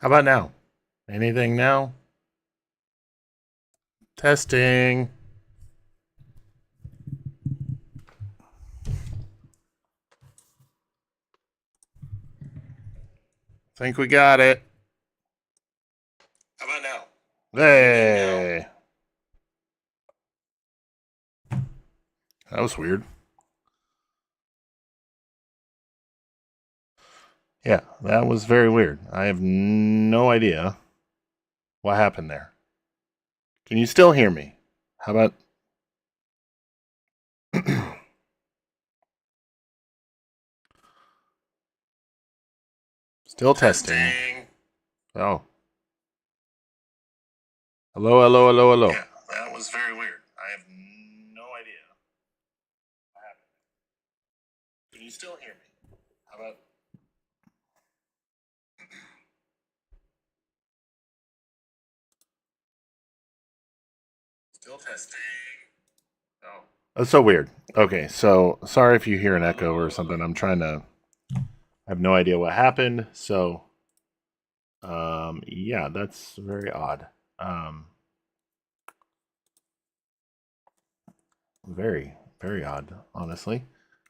How about now? Anything now? Testing. Think we got it. How about now? Hey. That was weird. Yeah, that was very weird. I have no idea what happened there. Can you still hear me? How about. Still testing. Oh. Hello, hello, hello, hello. Yeah, that was very weird. I have no idea what happened. Can you still hear me? How about. Still testing. Oh. That's so weird. Okay, so sorry if you hear an echo or something. I'm trying to. I have no idea what happened. So, yeah, that's very odd. Um, Very, very odd, honestly.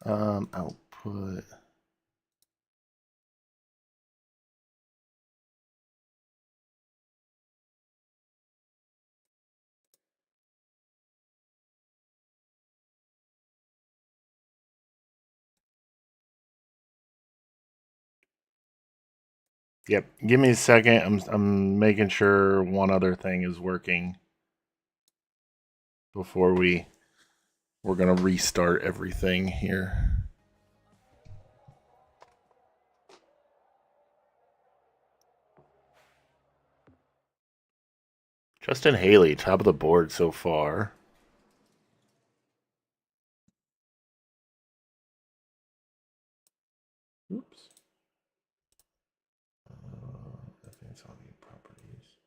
Output. Yep. Give me a second. I'm making sure one other thing is working before we're gonna restart everything here. Justin Haley, top of the board so far. Oops. Advanced audio properties.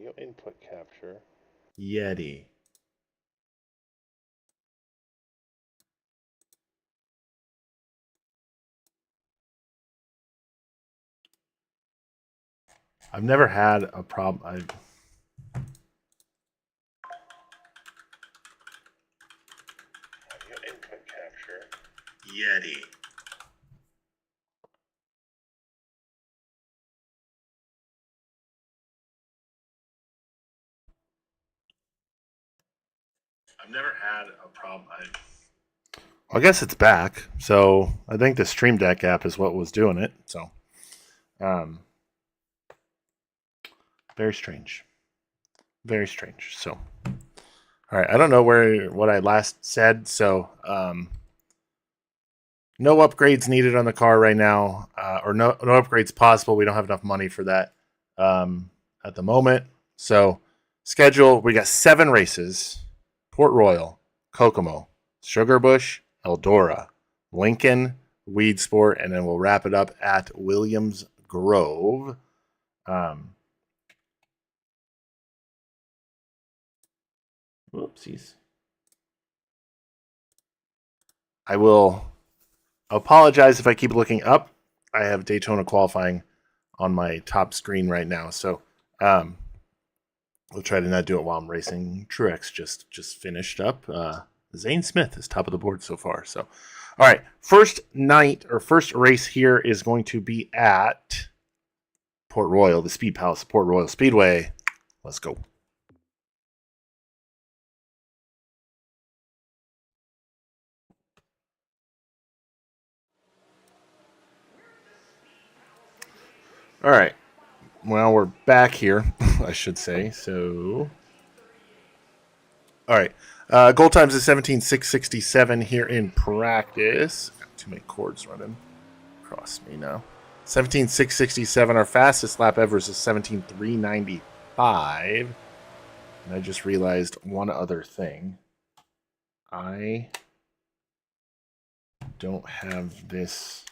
Audio input capture. Yeti. I've never had a problem. Audio input capture. Yeti. I've never had a problem. I guess it's back. So I think the Stream Deck app is what was doing it. So, very strange. Very strange. So, all right. I don't know what I last said. So, no upgrades needed on the car right now, or no upgrades possible. We don't have enough money for that at the moment. So, schedule, we got 7 races: Port Royal, Kokomo, Sugarbush, Eldora, Lincoln, Weed Sport, and then we'll wrap it up at Williams Grove. Whoopsies. I will apologize if I keep looking up. I have Daytona qualifying on my top screen right now, so we'll try to not do it while I'm racing. Truex just finished up. Zane Smith is top of the board so far. So, all right, first race here is going to be at Port Royal, the Speed Palace, Port Royal Speedway. Let's go. All right. Well, we're back here, I should say. So, all right. Goal times is 17:667 here in practice. Got too many cords running across me now. 17:667. Our fastest lap ever is 17:395. And I just realized one other thing. I don't have this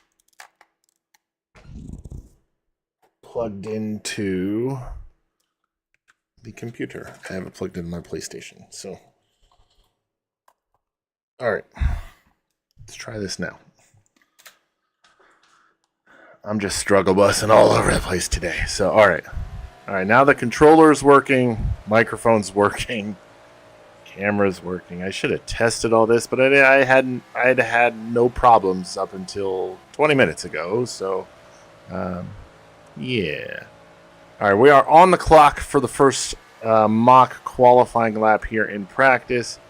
plugged into the computer. I have it plugged into my PlayStation. So, all right, let's try this now. I'm just struggle bussing all over the place today. So, all right. Now the controller's working, microphone's working, camera's working. I should have tested all this, but I'd had no problems up until 20 minutes ago. So, yeah. All right, we are on the clock for the first mock qualifying lap here in practice.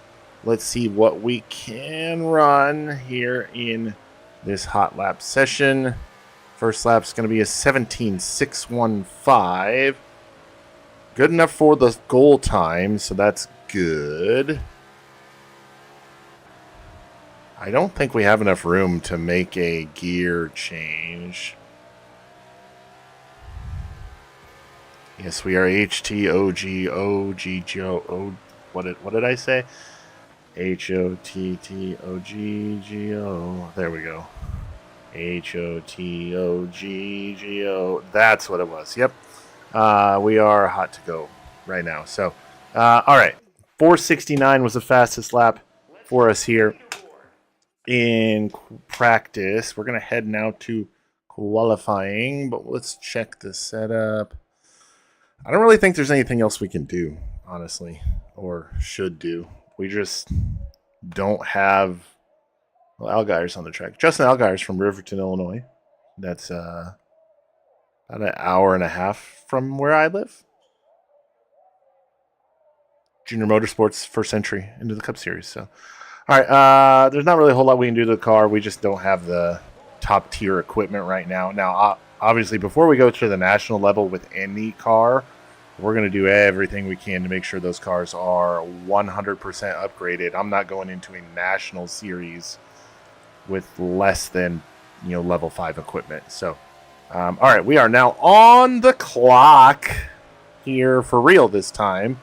Let's see what we can run here in this hot lap session. First lap is going to be a 17:615. Good enough for the goal time, so that's good. I don't think we have enough room to make a gear change. Yes, we are HTOGOGGO. What did I say? HOTTOGGO. There we go. HOTOGGO. That's what it was. Yep. We are hot to go right now. So, all right. 4:69 was the fastest lap for us here in practice. We're going to head now to qualifying, but let's check the setup. I don't really think there's anything else we can do, honestly, or should do. We just don't have Allgaier's on the track. Justin Allgaier's from Riverton, Illinois. That's about an hour and a half from where I live. Junior Motorsports first entry into the Cup Series. So, all right, there's not really a whole lot we can do to the car. We just don't have the top tier equipment right now. Now, obviously, before we go to the national level with any car, we're going to do everything we can to make sure those cars are 100% upgraded. I'm not going into a national series with less than, level 5 equipment. So, all right, we are now on the clock here for real this time.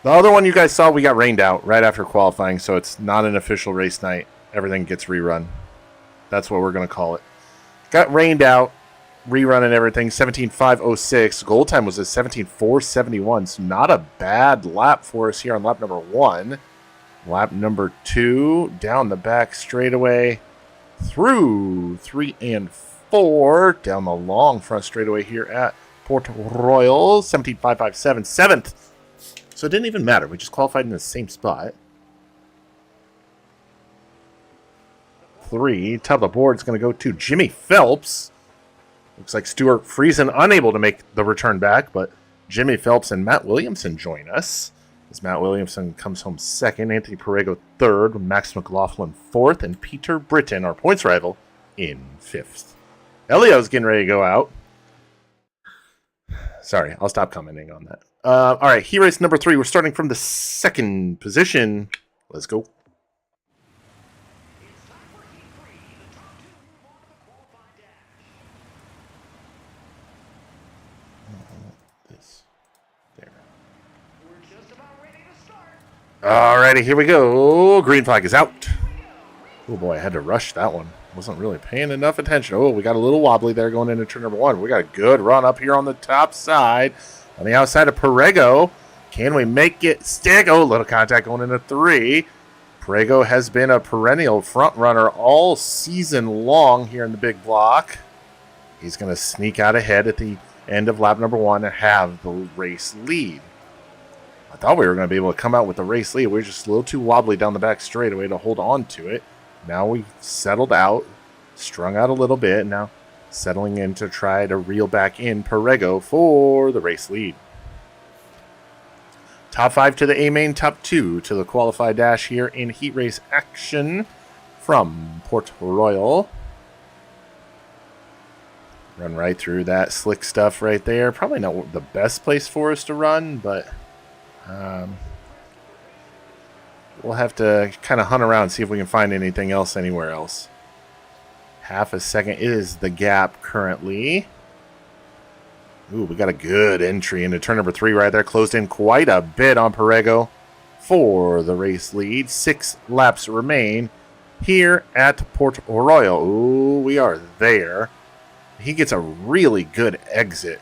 The other one you guys saw, we got rained out right after qualifying, so it's not an official race night. Everything gets rerun. That's what we're going to call it. Got rained out. rerunning everything. 17.506. Goal time was a 17.471. So not a bad lap for us here on lap number 1. Lap number 2, down the back straightaway, through 3 and 4, down the long front straightaway here at Port Royal. 17.557. 7th. So it didn't even matter. We just qualified in the same spot. 3. Top of the board is going to go to Jimmy Phelps. Looks like Stuart Friesen unable to make the return back, but Jimmy Phelps and Matt Williamson join us. As Matt Williamson comes home 2nd, Anthony Perego 3rd, Max McLaughlin 4th, and Peter Britton, our points rival, in 5th. Elio's getting ready to go out. Sorry, I'll stop commenting on that. All right, heat race number 3. We're starting from the 2nd position. Let's go. Alrighty, here we go. Green flag is out. Oh boy, I had to rush that one. Wasn't really paying enough attention. Oh, we got a little wobbly there going into turn number 1. We got a good run up here on the top side. On the outside of Perego. Can we make it stick? Oh, little contact going into 3. Perego has been a perennial front runner all season long here in the big block. He's going to sneak out ahead at the end of lap number 1 and have the race lead. I thought we were going to be able to come out with the race lead. We were just a little too wobbly down the back straightaway to hold on to it. Now we settled out, strung out a little bit, now settling in to try to reel back in Perego for the race lead. Top 5 to the A-main, top 2 to the qualified dash here in heat race action from Port Royal. Run right through that slick stuff right there. Probably not the best place for us to run, but we'll have to kind of hunt around and see if we can find anything else anywhere else. Half a second is the gap currently. Ooh, we got a good entry into turn number 3 right there. Closed in quite a bit on Perego for the race lead. 6 laps remain here at Port Royal. Ooh, we are there. He gets a really good exit.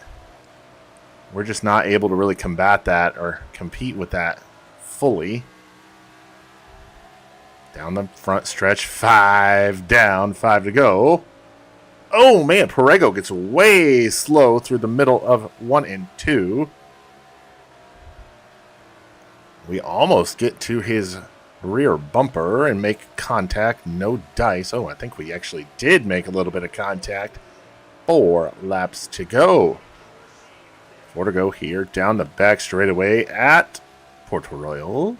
We're just not able to really combat that or compete with that fully. Down the front stretch, 5 down, 5 to go. Oh, man, Perego gets way slow through the middle of 1 and 2. We almost get to his rear bumper and make contact. No dice. Oh, I think we actually did make a little bit of contact. 4 laps to go. 4 to go here, down the back straightaway at Port Royal.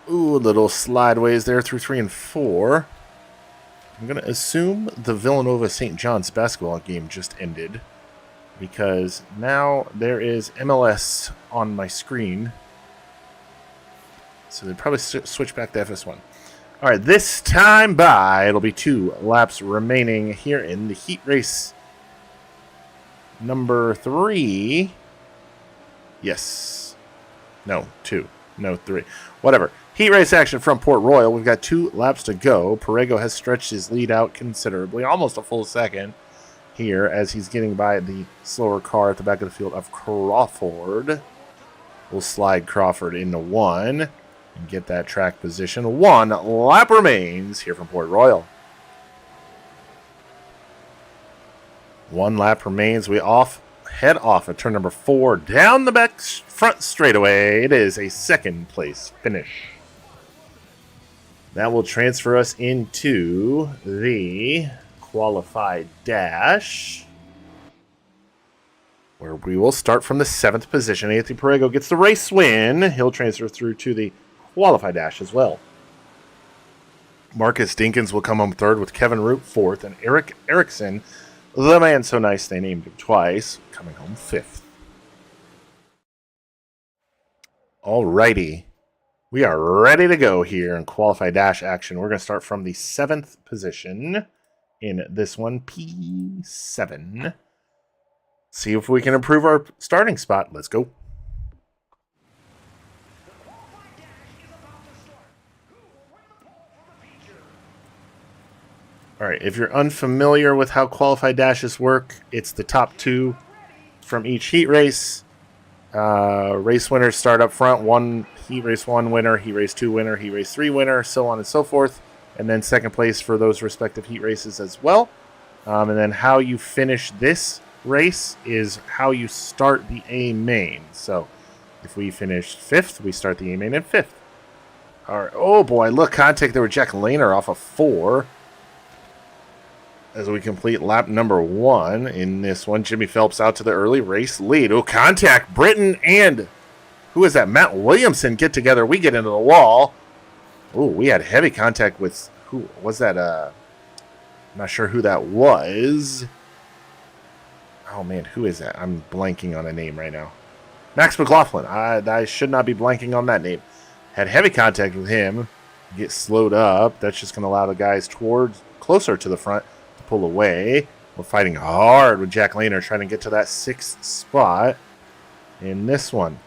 Ooh, a little slideways there through 3 and 4. I'm going to assume the Villanova St. John's basketball game just ended, because now there is MLS on my screen. So they'd probably switch back to FS1. All right, this time by, it'll be 2 laps remaining here in the heat race number 3. Yes. No, 2. No, 3. Whatever. Heat race action from Port Royal. We've got 2 laps to go. Perego has stretched his lead out considerably, almost a full second here as he's getting by the slower car at the back of the field of Crawford. We'll slide Crawford into 1 and get that track position. 1 lap remains here from Port Royal. 1 lap remains. We head off at turn number 4 down the back front straightaway. It is a 2nd place finish. That will transfer us into the qualified dash, where we will start from the 7th position. Anthony Perego gets the race win. He'll transfer through to the qualified dash as well. Marcus Dinkins will come home 3rd with Kevin Root 4th, and Eric Erickson, the man so nice they named him twice, coming home 5th. Alrighty. We are ready to go here in qualified dash action. We're going to start from the 7th position in this one, P7. See if we can improve our starting spot. Let's go. All All right, if you're unfamiliar with how qualified dashes work, it's the top two from each heat race. Race winners start up front. One heat race 1 winner, heat race 2 winner, heat race 3 winner, so on and so forth. And then second place for those respective heat races as well. And then how you finish this race is how you start the A main. So if we finish 5th, we start the A main in 5th. All right. Oh boy, look, contact there with Jack Lehner off of 4. As we complete lap number 1 in this one, Jimmy Phelps out to the early race lead. Oh, contact. Britain and who is that? Matt Williamson get together. We get into the wall. Oh, we had heavy contact with who was that? I'm not sure who that was. Oh man, who is that? I'm blanking on a name right now. Max McLaughlin. I should not be blanking on that name. Had heavy contact with him. Get slowed up. That's just going to allow the guys closer to the front to pull away. We're fighting hard with Jack Lehner trying to get to that 6th spot in this one.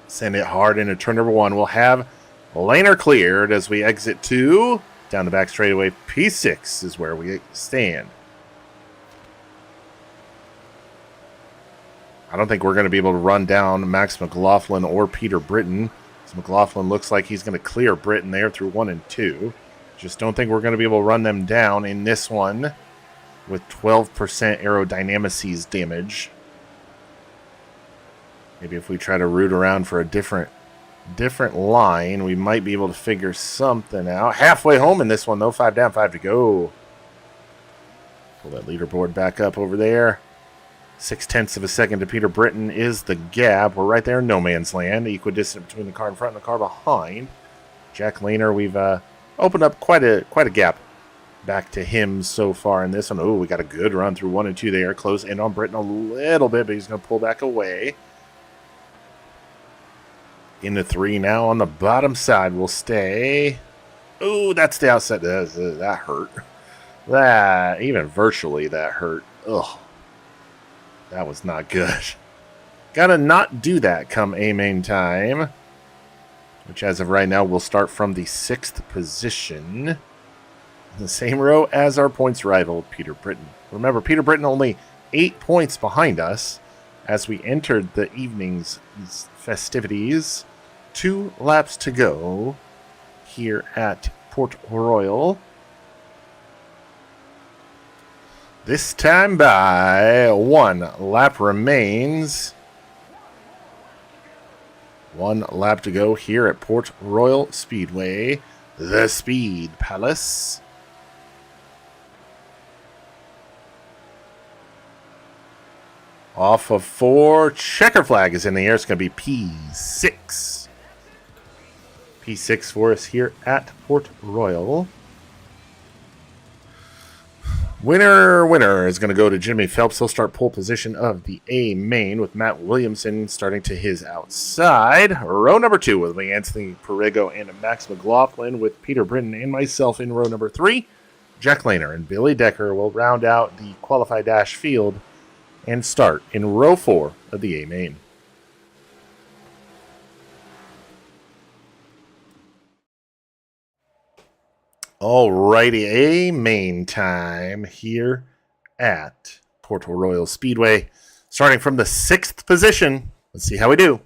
Send it hard into turn number 1. We'll have Lehner cleared as we exit 2. Down the back straightaway, P6 is where we stand. I don't think we're going to be able to run down Max McLaughlin or Peter Britton. So McLaughlin looks like he's going to clear Britton there through 1 and 2. Just don't think we're going to be able to run them down in this one with 12% aerodynamics damage. Maybe if we try to root around for a different line, we might be able to figure something out. Halfway home in this one, though. 5 down, 5 to go. Pull that leaderboard back up over there. 0.6 of a second to Peter Britton is the gap. We're right there in no man's land. Equidistant between the car in front and the car behind. Jack Lehner, we've opened up quite a gap back to him so far in this one. Oh, we got a good run through 1 and 2 there. Close in on Britton a little bit, but he's going to pull back away. Into 3 now on the bottom side. We'll stay. Oh, that's the outside. That hurt. That, even virtually, that hurt. Ugh. That was not good. Gotta not do that come A main time. Which, as of right now, will start from the 6th position. The same row as our points rival, Peter Britton. Remember, Peter Britton only 8 points behind us as we entered the evening's festivities. 2 laps to go here at Port Royal. This time by 1 lap remains. 1 lap to go here at Port Royal Speedway, the Speed Palace. Off of 4, checker flag is in the air. It's going to be P6. P6 for us here at Port Royal. Winner is going to go to Jimmy Phelps. He'll start pole position of the A main with Matt Williamson starting to his outside. Row number 2 with me, Anthony Perrigo and Max McLaughlin, with Peter Britton and myself in row number 3. Jack Lehner and Billy Decker will round out the qualified dash field and start in row 4 of the A main. Alrighty, A main time here at Port Royal Speedway. Starting from the 6th position. Let's see how we do.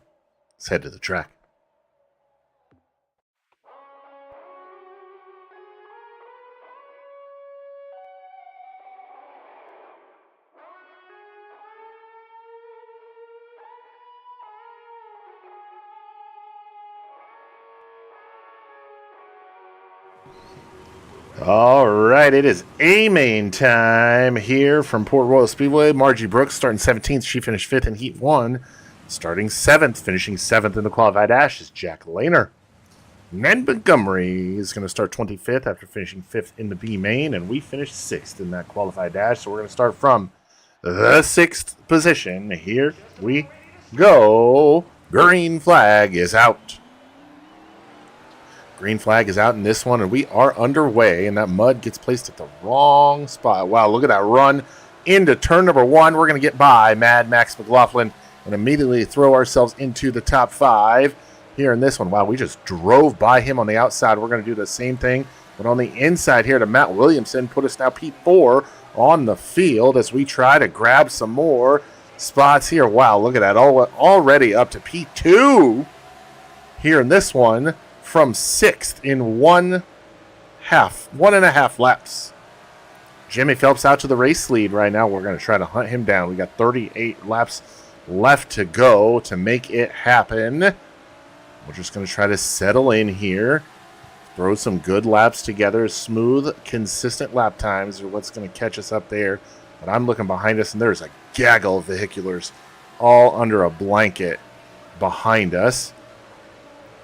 Let's head to the track. All right, it is A main time here from Port Royal Speedway. Margie Brooks starting 17th. She finished 5th in Heat 1. Starting 7th, finishing 7th in the qualified dash is Jack Lehner. Ned Montgomery is going to start 25th after finishing 5th in the B main, and we finished 6th in that qualified dash. So we're going to start from the 6th position. Here we go. Green flag is out. Green flag is out in this one, and we are underway, and that mud gets placed at the wrong spot. Wow, look at that run into turn number 1. We're going to get by Mad Max McLaughlin and immediately throw ourselves into the top 5 here in this one. Wow, we just drove by him on the outside. We're going to do the same thing But on the inside here to Matt Williamson, put us now P4 on the field as we try to grab some more spots here. Wow, look at that. Already up to P2 here in this one from 6th in 1.5 laps. Jimmy Phelps out to the race lead right now. We're going to try to hunt him down. We got 38 laps left to go to make it happen. We're just going to try to settle in here. Throw some good laps together. Smooth, consistent lap times are what's going to catch us up there. But I'm looking behind us, and there's a gaggle of vehiculars all under a blanket behind us.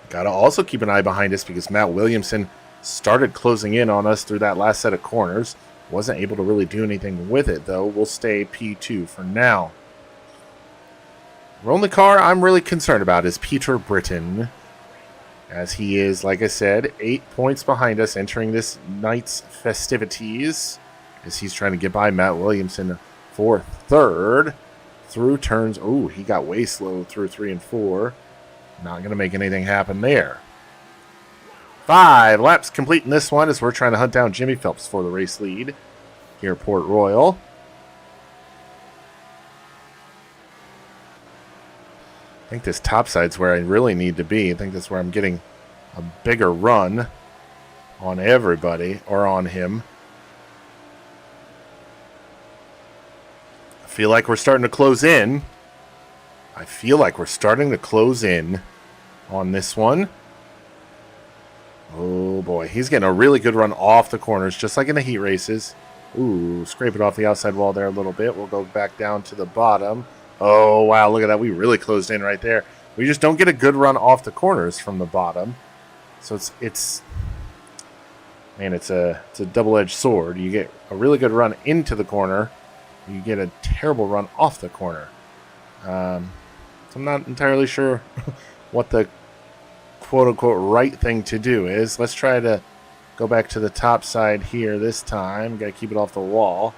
Got to also keep an eye behind us because Matt Williamson started closing in on us through that last set of corners. Wasn't able to really do anything with it, though. We'll stay P2 for now. The only car I'm really concerned about is Peter Britton, as he is, like I said, 8 points behind us entering this night's festivities, as he's trying to get by Matt Williamson for third through turns. Oh, he got way slow through 3 and 4. Not going to make anything happen there. 5 laps complete in this one as we're trying to hunt down Jimmy Phelps for the race lead here at Port Royal. I think this top side's where I really need to be. I think that's where I'm getting a bigger run on everybody, or on him. I feel like we're starting to close in. On this one. Oh boy, he's getting a really good run off the corners, just like in the heat races. Ooh, scrape it off the outside wall there a little bit. We'll go back down to the bottom. Oh, wow, look at that. We really closed in right there. We just don't get a good run off the corners from the bottom. So it's a double-edged sword. You get a really good run into the corner. You get a terrible run off the corner. So I'm not entirely sure what the quote-unquote right thing to do is. Let's try to go back to the top side here this time. Got to keep it off the wall.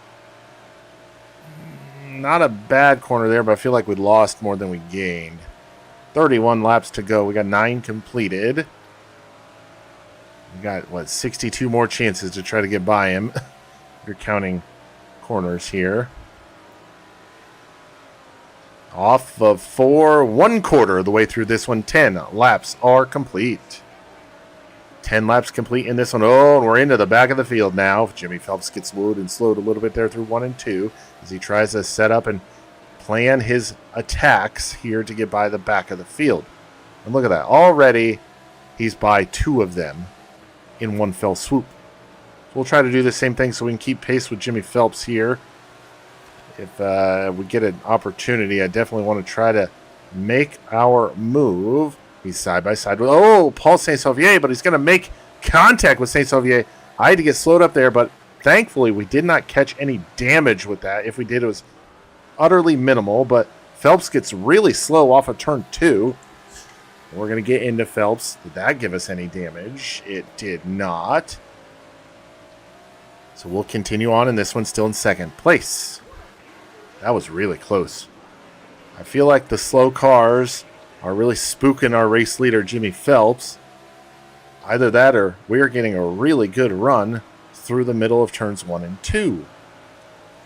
Not a bad corner there, but I feel like we lost more than we gained. 31 laps to go. We got 9 completed. We got, 62 more chances to try to get by him. If you're counting corners here. Off of 4, 1/4 of the way through this one. 10 laps are complete. 10 laps complete in this one. Oh, and we're into the back of the field now. Jimmy Phelps gets wooed and slowed a little bit there through 1 and 2 as he tries to set up and plan his attacks here to get by the back of the field. And look at that. Already, he's by 2 of them in one fell swoop. We'll try to do the same thing so we can keep pace with Jimmy Phelps here. If we get an opportunity, I definitely want to try to make our move. He's side by side with, Paul Saint-Sauvier, but he's going to make contact with Saint-Sauvier. I had to get slowed up there, but thankfully we did not catch any damage with that. If we did, it was utterly minimal, but Phelps gets really slow off of turn 2. We're going to get into Phelps. Did that give us any damage? It did not. So we'll continue on, and this one's still in second place. That was really close. I feel like the slow cars are really spooking our race leader, Jimmy Phelps. Either that or we're getting a really good run through the middle of turns 1 and 2.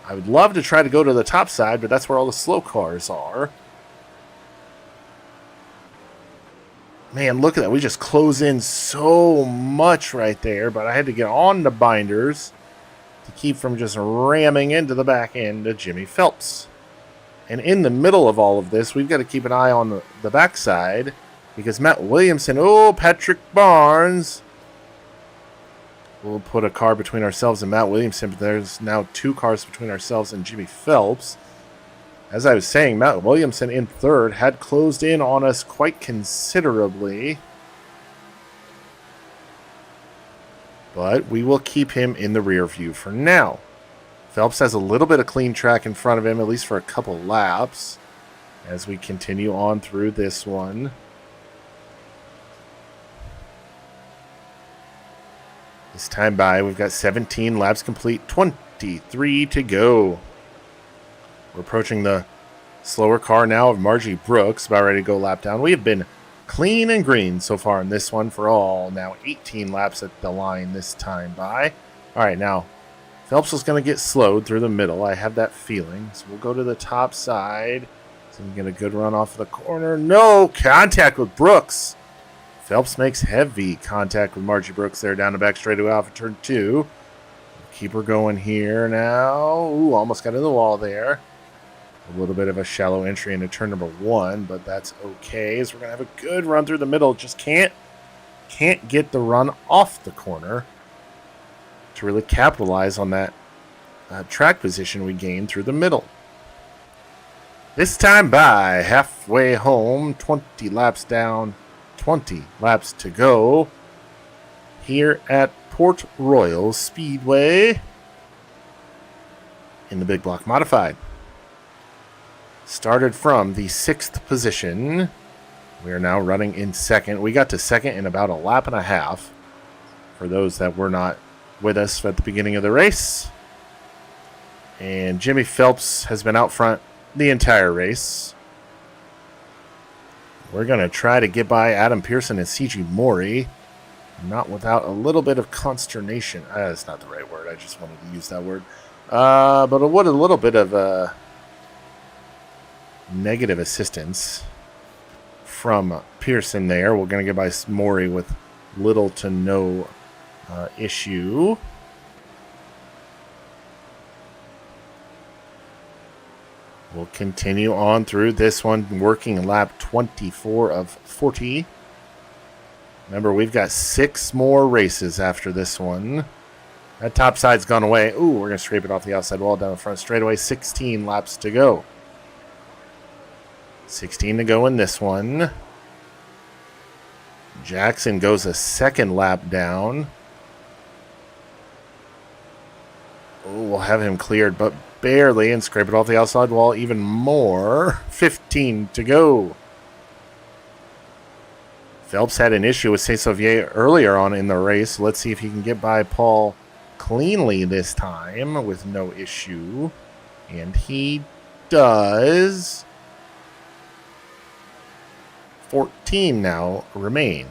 I would love to try to go to the top side, but that's where all the slow cars are. Man, look at that. We just close in so much right there, but I had to get on the binders to keep from just ramming into the back end of Jimmy Phelps. And in the middle of all of this, we've got to keep an eye on the backside because Matt Williamson, Patrick Barnes, we'll put a car between ourselves and Matt Williamson, but there's now 2 cars between ourselves and Jimmy Phelps. As I was saying, Matt Williamson in third had closed in on us quite considerably. But we will keep him in the rear view for now. Phelps has a little bit of clean track in front of him, at least for a couple laps, as we continue on through this one. This time by, we've got 17 laps complete, 23 to go. We're approaching the slower car now of Margie Brooks, about ready to go lap down. We have been Clean and green so far in this one for all. Now 18 laps at the line this time by. All right, now Phelps is going to get slowed through the middle. I have that feeling. So we'll go to the top side. So we get a good run off the corner. No contact with Brooks. Phelps makes heavy contact with Margie Brooks there down the back straightaway off of turn 2. Keep her going here now. Ooh, almost got in the wall there. A little bit of a shallow entry into turn number 1, but that's okay. As we're going to have a good run through the middle. Just can't get the run off the corner to really capitalize on that track position we gained through the middle. This time by halfway home, 20 laps down, 20 laps to go here at Port Royal Speedway in the Big Block Modified. Started from the 6th position. We are now running in 2nd. We got to 2nd in about a lap and a half for those that were not with us at the beginning of the race. And Jimmy Phelps has been out front the entire race. We're going to try to get by Adam Pearson and CG Maury. Not without a little bit of consternation. That's not the right word. I just wanted to use that word. But what a little bit of negative assistance from Pearson there. We're going to get by Maury with little to no issue. We'll continue on through this one, working lap 24 of 40. Remember, we've got 6 more races after this one. That top side's gone away. Ooh, we're going to scrape it off the outside wall down the front straightaway. 16 laps to go. 16 to go in this one. Jackson goes a 2nd lap down. Oh, we'll have him cleared, but barely, and scrape it off the outside wall even more. 15 to go. Phelps had an issue with Saint-Sauveur earlier on in the race. Let's see if he can get by Paul cleanly this time with no issue. And he does. 14 now remain.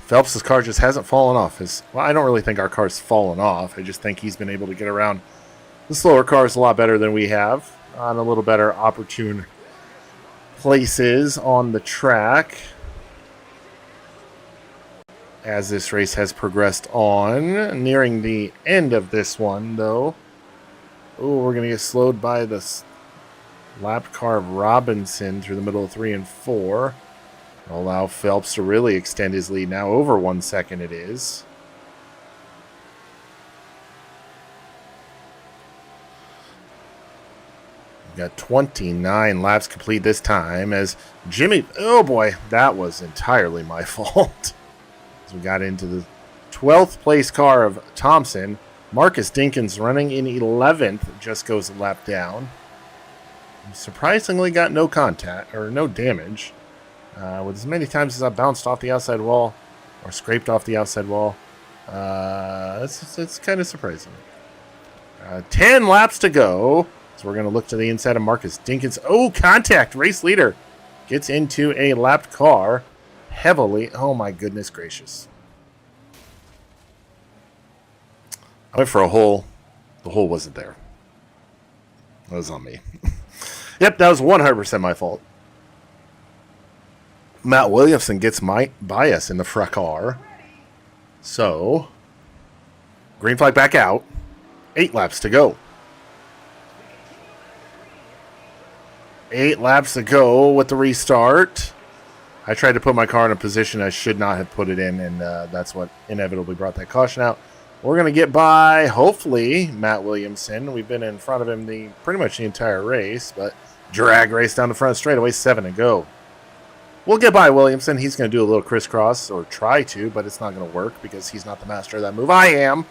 Phelps' car just hasn't fallen off. Well, I don't really think our car's fallen off. I just think he's been able to get around the slower cars a lot better than we have, on a little better opportune places on the track as this race has progressed on. Nearing the end of this one, though. Oh, we're going to get slowed by this lap car of Robinson through the middle of 3 and 4. Allow Phelps to really extend his lead now. Over 1 second it is. We've got 29 laps complete this time as Jimmy... Oh boy, that was entirely my fault. As we got into the 12th place car of Thompson. Marcus Dinkins running in 11th just goes a lap down. Surprisingly got no contact or no damage. With as many times as I bounced off the outside wall or scraped off the outside wall. It's kind of surprising. 10 laps to go. So we're going to look to the inside of Marcus Dinkins. Oh, contact. Race leader gets into a lapped car heavily. Oh, my goodness gracious. I went for a hole. The hole wasn't there. That was on me. Yep, that was 100% my fault. Matt Williamson gets my bias in the front car. So, green flag back out. 8 laps to go. 8 laps to go with the restart. I tried to put my car in a position I should not have put it in, and that's what inevitably brought that caution out. We're going to get by, hopefully, Matt Williamson. We've been in front of him pretty much the entire race, but drag race down the front straightaway, 7 to go. We'll get by Williamson. He's going to do a little crisscross, or try to, but it's not going to work because he's not the master of that move. I am.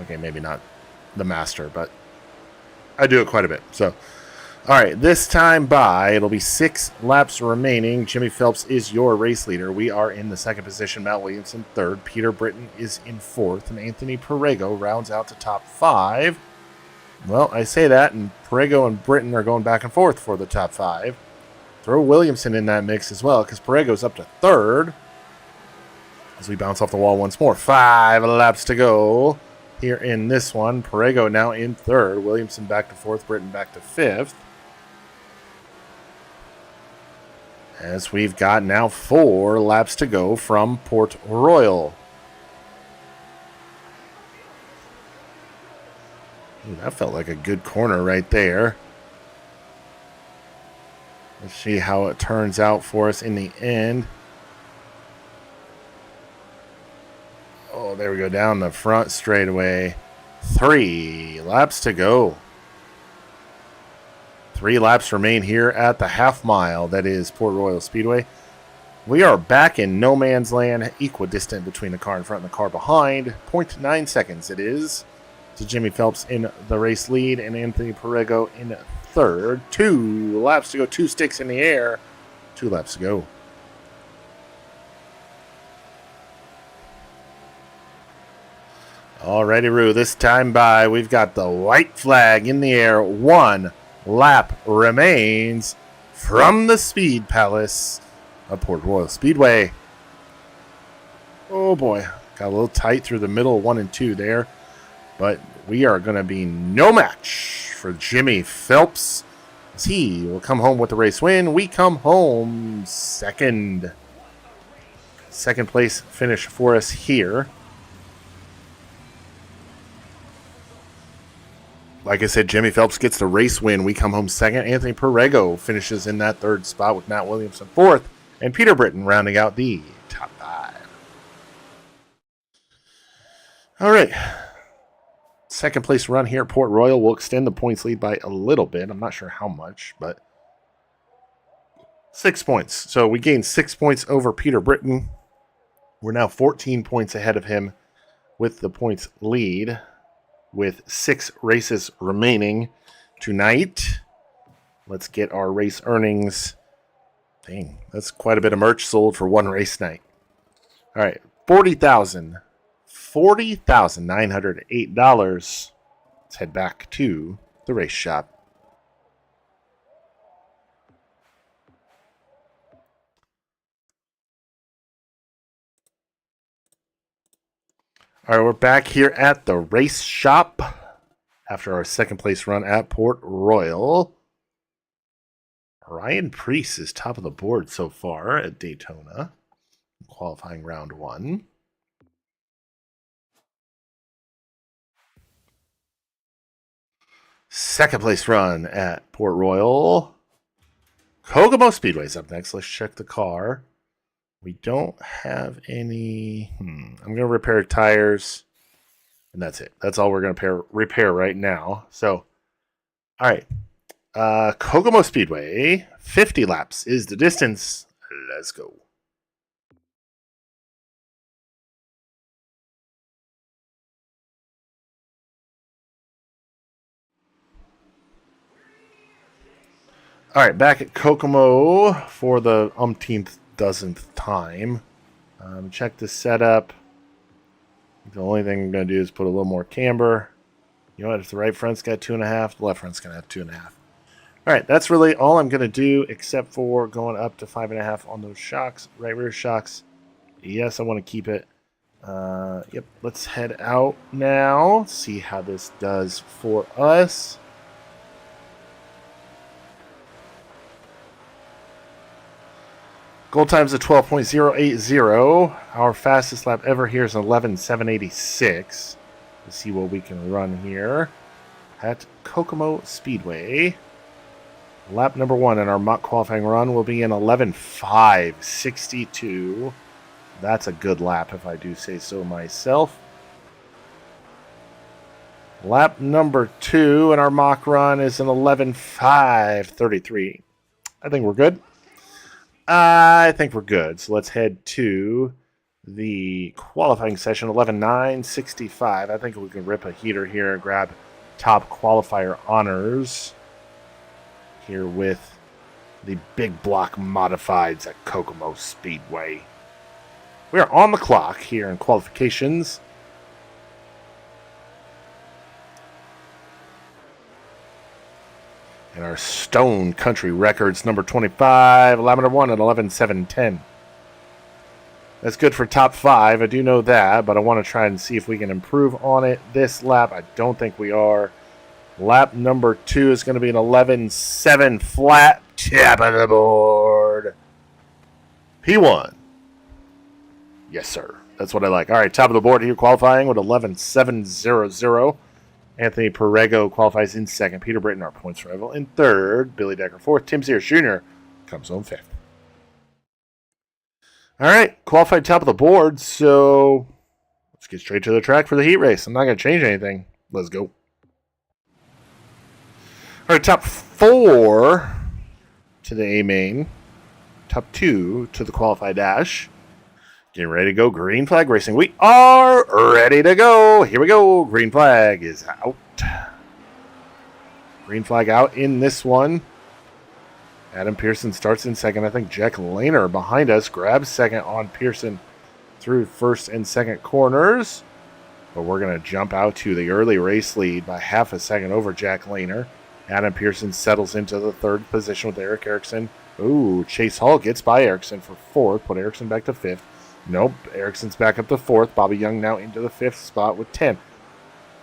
Okay, maybe not the master, but I do it quite a bit. So, all right, this time by, it'll be 6 laps remaining. Jimmy Phelps is your race leader. We are in the 2nd position. Matt Williamson 3rd. Peter Britton is in 4th, and Anthony Perego rounds out to top 5. Well, I say that, and Perego and Britton are going back and forth for the top 5. Throw Williamson in that mix as well, because Perego's up to 3rd. As we bounce off the wall once more. 5 laps to go here in this one. Perego now in 3rd. Williamson back to 4th. Britton back to 5th. As we've got now 4 laps to go from Port Royal. Ooh, that felt like a good corner right there. Let's see how it turns out for us in the end. Oh, there we go, down the front straightaway. 3 laps to go. 3 laps remain here at the half mile that is Port Royal Speedway. We are back in no man's land, equidistant between the car in front and the car behind. 0.9 seconds it is. So Jimmy Phelps in the race lead and Anthony Perego in 3rd. 2 laps to go, 2 sticks in the air. 2 laps to go. Alrighty, Roo. This time by, we've got the white flag in the air. 1 lap remains from the Speed Palace of Port Royal Speedway. Oh boy, got a little tight through the middle, 1 and 2 there. But we are going to be no match for Jimmy Phelps, as he will come home with the race win. We come home 2nd. 2nd place finish for us here. Like I said, Jimmy Phelps gets the race win. We come home 2nd. Anthony Perego finishes in that 3rd spot with Matt Williamson 4th. And Peter Britton rounding out the top 5. All right. 2nd place run here at Port Royal will extend the points lead by a little bit. I'm not sure how much, but 6 points. So we gained 6 points over Peter Britton. We're now 14 points ahead of him with the points lead, with 6 races remaining tonight. Let's get our race earnings. Dang, that's quite a bit of merch sold for one race night. All right, $40,908. Let's head back to the race shop. All right, we're back here at the race shop after our 2nd place run at Port Royal. Ryan Preece is top of the board so far at Daytona, qualifying round 1. Second place run at Port Royal. Kokomo Speedway's up next. Let's check the car. We don't have any. I'm going to repair tires, and that's it. That's all we're going to repair right now. So, all right. Kokomo Speedway, 50 laps is the distance. Let's go. All right, back at Kokomo for the umpteenth dozenth time. Check the setup. The only thing I'm going to do is put a little more camber. You know what? If the right front's got 2.5, the left front's going to have 2.5. All right, that's really all I'm going to do except for going up to 5.5 on those shocks, right rear shocks. Yes, I want to keep it. Yep, let's head out now. See how this does for us. Goal time's at 12.080. Our fastest lap ever here is 11.786. Let's see what we can run here at Kokomo Speedway. Lap number 1 in our mock qualifying run will be in 11.562. That's a good lap, if I do say so myself. Lap number 2 in our mock run is in 11.533. I think we're good. I think we're good. So let's head to the qualifying session, 11.965. I think we can rip a heater here and grab top qualifier honors here with the big block modifieds at Kokomo Speedway. We are on the clock here in qualifications. our Stone Country Records, number 25, lap number 1 at 11:7:10. That's good for top 5. I do know that, but I want to try and see if we can improve on it this lap. I don't think we are. Lap number 2 is going to be an 11:7 flat. Top of the board. P1. Yes, sir. That's what I like. All right, top of the board here, qualifying with 11:7:00. Anthony Perrego qualifies in second. Peter Britton, our points rival, in third. Billy Decker, fourth. Tim Sears Jr. comes home fifth. All right, qualified top of the board, so let's get straight to the track for the heat race. I'm not going to change anything. Let's go. All right, top 4 to the A main. Top 2 to the qualified dash. Getting ready to go. Green flag racing. We are ready to go. Here we go. Green flag is out. Green flag out in this one. Adam Pearson starts in second. I think Jack Lehner behind us grabs second on Pearson through first and second corners. But we're going to jump out to the early race lead by half a second over Jack Lehner. Adam Pearson settles into the third position with Eric Erickson. Ooh, Chase Hall gets by Erickson for fourth. Put Erickson back to fifth. Nope, Erickson's back up to fourth. Bobby Young now into the fifth spot with 10.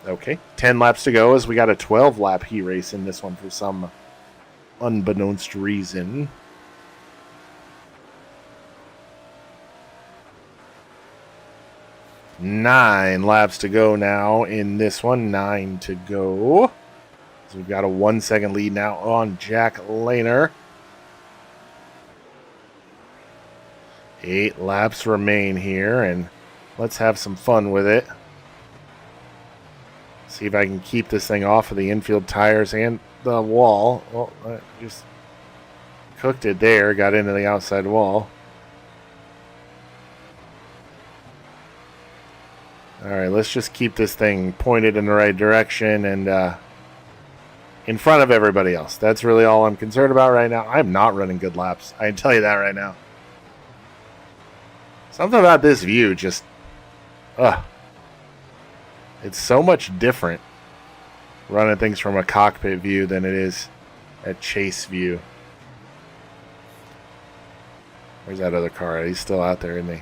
Okay, 10 laps to go as we got a 12-lap heat race in this one for some unbeknownst reason. Nine laps to go now in this one. 9 to go. So we've got a 1 second lead now on Jack Lehner. 8 laps remain here, and let's have some fun with it. See if I can keep this thing off of the infield tires and the wall. Oh, I just cooked it there, got into the outside wall. All right, let's just keep this thing pointed in the right direction and in front of everybody else. That's really all I'm concerned about right now. I'm not running good laps. I can tell you that right now. Something about this view just, it's so much different running things from a cockpit view than it is a chase view. Where's that other car? He's still out there, isn't he?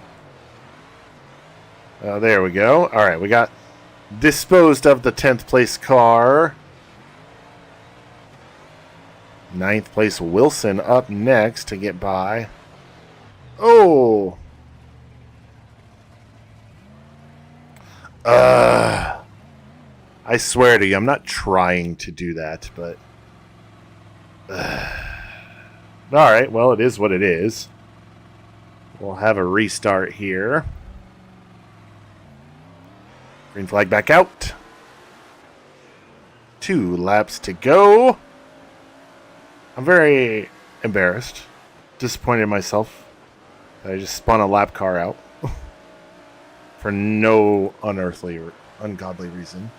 Oh, there we go. All right, we got disposed of the 10th place car. 9th place Wilson up next to get by. Oh! I swear to you, I'm not trying to do that, but... Alright, well, it is what it is. We'll have a restart here. Green flag back out. 2 laps to go. I'm very embarrassed. Disappointed in myself. I just spun a lap car out. For no unearthly or ungodly reason.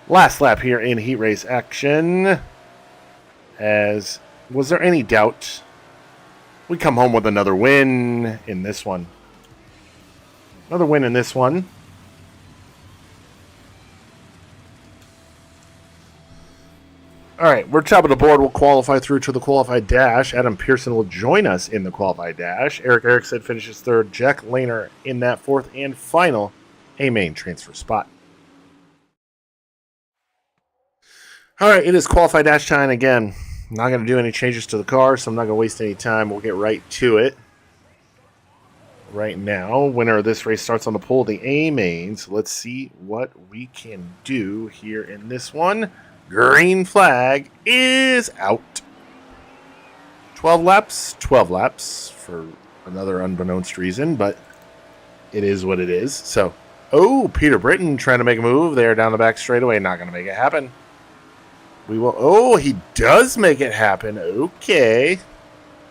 Last lap here in heat race action. As was there any doubt? We come home with another win in this one. Another win in this one. All right, we're top of the board. We'll qualify through to the qualified dash. Adam Pearson will join us in the qualified dash. Eric Erickson finishes third. Jack Lehner in that fourth and final A-main transfer spot. All right, it is qualified dash time again. I'm not going to do any changes to the car, so I'm not going to waste any time. We'll get right to it. Right now, winner of this race starts on the pole, the A-main. So let's see what we can do here in this one. Green flag is out. 12 laps for another unbeknownst reason, but it is what it is. So, Peter Britton trying to make a move there down the back straightaway. Not going to make it happen. We will. He does make it happen. Okay.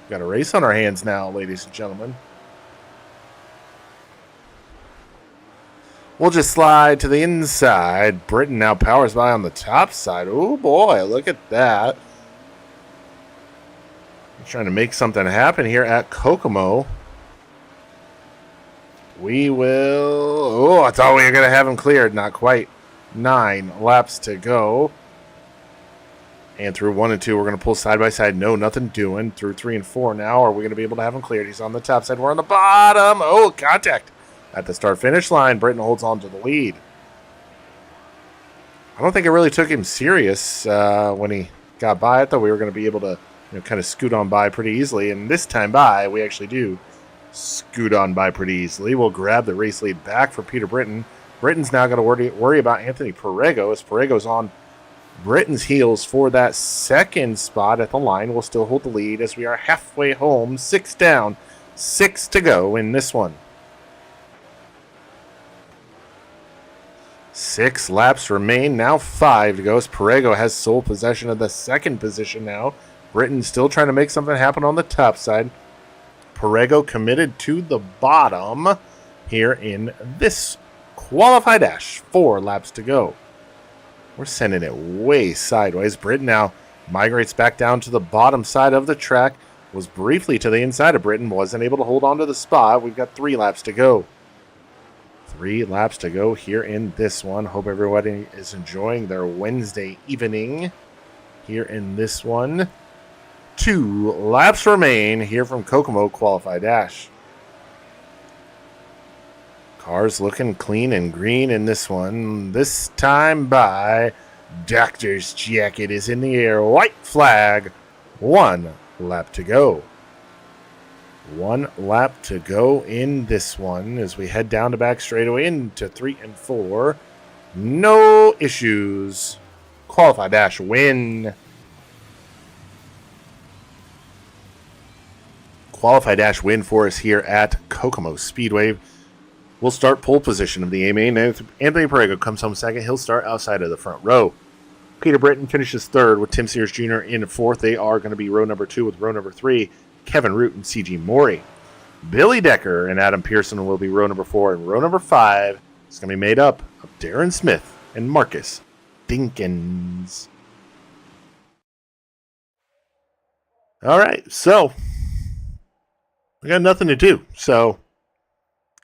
Got a race on our hands now, ladies and gentlemen. We'll just slide to the inside. Britton now powers by on the top side. Oh, boy, look at that. He's trying to make something happen here at Kokomo. We will... Oh, I thought we were going to have him cleared. Not quite. 9 laps to go. And through 1 and 2, we're going to pull side by side. No, nothing doing. Through 3 and 4 now. Are we going to be able to have him cleared? He's on the top side. We're on the bottom. Oh, contact. At the start-finish line, Britton holds on to the lead. I don't think it really took him serious when he got by. I thought we were going to be able to kind of scoot on by pretty easily. And this time by, we actually do scoot on by pretty easily. We'll grab the race lead back for Peter Britton. Britton's now going to worry about Anthony Perego as Perego's on Britton's heels for that second spot at the line. Will still hold the lead as we are halfway home. 6 down, 6 to go in this one. 6 laps remain, now 5 to go as Perego has sole possession of the second position now. Britton still trying to make something happen on the top side. Perego committed to the bottom here in this qualified dash. 4 laps to go. We're sending it way sideways. Britton now migrates back down to the bottom side of the track. Was briefly to the inside of Britton. Wasn't able to hold on to the spot. We've got 3 laps to go. 3 laps to go here in this one. Hope everybody is enjoying their Wednesday evening here in this one. 2 laps remain here from Kokomo Qualified Dash. Cars looking clean and green in this one. This time by Doctor's Jacket is in the air. White flag. 1 lap to go. 1 lap to go in this one as we head down the back straightaway into 3 and 4. No issues. Qualified Dash win. Qualified Dash win for us here at Kokomo Speedway. We'll start pole position of the A main. Anthony Perego comes home second. He'll start outside of the front row. Peter Britton finishes third with Tim Sears Jr. in fourth. They are going to be row number 2 with row number 3, Kevin Root and C.G. Morey. Billy Decker and Adam Pearson will be row number 4. And row number 5 is going to be made up of Darren Smith and Marcus Dinkins. All right, so we got nothing to do. So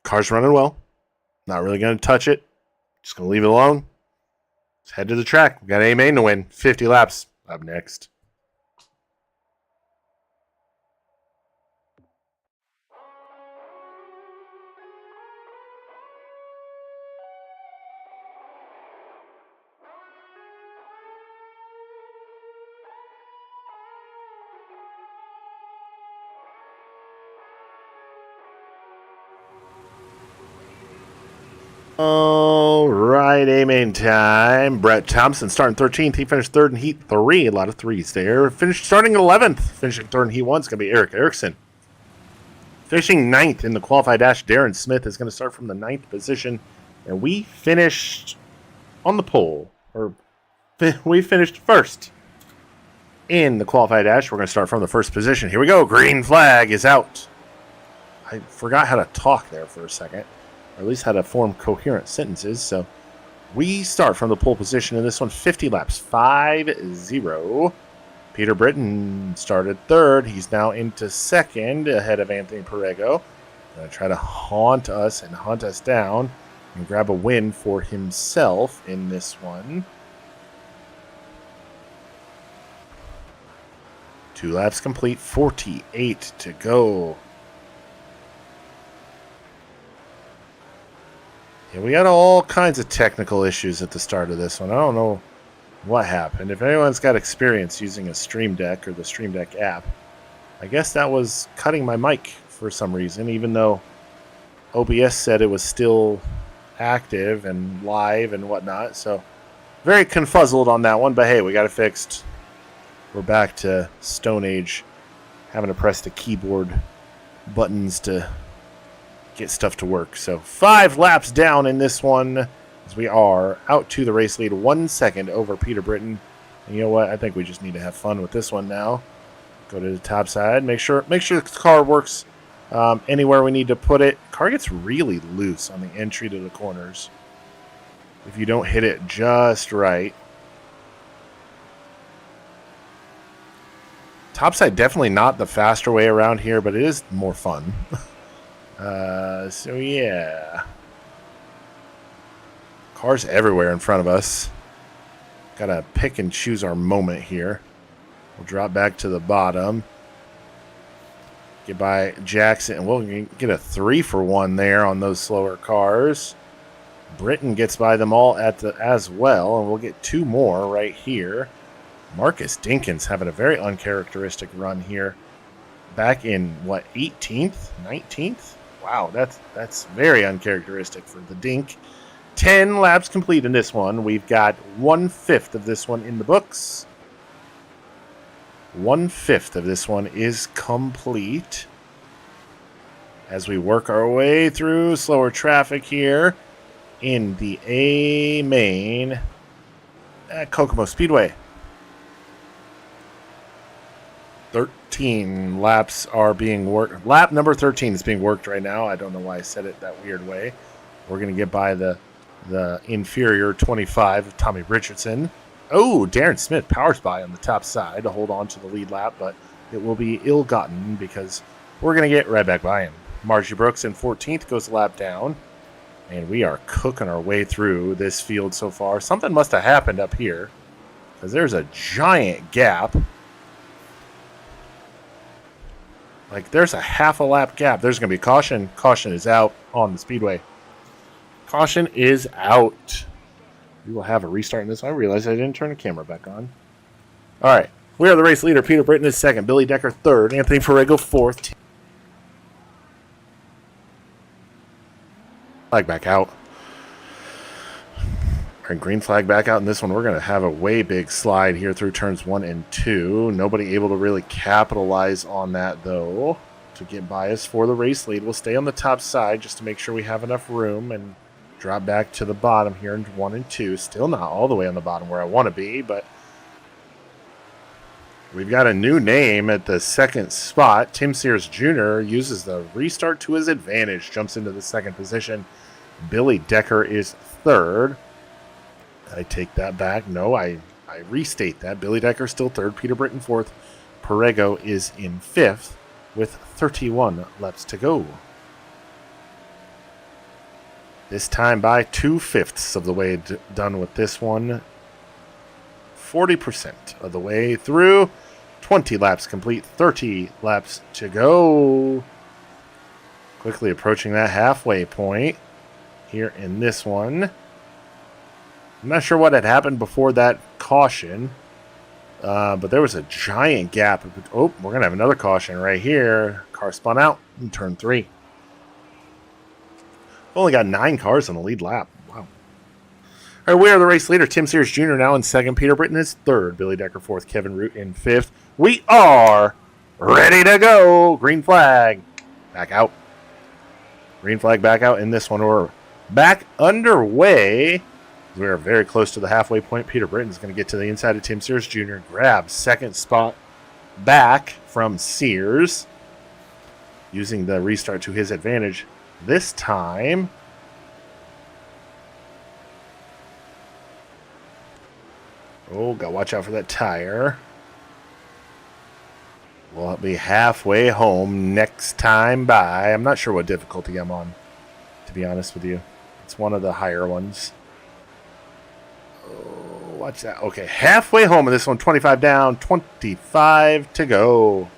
car's running well. Not really going to touch it. Just going to leave it alone. Let's head to the track. We got A main to win. 50 laps up next. All right, A main time. Brett Thompson starting 13th. He finished third in Heat 3. A lot of threes there. Finished starting 11th. Finishing third in Heat 1 is going to be Eric Erickson. Finishing 9th in the qualified dash, Darren Smith is going to start from the 9th position. And we finished on the pole. We finished first in the qualified dash. We're going to start from the first position. Here we go. Green flag is out. I forgot how to talk there for a second. Or at least how to form coherent sentences. So we start from the pole position in this one, 50 laps, 5-0. Peter Britton started third. He's now into second ahead of Anthony Perego. Going to try to haunt us and hunt us down and grab a win for himself in this one. 2 laps complete, 48 to go. Yeah, we got all kinds of technical issues at the start of this one. I don't know what happened. If anyone's got experience using a Stream Deck or the Stream Deck app, I guess that was cutting my mic for some reason, even though OBS said it was still active and live and whatnot. So very confuzzled on that one, but hey, we got it fixed. We're back to Stone Age, having to press the keyboard buttons to get stuff to work. So 5 laps down in this one as we are out to the race lead, 1 second over Peter Britton. And you know what? I think we just need to have fun with this one now. Go to the top side. Make sure the car works anywhere we need to put it. Car gets really loose on the entry to the corners if you don't hit it just right. Topside definitely not the faster way around here, but it is more fun. So yeah. Cars everywhere in front of us. Got to pick and choose our moment here. We'll drop back to the bottom. Get by Jackson. And we'll get a 3-for-1 there on those slower cars. Britain gets by them all as well. And we'll get 2 more right here. Marcus Dinkins having a very uncharacteristic run here. Back in, 18th? 19th? Wow, that's very uncharacteristic for the Dink. 10 laps complete in this one. We've got 1/5 of this one in the books. 1/5 of this one is complete. As we work our way through slower traffic here in the A main at Kokomo Speedway. 13 laps are being worked. Lap number 13 is being worked right now. I don't know why I said it that weird way. We're going to get by the inferior 25 of Tommy Richardson. Oh, Darren Smith powers by on the top side to hold on to the lead lap, but it will be ill-gotten because we're going to get right back by him. Margie Brooks in 14th goes a lap down, and we are cooking our way through this field so far. Something must have happened up here because there's a giant gap. Like, there's a half a lap gap. There's going to be caution. Caution is out on the speedway. Caution is out. We will have a restart in this. I realized I didn't turn the camera back on. All right. We are the race leader. Peter Britton is second. Billy Decker third. Anthony Ferrego fourth. Flag back out. All right, green flag back out in this one. We're going to have a way big slide here through turns 1 and 2. Nobody able to really capitalize on that, though, to get by us for the race lead. We'll stay on the top side just to make sure we have enough room and drop back to the bottom here in 1 and 2. Still not all the way on the bottom where I want to be, but we've got a new name at the second spot. Tim Sears Jr. uses the restart to his advantage, jumps into the second position. Billy Decker is third. I take that back. No, I restate that. Billy Decker still third. Peter Britton fourth. Perego is in fifth with 31 laps to go. This time by 2/5 of the way done with this one. 40% of the way through. 20 laps complete. 30 laps to go. Quickly approaching that halfway point here in this one. I'm not sure what had happened before that caution, but there was a giant gap. Oh, we're going to have another caution right here. Car spun out in turn 3. Only got 9 cars on the lead lap. Wow. All right, we are the race leader. Tim Sears Jr. now in second. Peter Britton is third. Billy Decker fourth. Kevin Root in fifth. We are ready to go. Green flag. Back out. Green flag back out in this one. We're back underway. We are very close to the halfway point. Peter Britton's going to get to the inside of Tim Sears Jr. Grab second spot back from Sears. Using the restart to his advantage. This time, oh, gotta watch out for that tire. We'll be halfway home next time by. I'm not sure what difficulty I'm on, to be honest with you. It's one of the higher ones. Oh, watch that. Okay, halfway home in this one. 25 down, 25 to go.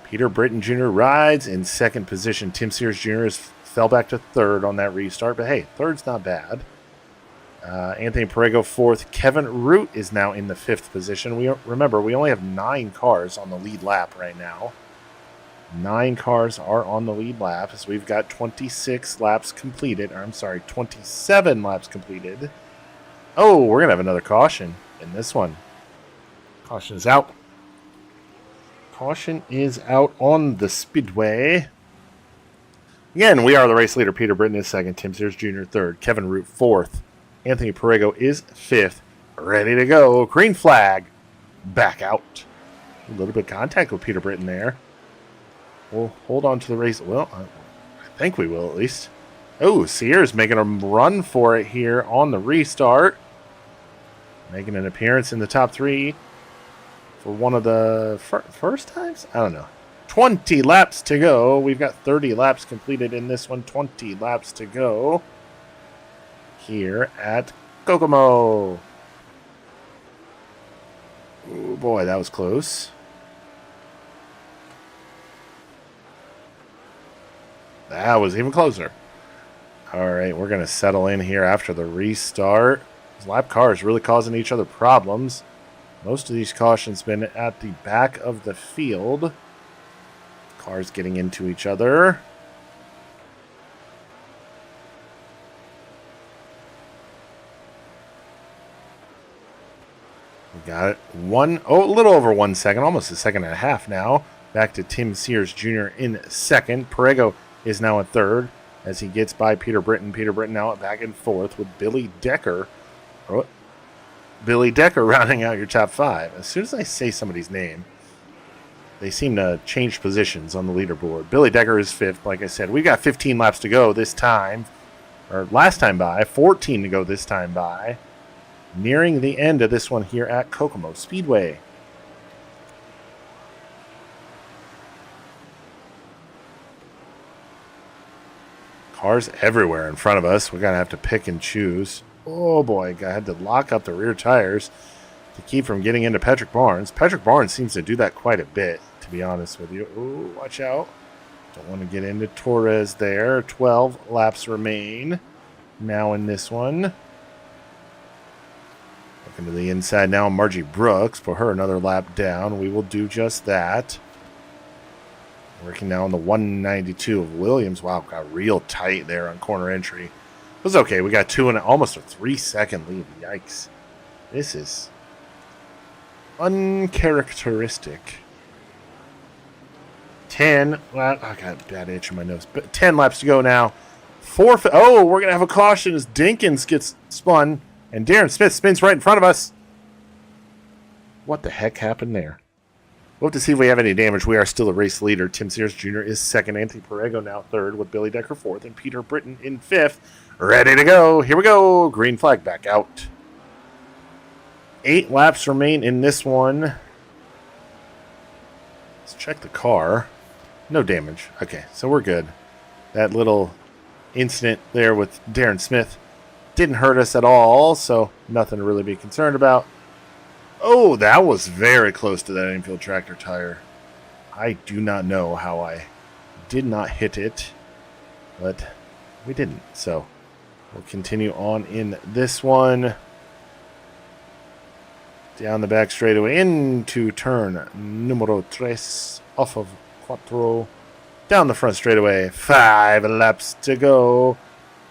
Peter Britton Jr. rides in second position. Tim Sears Jr. fell back to third on that restart, but hey, third's not bad. Anthony Perego fourth. Kevin Root is now in the fifth position. Remember, we only have 9 cars on the lead lap right now. 9 cars are on the lead lap, as we've got 26 laps completed. Or, I'm sorry, 27 laps completed. Oh, we're going to have another caution in this one. Caution is out. Caution is out on the speedway. Again, we are the race leader. Peter Britton is second. Tim Sears Jr. third. Kevin Root fourth. Anthony Perego is fifth. Ready to go. Green flag. Back out. A little bit of contact with Peter Britton there. We'll hold on to the race. Well, I think we will at least. Oh, Sears making a run for it here on the restart. Making an appearance in the top 3. For one of the first times? I don't know. 20 laps to go. We've got 30 laps completed in this one. 20 laps to go here at Kokomo. Oh, boy, that was close. That was even closer. All right, we're going to settle in here after the restart. These lap cars really causing each other problems. Most of these cautions been at the back of the field. Cars getting into each other. We got it. A little over 1 second, almost a second and a half now. Back to Tim Sears Jr. in second. Perego is now in third as he gets by Peter Britton. Peter Britton now back and forth with Billy Decker. Billy Decker rounding out your top five. As soon as I say somebody's name, they seem to change positions on the leaderboard. Billy Decker is fifth. Like I said, we've got 15 laps to go this time. Or last time by. 14 to go this time by. Nearing the end of this one here at Kokomo Speedway. Cars everywhere in front of us. We're going to have to pick and choose. Oh boy, I had to lock up the rear tires to keep from getting into Patrick Barnes. Patrick Barnes seems to do that quite a bit, to be honest with you. Oh, watch out. Don't want to get into Torres there. 12 laps remain now in this one. Looking to the inside now, Margie Brooks. Put her another lap down. We will do just that. Working now on the 192 of Williams. Wow, got real tight there on corner entry. It was okay. We got almost a 3-second lead. Yikes. This is uncharacteristic. 10. Well, I got a bad itch in my nose. But 10 laps to go now. We're going to have a caution as Dinkins gets spun. And Darren Smith spins right in front of us. What the heck happened there? We'll have to see if we have any damage. We are still a race leader. Tim Sears Jr. is second. Anthony Perego now third with Billy Decker fourth. And Peter Britton in fifth. Ready to go. Here we go. Green flag back out. 8 laps remain in this one. Let's check the car. No damage. Okay, so we're good. That little incident there with Darren Smith didn't hurt us at all, so nothing to really be concerned about. Oh, that was very close to that infield tractor tire. I do not know how I did not hit it, but we didn't. So we'll continue on in this one. Down the back straightaway into turn numero 3 off of Quattro. Down the front straightaway. 5 laps to go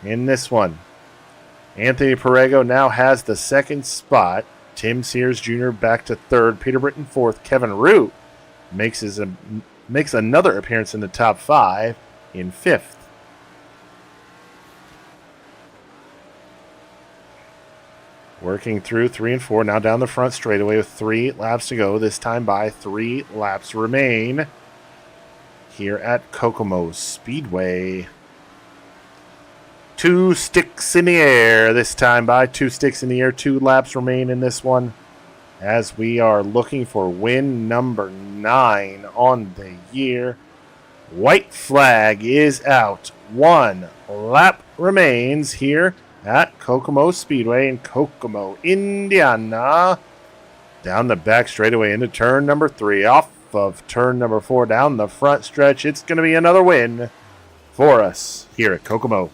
in this one. Anthony Perego now has the second spot. Tim Sears Jr. back to third. Peter Britton fourth. Kevin Root makes another appearance in the top 5 in fifth. Working through 3 and 4. Now down the front straightaway with 3 laps to go. This time by 3 laps remain here at Kokomo Speedway. 2 sticks in the air this time by 2 sticks in the air. 2 laps remain in this one as we are looking for win number 9 on the year. White flag is out. 1 lap remains here at Kokomo Speedway in Kokomo, Indiana. Down the back straightaway into turn number 3. Off of turn number 4 down the front stretch. It's going to be another win for us here at Kokomo.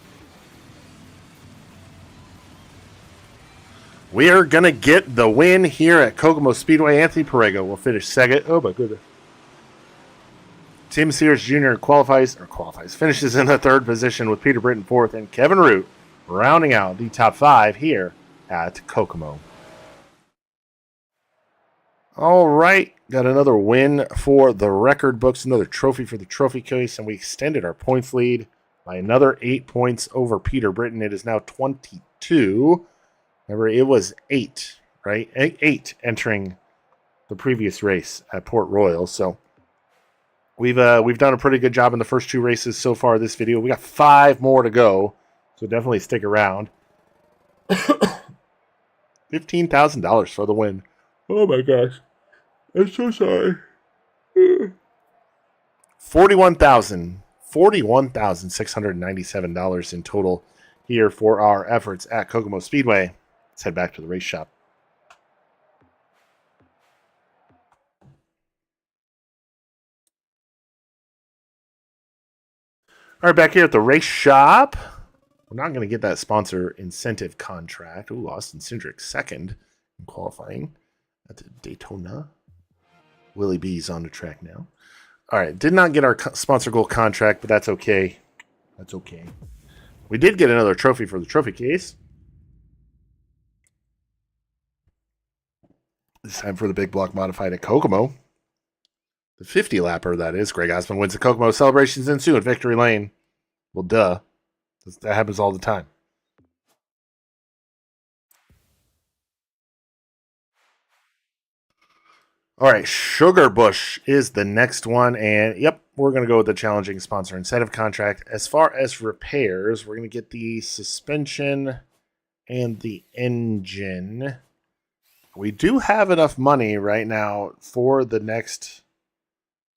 We are going to get the win here at Kokomo Speedway. Anthony Perego will finish second. Oh, my goodness. Tim Sears Jr. finishes in the third position with Peter Britton fourth and Kevin Root rounding out the top 5 here at Kokomo. All right. Got another win for the record books, another trophy for the trophy case, and we extended our points lead by another 8 points over Peter Britton. It is now 22. Remember, it was 8, right? 8 entering the previous race at Port Royal. So we've done a pretty good job in the first 2 races so far this video. We got 5 more to go, so definitely stick around. $15,000 for the win. Oh my gosh, I'm so sorry. $41,697 in total here for our efforts at Kokomo Speedway. Let's head back to the race shop. All right, back here at the race shop. We're not going to get that sponsor incentive contract. Ooh, Austin Cindric second in qualifying at Daytona. Willie B's on the track now. All right, did not get our sponsor goal contract, but that's okay. That's okay. We did get another trophy for the trophy case. This time for the big block modified at Kokomo. The 50 lapper, that is. Greg Osmond wins the Kokomo. Celebrations ensue at Victory Lane. Well, duh. That happens all the time. All right, Sugar Bush is the next one. And, yep, we're going to go with the challenging sponsor incentive contract. As far as repairs, we're going to get the suspension and the engine. We do have enough money right now for the next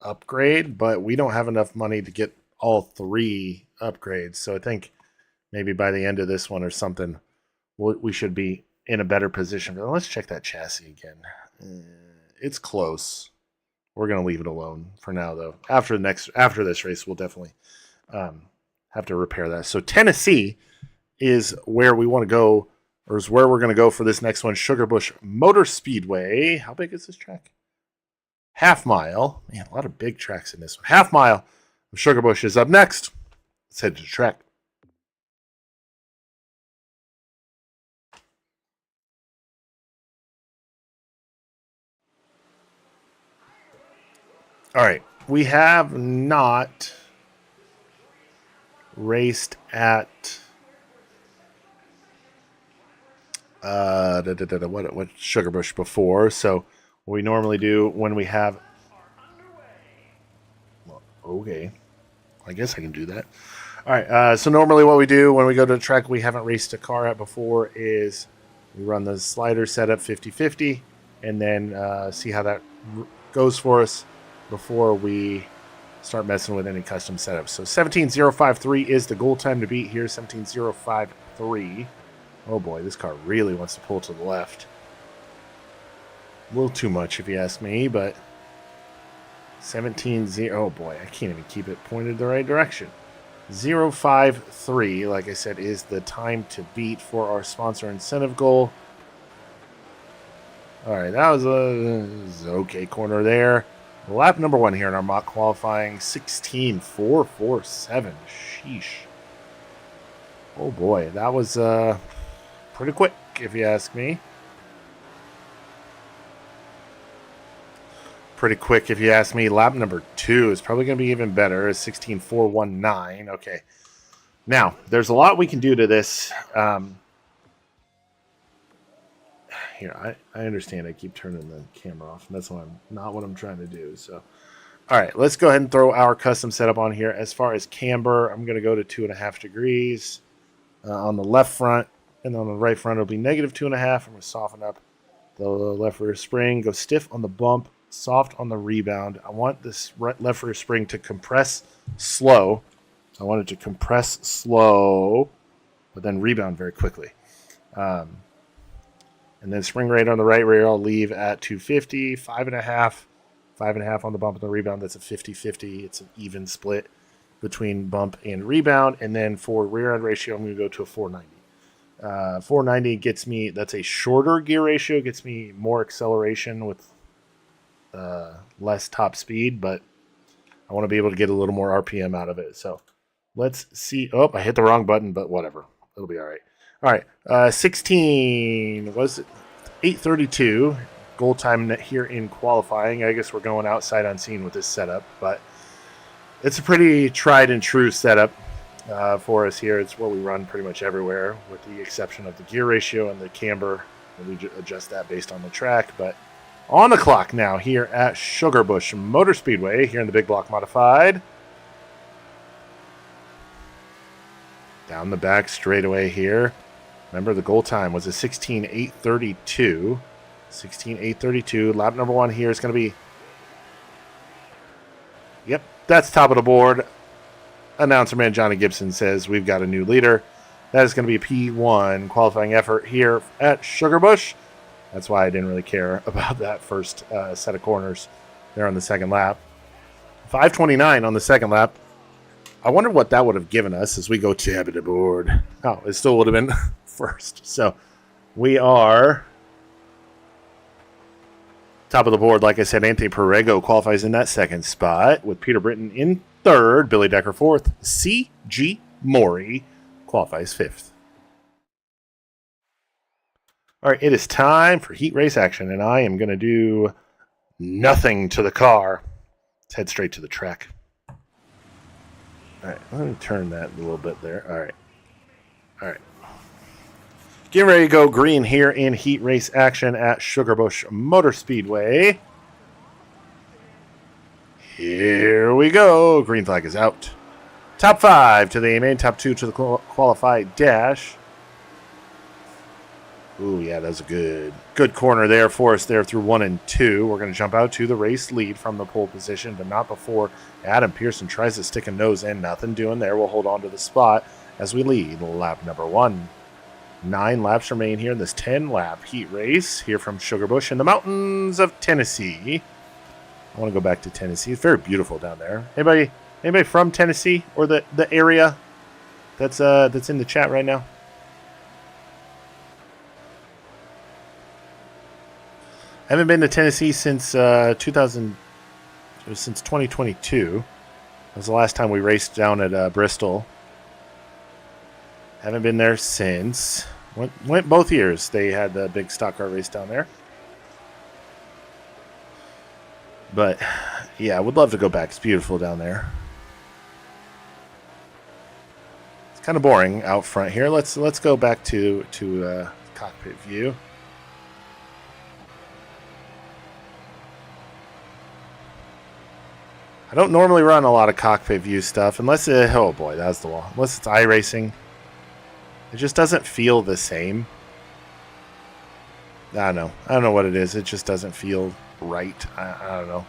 upgrade, but we don't have enough money to get all 3 upgrades. So I think maybe by the end of this one or something, we should be in a better position. But let's check that chassis again. It's close. We're going to leave it alone for now, though. After this race, we'll definitely have to repair that. So Tennessee is where we want to go, or is where we're going to go for this next one. Sugar Bush Motor Speedway. How big is this track? Half mile. Man, a lot of big tracks in this one. Half mile of Sugar Bush is up next. Let's head to the track. All right. We have not raced at what Sugar Bush before. So what we normally do when we have... Okay. I guess I can do that. All right. So normally what we do when we go to the track we haven't raced a car at before is we run the slider setup 50-50 and then see how that goes for us before we start messing with any custom setups. So 17.053 is the goal time to beat here. 17.053. Oh boy, this car really wants to pull to the left. A little too much if you ask me, but 17.0. Oh boy, I can't even keep it pointed the right direction. 0.53, like I said, is the time to beat for our sponsor incentive goal. All right, that was a okay corner there. Lap number 1 here in our mock qualifying, 16.447. Sheesh. Oh boy, that was pretty quick, if you ask me. Pretty quick, if you ask me. Lap number 2 is probably going to be even better. It's 16.419. Okay. Now, there's a lot we can do to this. Here, I understand I keep turning the camera off, and that's not what I'm trying to do. So, all right, let's go ahead and throw our custom setup on here. As far as camber, I'm going to go to 2.5 degrees on the left front, and on the right front it'll be negative 2.5. I'm going to soften up the left rear spring, go stiff on the bump, soft on the rebound. I want this left rear spring to compress slow. I want it to compress slow, but then rebound very quickly. And then spring rate on the right rear, I'll leave at 250, 5.5 on the bump and the rebound. That's a 50-50. It's an even split between bump and rebound. And then for rear end ratio, I'm going to go to a 490. 490 gets me, that's a shorter gear ratio, gets me more acceleration with less top speed, but I want to be able to get a little more RPM out of it. So let's see. Oh, I hit the wrong button, but whatever. It'll be all right. All right, 16, was it 8:32 goal time here in qualifying. I guess we're going outside unseen with this setup, but it's a pretty tried and true setup for us here. It's what we run pretty much everywhere, with the exception of the gear ratio and the camber. And we adjust that based on the track. But on the clock now here at Sugar Bush Motor Speedway here in the Big Block Modified. Down the back straightaway here. Remember, the goal time was a 16.832. 16.832. Lap number 1 here is going to be... Yep, that's top of the board. Announcer man Johnny Gibson says we've got a new leader. That is going to be a P1 qualifying effort here at Sugarbush. That's why I didn't really care about that first set of corners there on the second lap. 5:29 on the second lap. I wonder what that would have given us as we go tab the board. Oh, it still would have been first. So we are top of the board. Like I said, Anthony Perrego qualifies in that second spot with Peter Britton in third, Billy Decker fourth, C.G. Maury qualifies fifth. All right, it is time for heat race action, and I am going to do nothing to the car. Let's head straight to the track. All right, let me turn that a little bit there. All right. Getting ready to go green here in heat race action at Sugarbush Motor Speedway. Here we go. Green flag is out. Top 5 to the A-main, top 2 to the qualified dash. Ooh, yeah, that was a good corner there for us there through 1 and 2. We're going to jump out to the race lead from the pole position, but not before Adam Pearson tries to stick a nose in. Nothing doing there. We'll hold on to the spot as we lead lap number 1. 9 laps remain here in this 10-lap heat race here from Sugarbush in the mountains of Tennessee. I want to go back to Tennessee. It's very beautiful down there. Anybody from Tennessee or the area that's in the chat right now? I haven't been to Tennessee since 2022. That was the last time we raced down at Bristol. Haven't been there since. Went both years. They had the big stock car race down there. But yeah, I would love to go back. It's beautiful down there. It's kind of boring out front here. Let's go back to cockpit view. I don't normally run a lot of cockpit view stuff unless oh boy, that was the wall. Unless it's iRacing. It just doesn't feel the same. I don't know what it is. It just doesn't feel right. I don't know.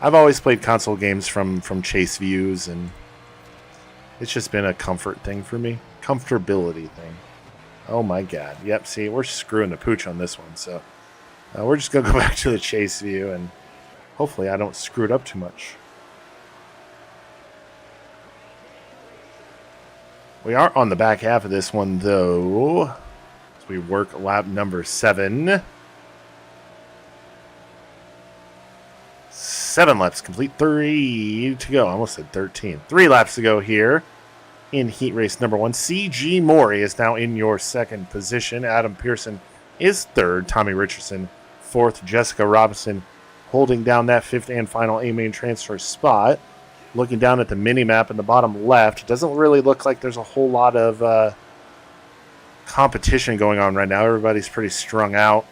I've always played console games from chase views, and it's just been a comfort thing for me. Comfortability thing. Oh my god. Yep, see, we're screwing the pooch on this one. So we're just going to go back to the chase view, and hopefully I don't screw it up too much. We are on the back half of this one, though, as we work lap number 7. 7 laps complete. 3 to go. I almost said 13. 3 laps to go here in heat race number 1. C.G. Maury is now in your second position. Adam Pearson is third. Tommy Richardson fourth. Jessica Robinson holding down that fifth and final A-main transfer spot. Looking down at the mini-map in the bottom left, it doesn't really look like there's a whole lot of competition going on right now. Everybody's pretty strung out.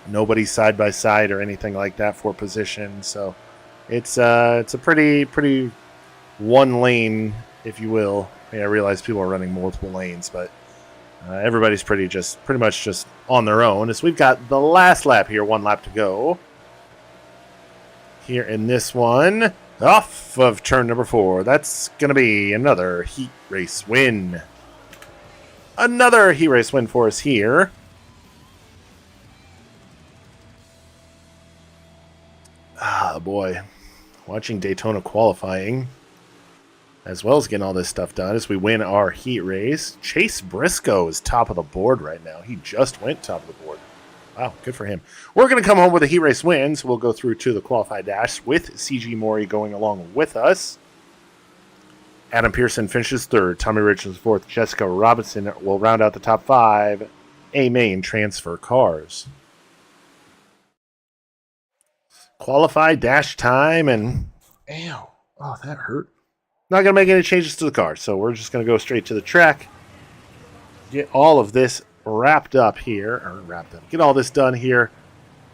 Nobody's side by side or anything like that for position. So it's a pretty one lane, if you will. I mean, I realize people are running multiple lanes, but everybody's pretty much just on their own. As we've got the last lap here, 1 lap to go. Here in this one, off of turn number 4. That's going to be another heat race win. Another heat race win for us here. Ah, boy. Watching Daytona qualifying, as well as getting all this stuff done as we win our heat race. Chase Briscoe is top of the board right now. He just went top of the board. Wow, good for him. We're going to come home with a heat race win, so we'll go through to the qualified dash with C.G. Maury going along with us. Adam Pearson finishes third. Tommy Richards fourth. Jessica Robinson will round out the top 5 A-main transfer cars. Qualified dash time, and ew, oh, that hurt. Not going to make any changes to the car, so we're just going to go straight to the track. Get all of this wrapped up here, get all this done here.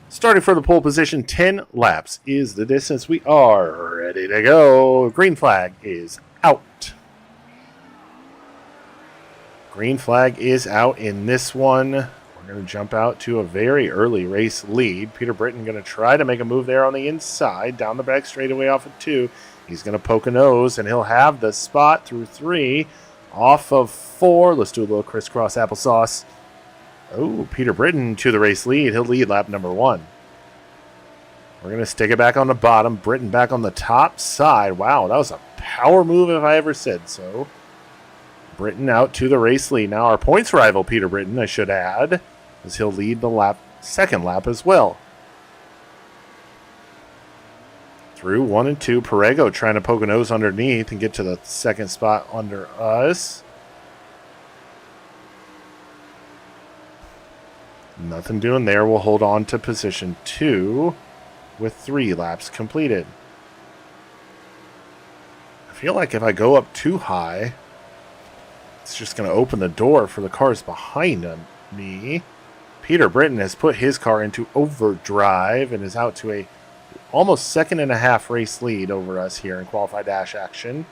Starting for the pole position, 10 laps is the distance. We are ready to go. Green flag is out. Green flag is out in this one. We're going to jump out to a very early race lead. Peter Britton going to try to make a move there on the inside, down the back straightaway off of 2. He's going to poke a nose, and he'll have the spot through 3. Off of 4. Let's do a little crisscross applesauce. Oh, Peter Britton to the race lead. He'll lead lap number 1. We're going to stick it back on the bottom. Britton back on the top side. Wow, that was a power move if I ever said so. Britton out to the race lead. Now our points rival, Peter Britton, I should add, as he'll lead the second lap as well. Through 1 and 2, Perego trying to poke a nose underneath and get to the second spot under us. Nothing doing there. We'll hold on to position 2 with 3 laps completed. I feel like if I go up too high, it's just going to open the door for the cars behind me. Peter Britton has put his car into overdrive and is out to a almost 2.5 race lead over us here in qualified dash action.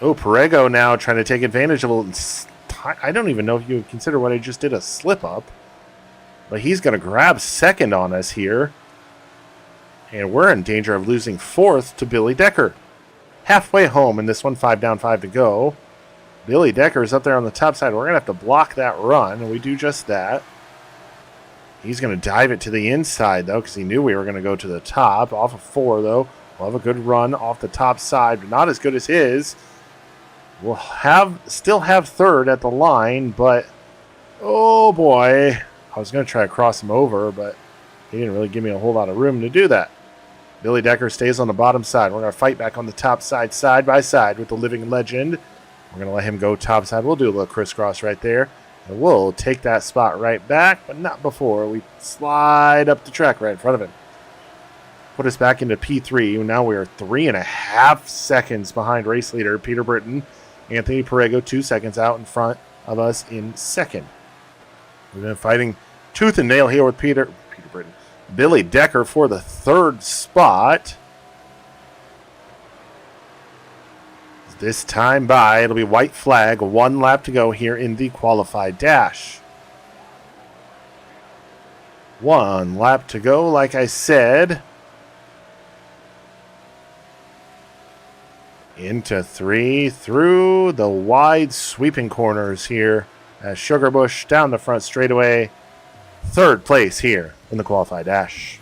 Oh, Perego now trying to take advantage of a little... I don't even know if you would consider what I just did a slip up. But he's going to grab second on us here. And we're in danger of losing 4th to Billy Decker. Halfway home in this one, 5 down, 5 to go. Billy Decker is up there on the top side. We're going to have to block that run, and we do just that. He's going to dive it to the inside, though, because he knew we were going to go to the top. Off of 4, though. We'll have a good run off the top side, but not as good as his. We'll still have 3rd at the line, but oh boy. I was going to try to cross him over, but he didn't really give me a whole lot of room to do that. Billy Decker stays on the bottom side. We're going to fight back on the top side by side with the living legend. We're going to let him go top side. We'll do a little crisscross right there. And we'll take that spot right back, but not before we slide up the track right in front of him. Put us back into P3. Now we are 3.5 seconds behind race leader Peter Britton. Anthony Perego 2 seconds out in front of us in second. We've been fighting tooth and nail here with Peter Britton. Billy Decker for the 3rd spot. This time by, it'll be white flag, 1 lap to go here in the qualified dash. 1 lap to go, like I said. Into 3, through the wide sweeping corners here as Sugarbush down the front straightaway. 3rd place here in the qualified dash.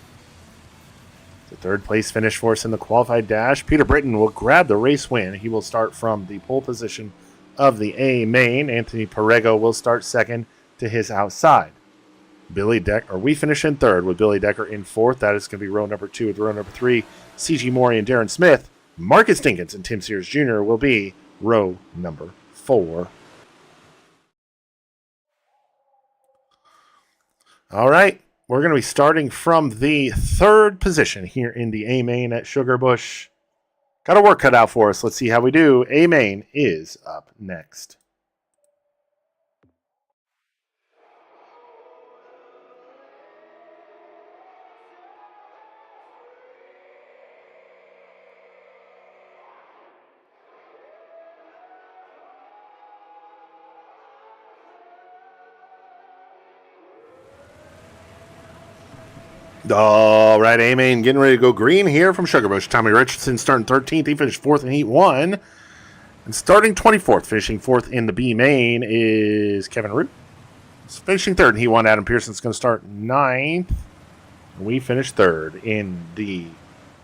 The 3rd place finish for us in the qualified dash. Peter Britton will grab the race win. He will start from the pole position of the A main. Anthony Perego will start second to his outside. We finish in 3rd with Billy Decker in 4th. That is going to be row number 2 with row number 3. C.G. Morey and Darren Smith. Marcus Dinkins and Tim Sears Jr. will be row number 4. All right. We're going to be starting from the 3rd position here in the A main at Sugarbush. Got a work cut out for us. Let's see how we do. A main is up next. All right, A-Main getting ready to go green here from Sugarbush. Tommy Richardson starting 13th. He finished 4th in Heat 1. And starting 24th, finishing 4th in the B-Main is Kevin Root. Finishing 3rd in Heat 1, Adam Pearson's going to start 9th. And we finished 3rd in the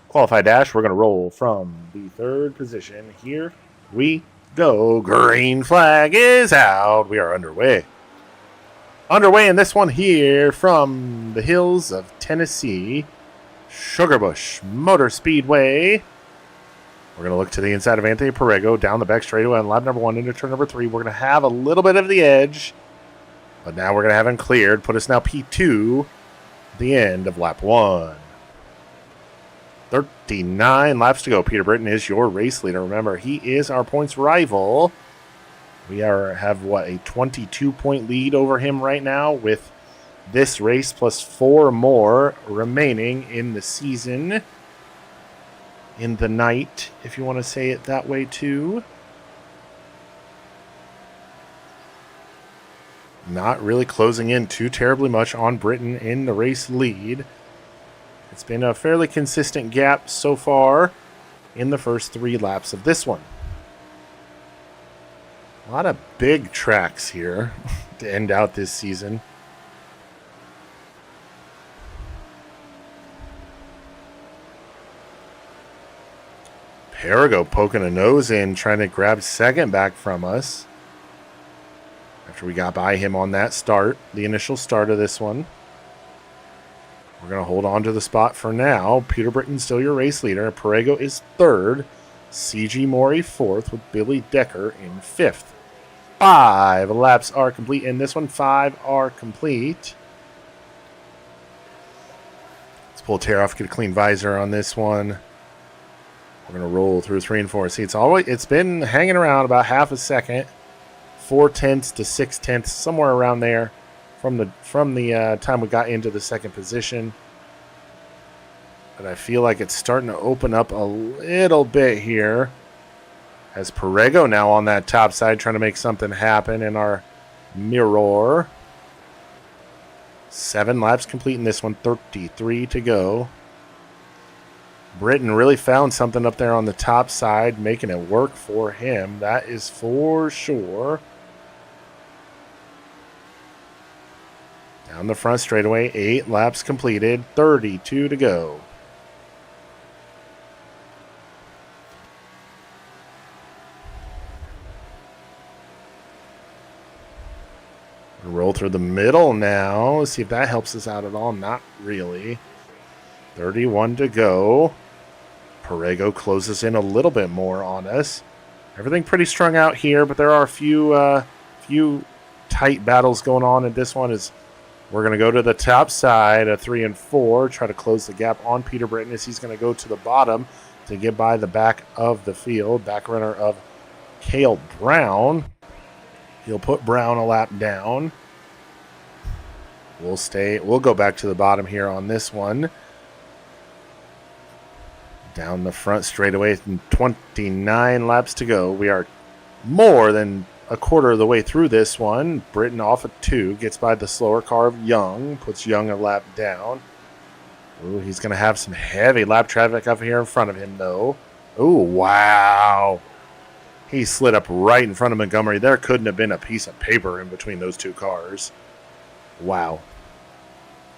qualified dash. We're going to roll from the 3rd position. Here we go. Green flag is out. We are underway. Underway in this one here from the hills of Tennessee, Sugarbush Motor Speedway. We're going to look to the inside of Anthony Perego, down the back straightaway on lap number 1 into turn number 3. We're going to have a little bit of the edge, but now we're going to have him cleared. Put us now P2 at the end of lap 1. 39 laps to go. Peter Britton is your race leader. Remember, he is our points rival. We have a 22-point lead over him right now with this race plus 4 more remaining in the season. In the night, if you want to say it that way too. Not really closing in too terribly much on Britton in the race lead. It's been a fairly consistent gap so far in the first 3 laps of this one. A lot of big tracks here to end out this season. Perigo poking a nose in, trying to grab second back from us. After we got by him on that start, the initial start of this one. We're going to hold on to the spot for now. Peter Britton's still your race leader. Perigo is third. CG Mori fourth with Billy Decker in fifth. 5 laps are complete in this one. 5 are complete. Let's pull a tear off, get a clean visor on this one. We're going to roll through 3 and 4. See, it's been hanging around about half a second. 0.4 to 0.6, somewhere around there from the time we got into the second position. But I feel like it's starting to open up a little bit here. As Perigo now on that top side trying to make something happen in our mirror. 7 laps complete in this one, 33 to go. Britton really found something up there on the top side, making it work for him. That is for sure. Down the front straightaway, 8 laps completed, 32 to go. Roll through the middle now. See if that helps us out at all. Not really. 31 to go. Perigo closes in a little bit more on us. Everything pretty strung out here, but there are a few tight battles going on in this one. As we're going to go to the top side of 3 and 4, try to close the gap on Peter Britton as he's going to go to the bottom to get by the back of the field. Back runner of Cale Brown. He'll put Brown a lap down. We'll go back to the bottom here on this one. Down the front straightaway, 29 laps to go. We are more than a quarter of the way through this one. Britton off at 2, gets by the slower car of Young, puts Young a lap down. Ooh, he's going to have some heavy lap traffic up here in front of him, though. Ooh, wow. He slid up right in front of Montgomery. There couldn't have been a piece of paper in between those two cars. Wow.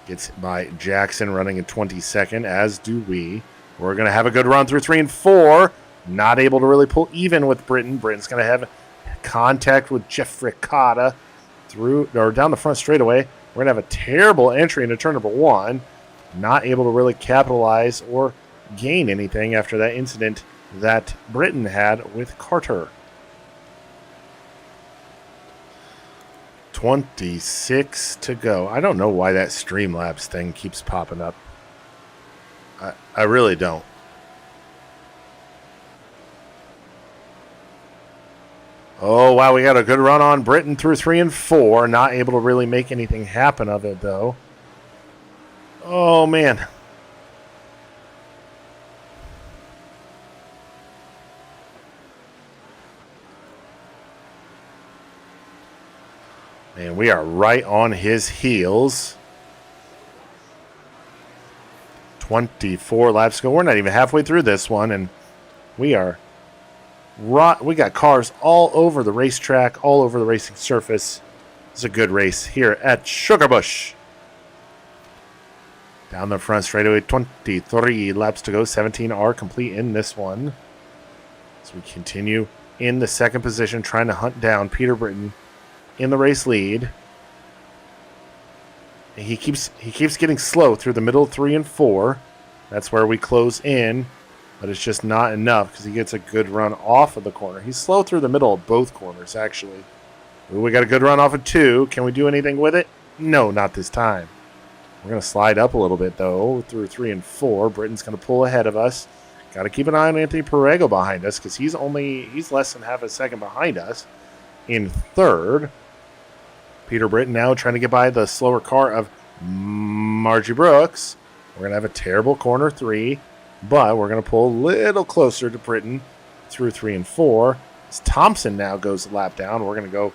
Gets by Jackson running in 22nd, as do we. We're going to have a good run through 3 and 4. Not able to really pull even with Britton. Britton's going to have contact with Jeff Ricotta down the front straightaway. We're going to have a terrible entry into turn number 1. Not able to really capitalize or gain anything after that incident that Britton had with Carter. 26 to go. I don't know why that Streamlabs thing keeps popping up. I really don't. Oh, wow, we got a good run on Britton through 3 and 4. Not able to really make anything happen of it, though. Oh, man. Man, we are right on his heels. 24 laps to go. We're not even halfway through this one, and we got cars all over the racetrack, all over the racing surface. It's a good race here at Sugarbush. Down the front straightaway, 23 laps to go. 17 are complete in this one. So we continue in the second position, trying to hunt down Peter Britton in the race lead. He keeps getting slow through the middle of 3 and 4. That's where we close in, but it's just not enough because he gets a good run off of the corner. He's slow through the middle of both corners, actually. Ooh, we got a good run off of 2. Can we do anything with it? No, not this time. We're going to slide up a little bit, though, through 3 and 4. Britton's going to pull ahead of us. Got to keep an eye on Anthony Perigo behind us because he's less than half a second behind us in third. Peter Britton now trying to get by the slower car of Margie Brooks. We're going to have a terrible corner 3, but we're going to pull a little closer to Britton through 3 and 4. As Thompson now goes a lap down, we're going to go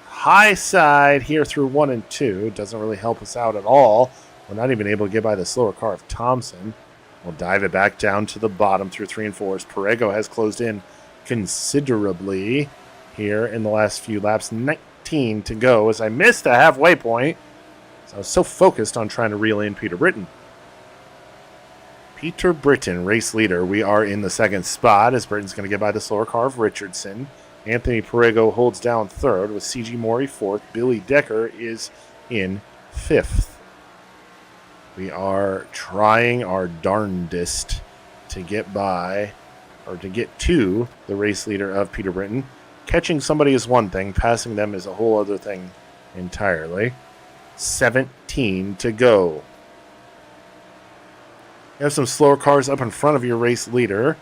high side here through 1 and 2. It doesn't really help us out at all. We're not even able to get by the slower car of Thompson. We'll dive it back down to the bottom through 3 and 4 as Perigo has closed in considerably. here in the last few laps. 19 to go as I missed the halfway point. So I was so focused on trying to reel in Peter Britton. Peter Britton, race leader. We are in the second spot as Britton's going to get by the slower car of Richardson. Anthony Perrego holds down third with C.G. Morey fourth. Billy Decker is in fifth. We are trying our darndest to get by, or to get to the race leader of Peter Britton. Catching somebody is one thing. Passing them is a whole other thing entirely. 17 to go. You have some slower cars up in front of your race leader.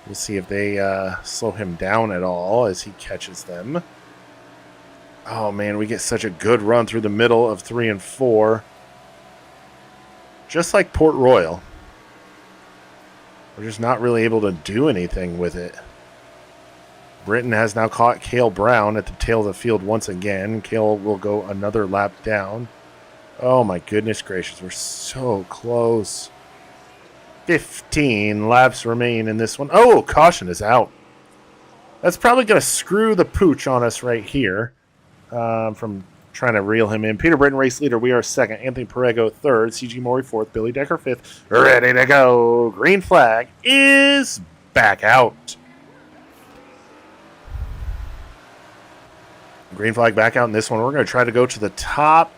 We'll see if they slow him down at all as he catches them. Oh, man, we get such a good run through the middle of 3 and 4. Just like Port Royal. We're just not really able to do anything with it. Britton has now caught Cale Brown at the tail of the field once again. Cale will go another lap down. Oh, my goodness gracious. We're so close. 15 laps remain in this one. Oh, caution is out. That's probably going to screw the pooch on us right here from trying to reel him in. Peter Britton, race leader. We are second. Anthony Perrego, third. C.G. Morey, fourth. Billy Decker, fifth. Ready to go. Green flag is back out. Green flag back out in this one. We're going to try to go to the top.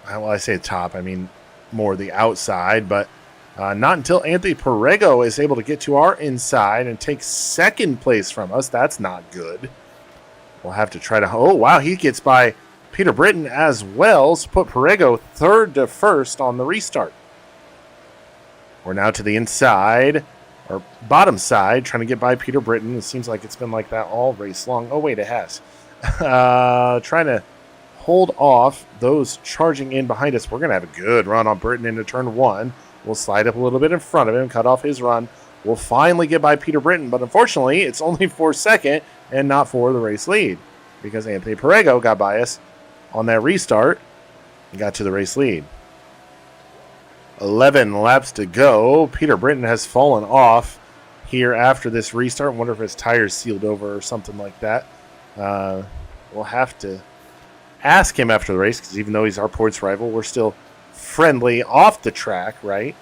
Well, I say top. I mean more the outside, but not until Anthony Perrego is able to get to our inside and take second place from us. That's not good. We'll have to try to... Oh, wow, he gets by Peter Britton as well. So put Perrego third to first on the restart. We're now to the inside, or bottom side, trying to get by Peter Britton. It seems like it's been like that all race long. Oh, wait, it has. Trying to hold off those charging in behind us. We're going to have a good run on Britton into turn one. We'll slide up a little bit in front of him, cut off his run. We'll finally get by Peter Britton, but unfortunately, it's only for second and not for the race lead because Anthony Perrego got by us on that restart and got to the race lead. 11 laps to go. Peter Britton has fallen off here after this restart. I wonder if his tires sealed over or something like that. We'll have to ask him after the race because even though he's our Ports rival, we're still friendly off the track, right?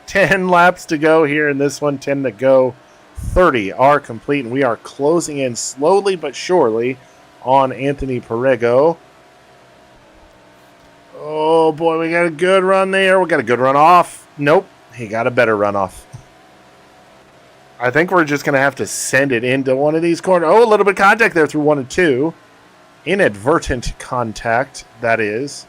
10 laps to go here in this one, 10 to go. 30 are complete, and we are closing in slowly but surely on Anthony Perrego. Oh, boy, we got a good run there. We got a good run off. Nope, he got a better run off. I think we're just going to have to send it into one of these corners. Oh, a little bit of contact there through 1 and 2. Inadvertent contact, that is.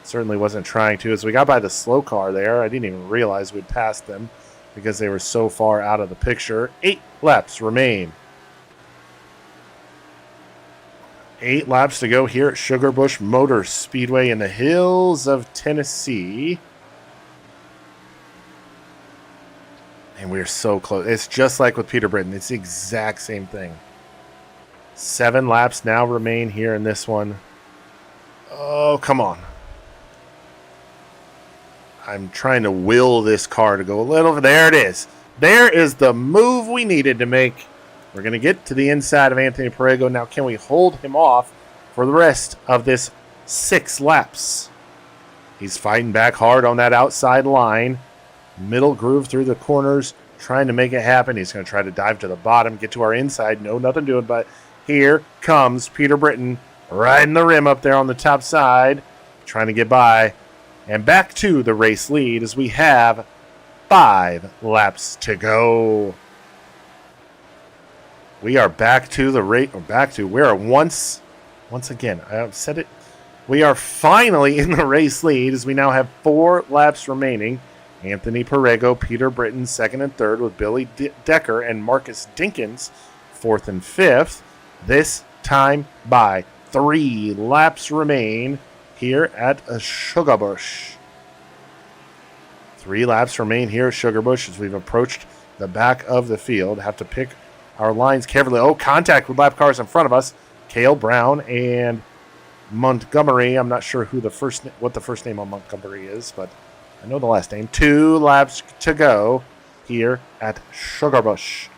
Certainly wasn't trying to. As we got by the slow car there, I didn't even realize we'd passed them because they were so far out of the picture. 8 laps remain. 8 laps to go here at Sugarbush Motor Speedway in the hills of Tennessee. And we're so close. It's just like with Peter Britton. It's the exact same thing. 7 laps now remain here in this one. Oh, come on. I'm trying to will this car to go a little... There it is. There is the move we needed to make. We're going to get to the inside of Anthony Perrego. Now, can we hold him off for the rest of this 6 laps? He's fighting back hard on that outside line. Middle groove through the corners, trying to make it happen. He's going to try to dive to the bottom, get to our inside. No, nothing doing, but here comes Peter Britton riding the rim up there on the top side, trying to get by. And back to the race lead as we have 5 laps to go. We are back to the rate, or back to, we're once again, I've said it. We are finally in the race lead as we now have 4 laps remaining. Anthony Perrego, Peter Britton, second and third with Billy Decker and Marcus Dinkins, fourth and fifth. This time by 3 laps remain here at Sugarbush. 3 laps remain here at Sugarbush as we've approached the back of the field. Have to pick our lines carefully. Oh, contact with lap cars in front of us. Cale Brown and Montgomery. I'm not sure what the first name on Montgomery is, but I know the last name. 2 laps to go here at Sugarbush.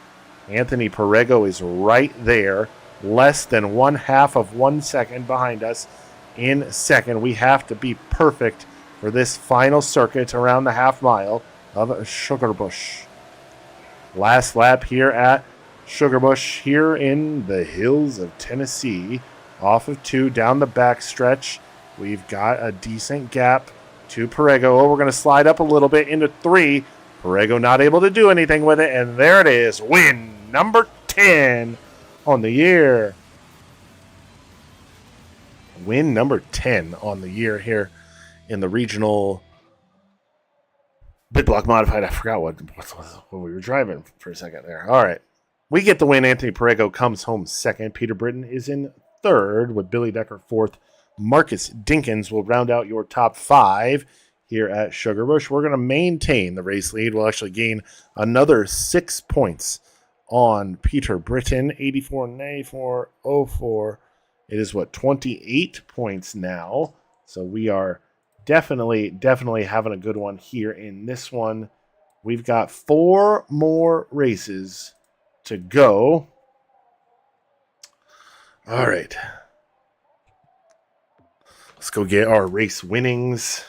Anthony Perrego is right there less than 1/2 of 1 second behind us in second. We have to be perfect for this final circuit around the half mile of Sugarbush. Last lap here at Sugarbush here in the hills of Tennessee. Off of 2 down the back stretch. We've got a decent gap to Perego. Oh, we're going to slide up a little bit into 3. Perego not able to do anything with it. And there it is. Win number 10 on the year. Win number 10 on the year here in the regional Big Block Modified. I forgot what we were driving for a second there. All right. We get the win. Anthony Perego comes home second. Peter Britton is in third with Billy Decker fourth. Marcus Dinkins will round out your top 5 here at Sugarbush. We're going to maintain the race lead. We'll actually gain another 6 points on Peter Britton. 84, 94, 04. It is 28 points now. So we are definitely having a good one here in this one. We've got 4 more races to go. All right. Let's go get our race winnings.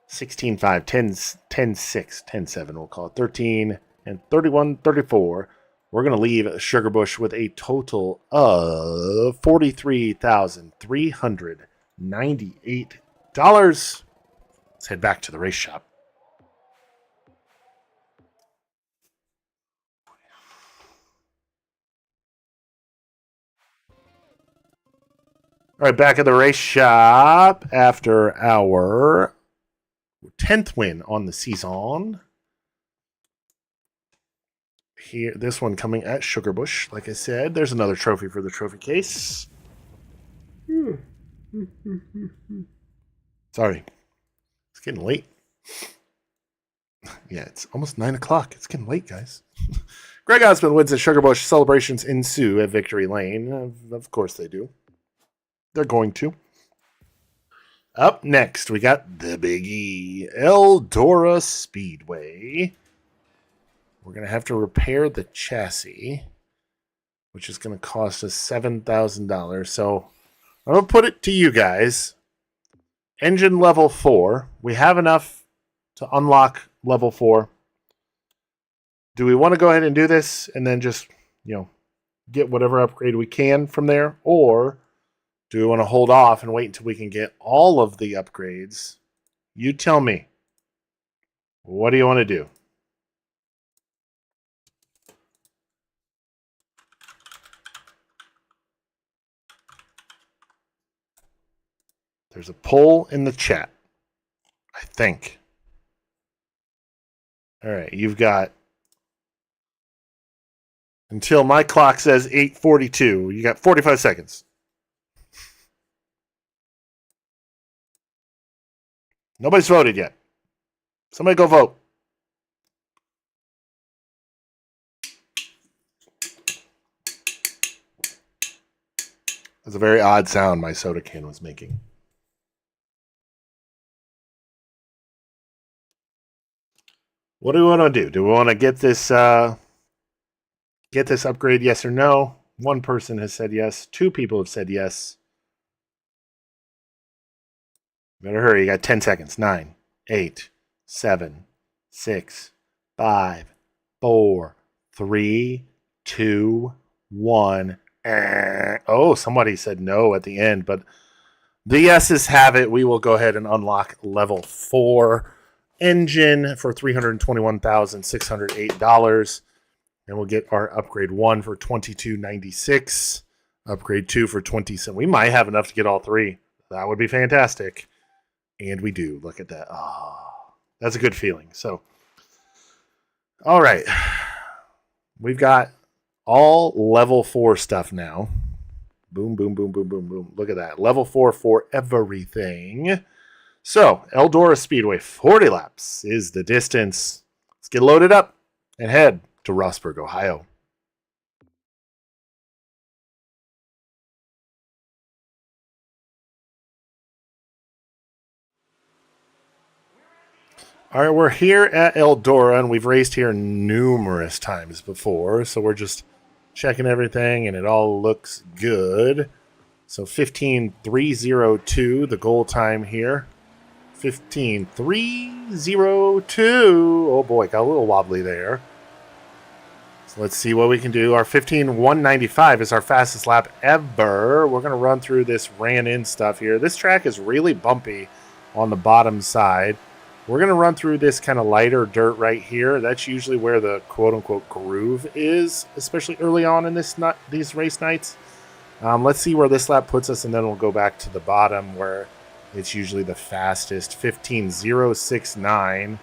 16-5, 10-6, 10-7, we'll call it 13, and 31-34. We're going to leave Sugarbush with a total of $43,398. Let's head back to the race shop. All right, back at the race shop after our 10th win on the season. Here, this one coming at Sugarbush. Like I said, there's another trophy for the trophy case. Sorry. It's getting late. Yeah, it's almost 9 o'clock. It's getting late, guys. Greg Osmond wins at Sugarbush. Celebrations ensue at Victory Lane. Of course they do. They're going to. Up next, we got the biggie, Eldora Speedway. We're going to have to repair the chassis, which is going to cost us $7,000. So I'm going to put it to you guys. Engine level 4. We have enough to unlock level 4. Do we want to go ahead and do this and then just, get whatever upgrade we can from there? Or do we want to hold off and wait until we can get all of the upgrades? You tell me. What do you want to do? There's a poll in the chat, I think. All right, you've got until my clock says 8:42. You got 45 seconds. Nobody's voted yet. Somebody go vote. That's a very odd sound my soda can was making. What do we want to do? Do we want to get this upgrade, yes or no? One person has said yes. 2 people have said yes. Better hurry. You got 10 seconds. 9, 8, 7, 6, 5, 4, 3, 2, 1. Oh, somebody said no at the end, but the yeses have it. We will go ahead and unlock level 4 engine for $321,608. And we'll get our upgrade 1 for $22.96. Upgrade 2 for $27. We might have enough to get all 3. That would be fantastic. And we do. Look at that. Oh, that's a good feeling. So, all right. We've got all level 4 stuff now. Boom, boom, boom, boom, boom, boom. Look at that. Level 4 for everything. So, Eldora Speedway, 40 laps is the distance. Let's get loaded up and head to Rossburg, Ohio. All right, we're here at Eldora, and we've raced here numerous times before, so we're just checking everything, and it all looks good. So 15:302, the goal time here. 15:302. Oh boy, got a little wobbly there. So let's see what we can do. Our 15:195 is our fastest lap ever. We're going to run through this ran-in stuff here. This track is really bumpy on the bottom side. We're going to run through this kind of lighter dirt right here. That's usually where the quote-unquote groove is, especially early on in these race nights. Let's see where this lap puts us, and then we'll go back to the bottom where it's usually the fastest. 15:069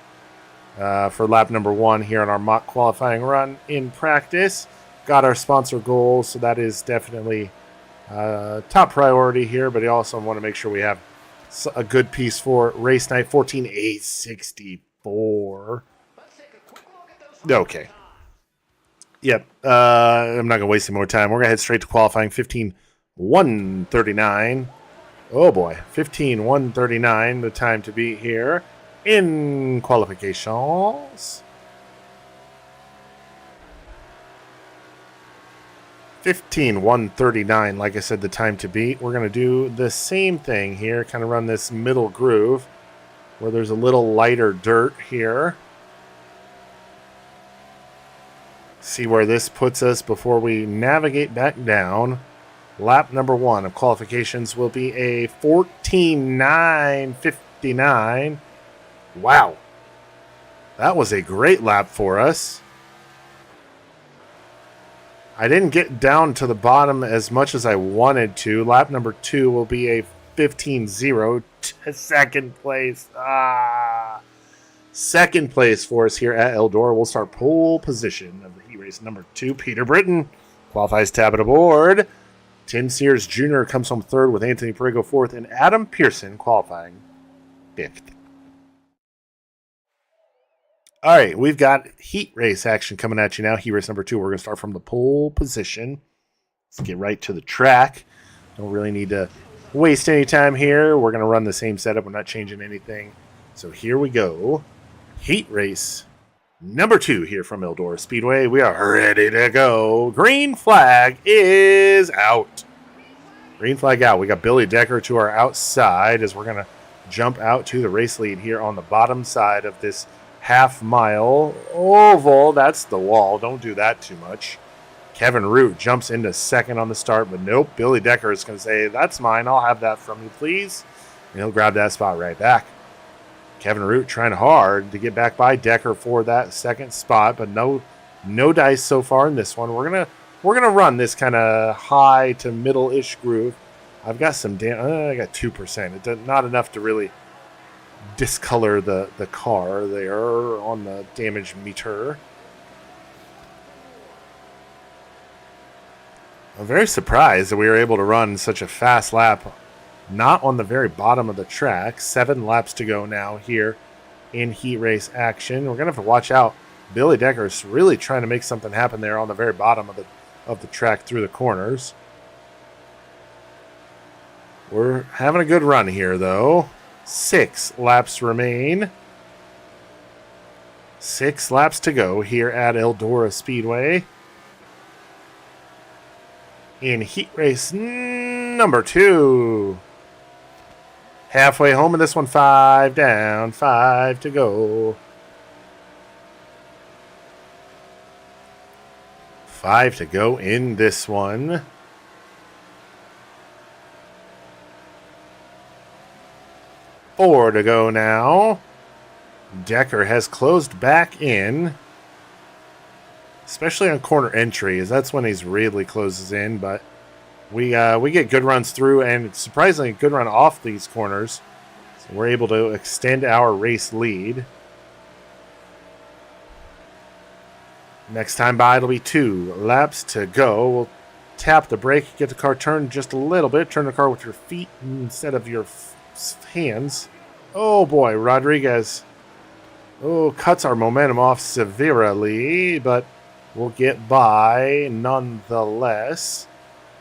for lap number 1 here on our mock qualifying run in practice. Got our sponsor goal, so that is definitely top priority here, but I also want to make sure we have a good piece for race night. 14:864. Okay. Yep. I'm not going to waste any more time. We're going to head straight to qualifying. 15:139. Oh boy. 15:139, the time to beat here in qualifications. 15:139, like I said, the time to beat. We're going to do the same thing here, kind of run this middle groove where there's a little lighter dirt here. See where this puts us before we navigate back down. Lap number 1 of qualifications will be a 14:959. Wow. That was a great lap for us. I didn't get down to the bottom as much as I wanted to. Lap number 2 will be a 15:0 to second place. Second place for us here at Eldora. We'll start pole position of the heat race number 2. Peter Britton qualifies tab at aboard. Tim Sears Jr. comes home third with Anthony Perigo fourth, and Adam Pearson qualifying fifth. All right, we've got heat race action coming at you now. Heat race number 2. We're going to start from the pole position. Let's get right to the track. Don't really need to waste any time here. We're going to run the same setup. We're not changing anything. So here we go. Heat race number 2 here from Eldora Speedway. We are ready to go. Green flag is out. Green flag out. We got Billy Decker to our outside as we're going to jump out to the race lead here on the bottom side of this half-mile oval. That's the wall. Don't do that too much. Kevin Root jumps into second on the start, but nope. Billy Decker is going to say, that's mine. I'll have that from you, please. And he'll grab that spot right back. Kevin Root trying hard to get back by Decker for that second spot, but no dice so far in this one. We're gonna run this kind of high to middle-ish groove. I've got some I got 2%. It's not enough to really discolor the car there on the damage meter. I'm very surprised that we were able to run such a fast lap. Not on the very bottom of the track. 7 laps to go now here in heat race action. We're going to have to watch out. Billy Decker is really trying to make something happen there on the very bottom of the track through the corners. We're having a good run here, though. 6 laps remain. 6 laps to go here at Eldora Speedway. In heat race number 2. Halfway home in this one, 5 down, 5 to go. 5 to go in this one. Four to go now. Decker has closed back in. Especially on corner entry, as that's when he's really closes in, but we get good runs through, and surprisingly good run off these corners. So we're able to extend our race lead. Next time by, it'll be 2 laps to go. We'll tap the brake, get the car turned just a little bit. Turn the car with your feet instead of your hands. Oh boy, Rodriguez. Oh, cuts our momentum off severely, but we'll get by nonetheless.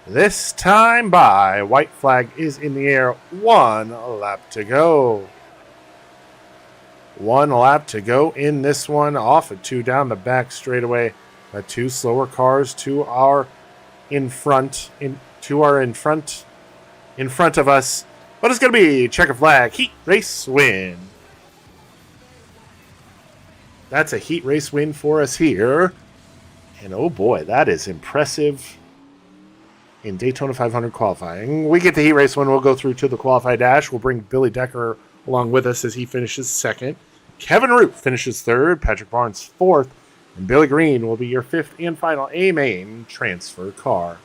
This time by. White flag is in the air. 1 lap to go. 1 lap to go in this one. Off of 2 down the back straightaway. Got two slower cars. Two are in front. In front of us. What is going to be? Checker flag. Heat race win. That's a heat race win for us here. And oh boy, that is impressive in Daytona 500 qualifying. We get the heat race win. We'll go through to the qualified dash. We'll bring Billy Decker along with us as he finishes second. Kevin Root finishes third. Patrick Barnes fourth. And Billy Green will be your fifth and final A-Main transfer car.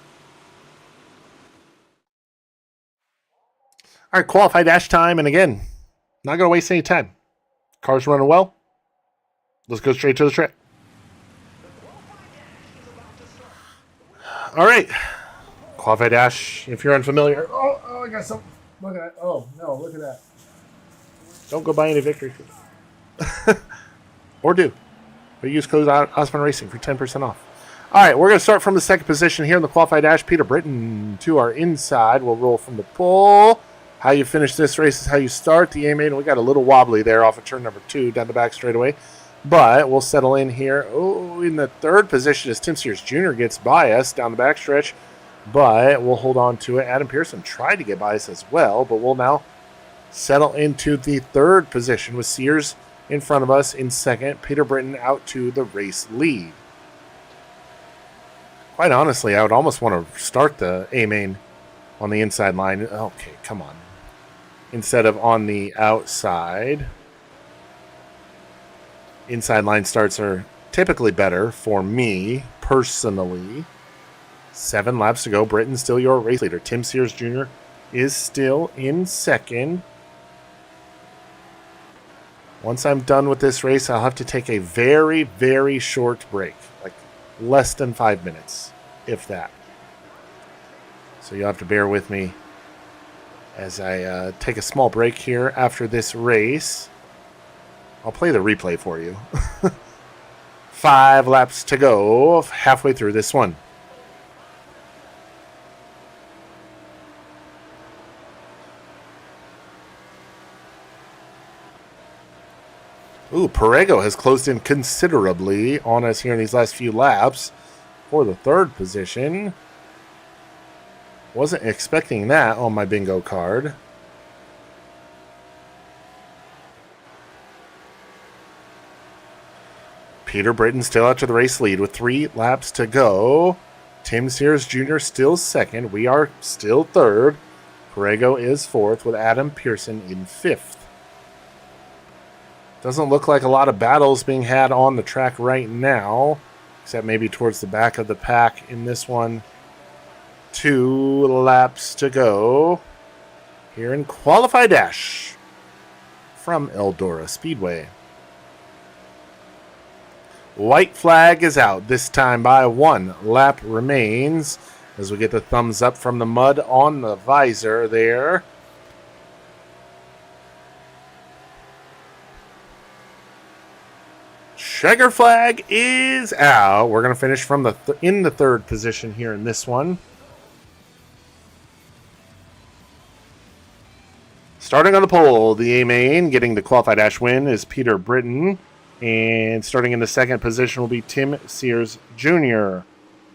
All right, qualified dash time. And again, not going to waste any time. Car's running well. Let's go straight to the track. All right. Qualified dash, if you're unfamiliar. Oh, I got some. Look at that. Oh, no, look at that. Don't go buy any victory. Or do. But use code Osman Racing for 10% off. All right, we're going to start from the second position here in the qualified dash. Peter Britton to our inside. We'll roll from the pole. How you finish this race is how you start. The A-Main, we got a little wobbly there off of turn number 2 down the back straightaway. But we'll settle in here. Oh, in the third position as Tim Sears Jr. gets by us down the backstretch. But we'll hold on to it. Adam Pearson tried to get by us as well. But we'll now settle into the third position with Sears in front of us in second. Peter Britton out to the race lead. Quite honestly, I would almost want to start the A-Main on the inside line. Okay, come on. Instead of on the outside. Inside line starts are typically better for me, personally. 7 laps to go. Britton still your race leader. Tim Sears Jr. is still in second. Once I'm done with this race, I'll have to take a very, very short break. Like less than 5 minutes, if that. So you'll have to bear with me as I take a small break here after this race. I'll play the replay for you. 5 laps to go, halfway through this one. Ooh, Perego has closed in considerably on us here in these last few laps for the third position. Wasn't expecting that on my bingo card. Peter Britton still out to the race lead with 3 laps to go. Tim Sears Jr. still second. We are still third. Perego is fourth with Adam Pearson in fifth. Doesn't look like a lot of battles being had on the track right now, except maybe towards the back of the pack in this one. 2 laps to go here in Qualify Dash from Eldora Speedway. White flag is out, this time by 1 lap remains, as we get the thumbs up from the mud on the visor there. Checker flag is out. We're going to finish from in the third position here in this one. Starting on the pole, the A-Main getting the Qualified Dash win is Peter Britton. And starting in the second position will be Tim Sears Jr.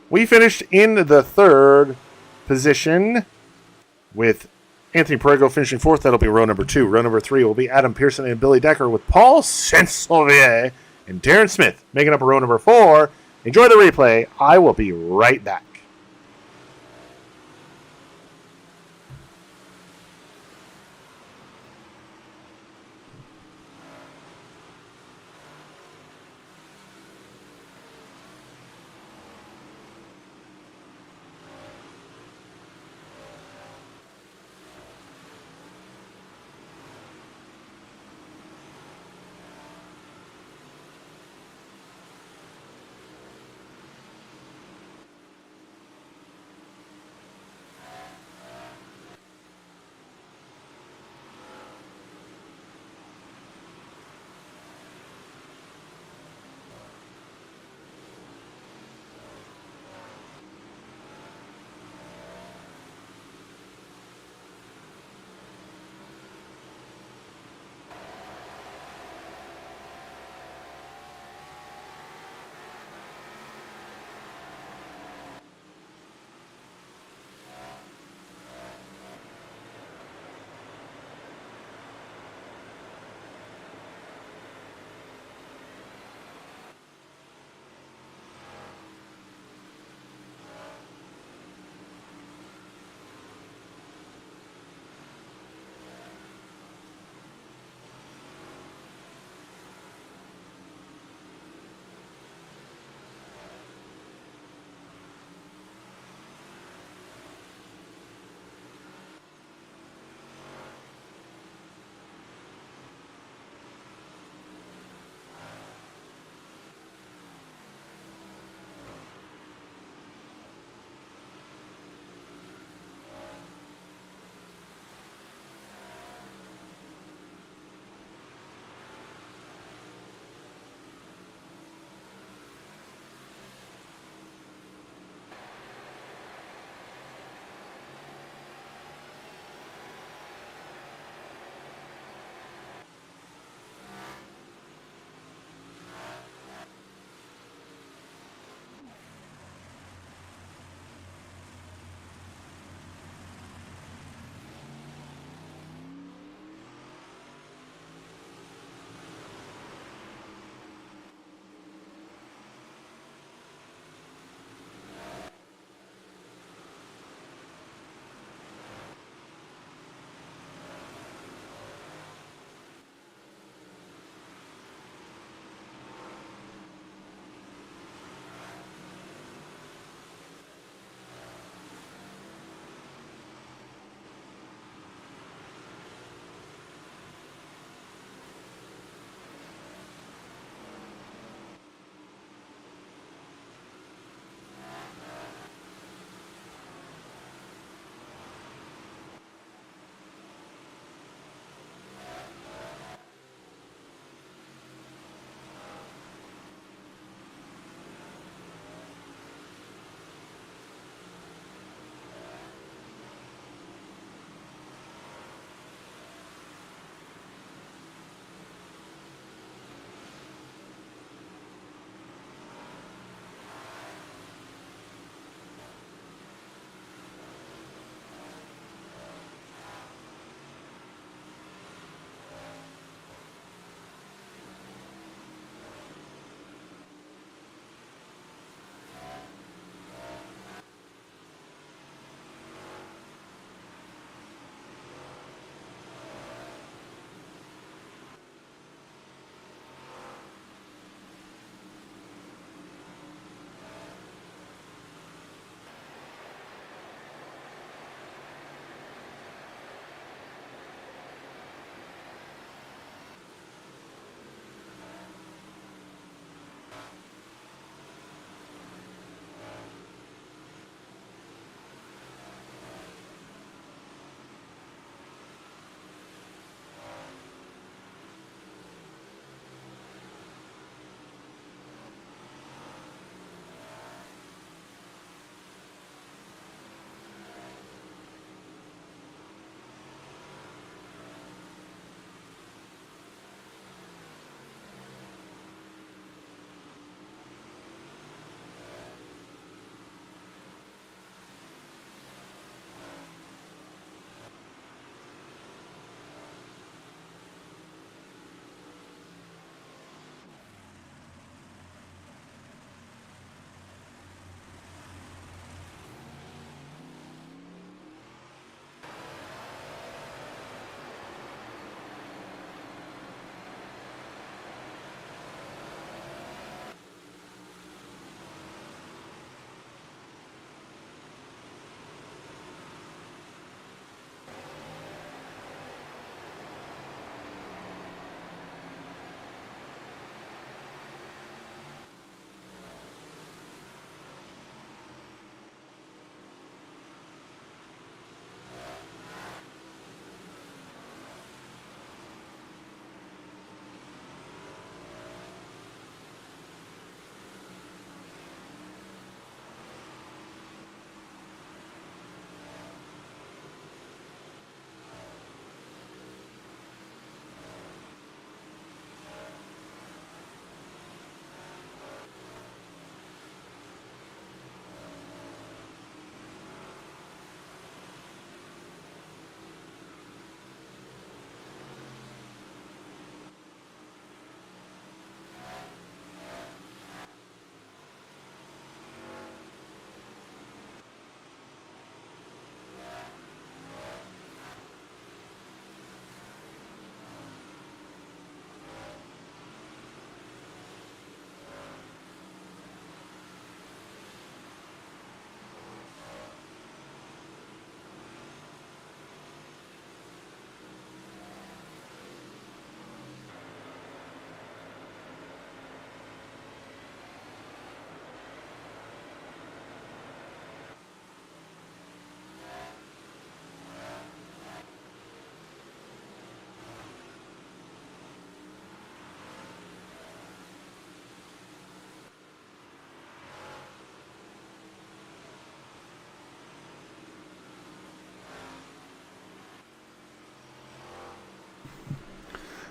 We finished in the third position with Anthony Perego finishing fourth. That'll be row number 2. Row number 3 will be Adam Pearson and Billy Decker with Paul Saint-Sauvier and Darren Smith making up a row number 4. Enjoy the replay. I will be right back.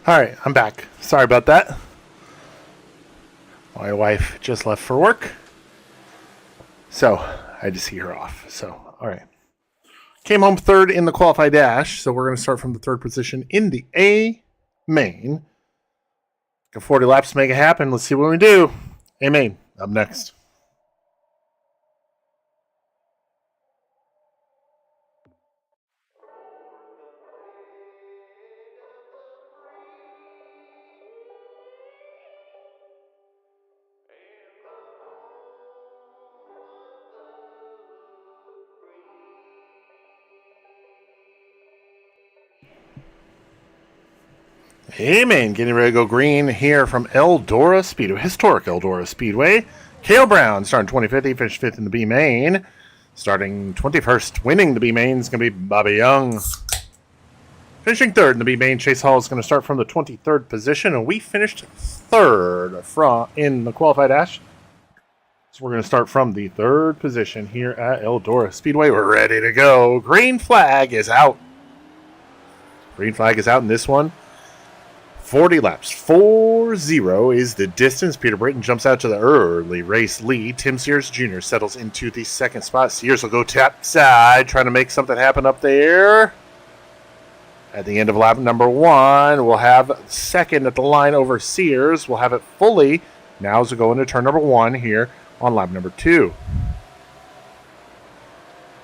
All right, I'm back. Sorry about that. My wife just left for work, so I had to see her off. So, all right. Came home third in the qualified dash, so we're going to start from the third position in the A main. Got 40 laps to make it happen. Let's see what we do. A main, up next. Hey man, getting ready to go green here from Eldora Speedway, historic Eldora Speedway. Cale Brown starting 25th, he finished 5th in the B main. Starting 21st, winning the B main is going to be Bobby Young. Finishing 3rd in the B main, Chase Hall is going to start from the 23rd position, and we finished 3rd in the qualified dash. So we're going to start from the 3rd position here at Eldora Speedway. We're ready to go. Green flag is out. Green flag is out in this one. 40 laps. 4-0 is the distance. Peter Britton jumps out to the early race lead. Tim Sears Jr. settles into the 2nd spot. Sears will go tap side, trying to make something happen up there. At the end of lap number 1, we'll have 2nd at the line over Sears. We'll have it fully. Now as we go into turn number 1 here on lap number 2.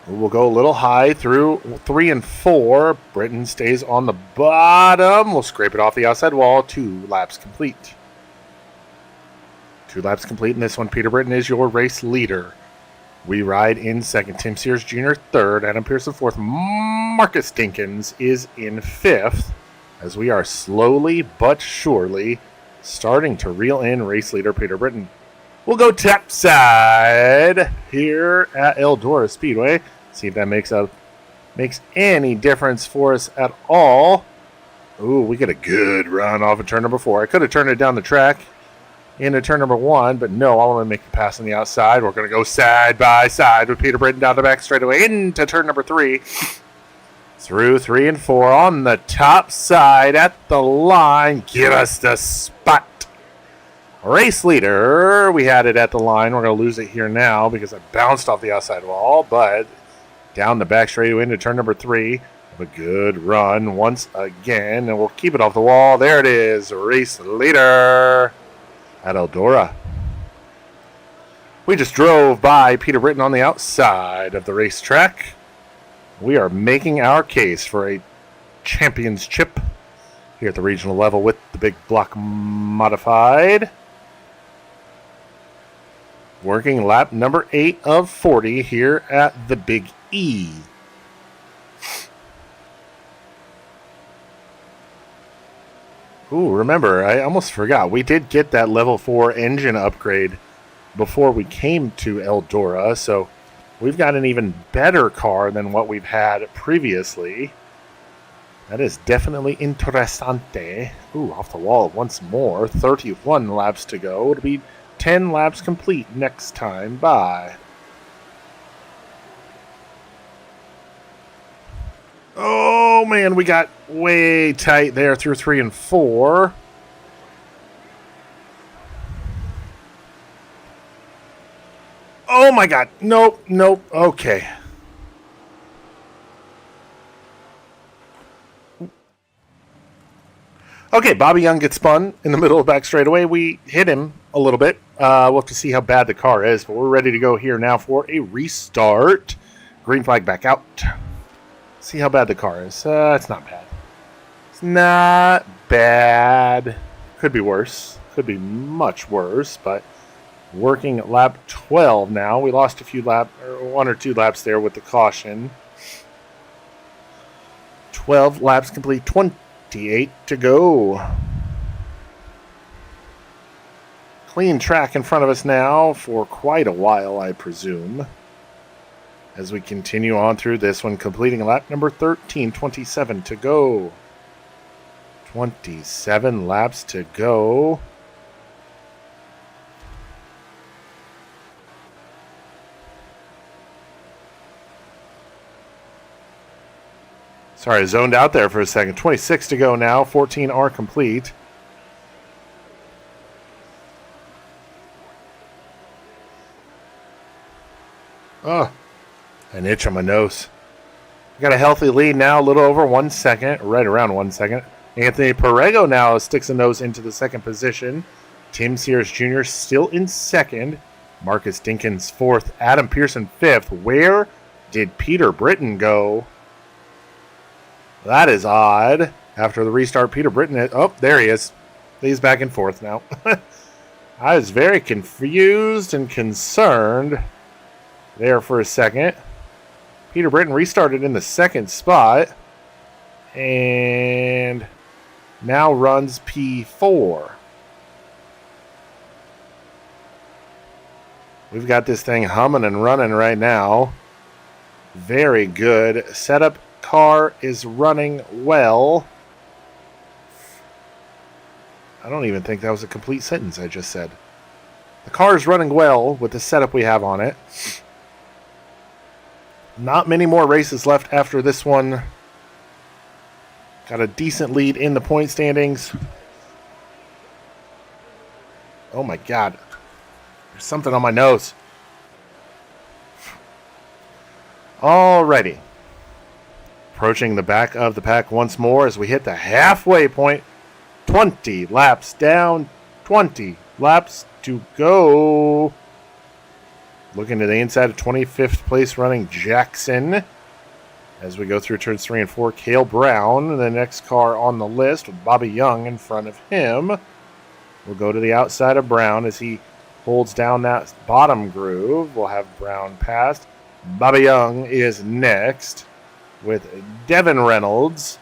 We'll go a little high through 3 and 4. Britton stays on the bottom. We'll scrape it off the outside wall. 2 laps complete. 2 laps complete in this one. Peter Britton is your race leader. We ride in 2nd. Tim Sears Jr. 3rd. Adam Pearson 4th. Marcus Dinkins is in 5th. As we are slowly but surely starting to reel in race leader Peter Britton. We'll go tap side here at Eldora Speedway. See if that makes any difference for us at all. Ooh, we get a good run off of turn number 4. I could have turned it down the track into turn number 1, but no, I want to make the pass on the outside. We're going to go side by side with Peter Britton down the back straightaway into turn number 3. Through 3 and 4 on the top side at the line. Give us the spot. Race leader, we had it at the line. We're going to lose it here now because I bounced off the outside wall, but down the back straightaway into turn number 3. Have a good run once again, and we'll keep it off the wall. There it is, race leader at Eldora. We just drove by Peter Britton on the outside of the racetrack. We are making our case for a champion's chip here at the regional level with the big block modified. Working lap number 8 of 40 here at the Big E. Ooh, remember, I almost forgot. We did get that level 4 engine upgrade before we came to Eldora, so we've got an even better car than what we've had previously. That is definitely interessante. Ooh, off the wall once more. 31 laps to go. It'll be 10 laps complete next time. Bye. Oh, man, we got way tight there through 3 and 4. Oh, my God. Nope. Okay. Okay, Bobby Young gets spun in the middle of back straightaway. We hit him a little bit. We'll have to see how bad the car is, but we're ready to go here now for a restart. Green flag back out. See how bad the car is. It's not bad. It's not bad. Could be worse. Could be much worse, but working at lap 12 now. We lost a few laps, or 1 or 2 laps there with the caution. 12 laps complete. 28 to go. Clean track in front of us now for quite a while, I presume. As we continue on through this one, completing lap number 13, 27 to go. 27 laps to go. Sorry, I zoned out there for a second. 26 to go now. 14 are complete. Oh, an itch on my nose. Got a healthy lead now, a little over 1 second, right around 1 second. Anthony Perego now sticks a nose into the second position. Tim Sears Jr. still in second. Marcus Dinkins fourth. Adam Pearson fifth. Where did Peter Britton go? That is odd. After the restart, Peter Britton... Oh, there he is. He's back in fourth now. I was very confused and concerned there for a second. Peter Britton restarted in the second spot and now runs P4. We've got this thing humming and running right now. Very good. Setup car is running well. I don't even think that was a complete sentence I just said. The car is running well with the setup we have on it. Not many more races left after this one. Got a decent lead in the point standings. Oh my God. There's something on my nose. Alrighty. Approaching the back of the pack once more as we hit the halfway point. 20 laps down. 20 laps to go. Looking to the inside of 25th place running Jackson. As we go through turns 3 and 4, Cale Brown, the next car on the list with Bobby Young in front of him. We'll go to the outside of Brown as he holds down that bottom groove. We'll have Brown passed. Bobby Young is next with Devin Reynolds.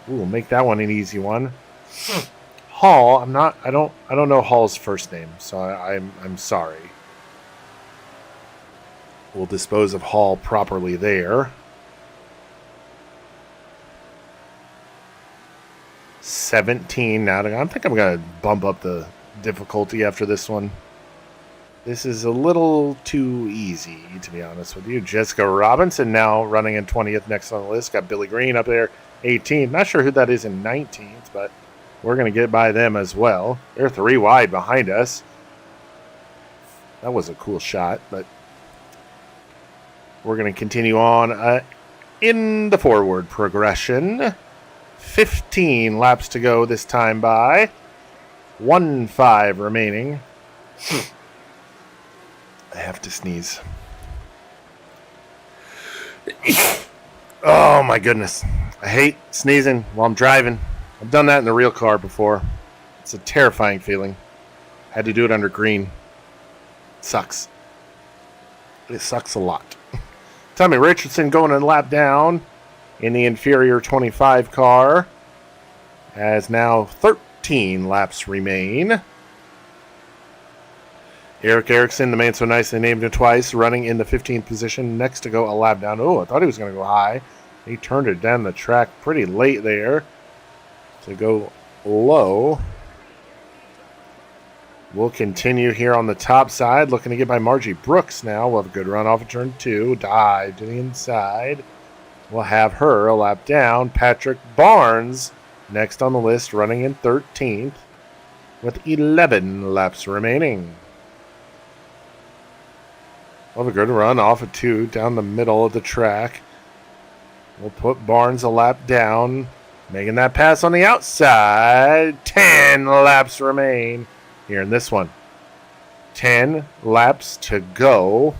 Ooh, make that one an easy one. Hall, I don't know Hall's first name, so I'm sorry. We'll dispose of Hall properly there. 17 now to go. I think I'm going to bump up the difficulty after this one. This is a little too easy, to be honest with you. Jessica Robinson now running in 20th next on the list. Got Billy Green up there, 18th. Not sure who that is in 19th, but we're going to get by them as well. They're 3 wide behind us. That was a cool shot, but we're going to continue on in the forward progression. 15 laps to go this time by. 1-5 remaining. I have to sneeze. Oh my goodness. I hate sneezing while I'm driving. I've done that in the real car before. It's a terrifying feeling. Had to do it under green. It sucks. It sucks a lot. Tommy Richardson going a lap down in the inferior 25 car. As now 13 laps remain. Eric Erickson, the man so nice they named him twice, running in the 15th position, next to go a lap down. Oh, I thought he was going to go high. He turned it down the track pretty late there to go low. We'll continue here on the top side, looking to get by Margie Brooks now. We'll have a good run off of turn 2, dive to the inside. We'll have her a lap down. Patrick Barnes next on the list, running in 13th with 11 laps remaining. We'll have a good run off of 2 down the middle of the track. We'll put Barnes a lap down, making that pass on the outside. 10 laps remain here in this one. 10 laps to go.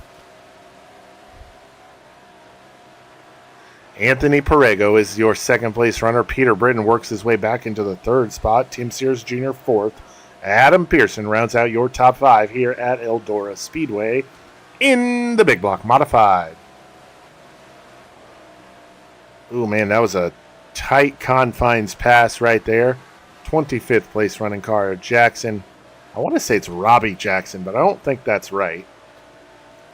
Anthony Perego is your second place runner. Peter Britton works his way back into the third spot. Tim Sears Jr. fourth. Adam Pearson rounds out your top 5 here at Eldora Speedway in the Big Block Modified. Ooh, man, that was a tight confines pass right there. 25th place running car, Jackson. I want to say it's Robbie Jackson, but I don't think that's right.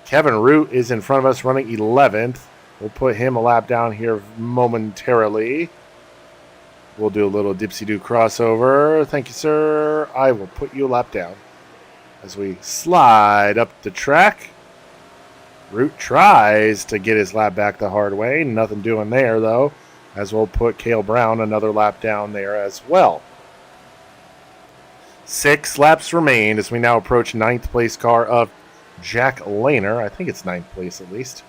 Kevin Root is in front of us running 11th. We'll put him a lap down here momentarily. We'll do a little dipsy-do crossover. Thank you, sir. I will put you a lap down as we slide up the track. Root tries to get his lap back the hard way. Nothing doing there, though. as well put Cale Brown another lap down there as well. 6 laps remain as we now approach 9th place car of Jack Lehner. I think it's 9th place at least.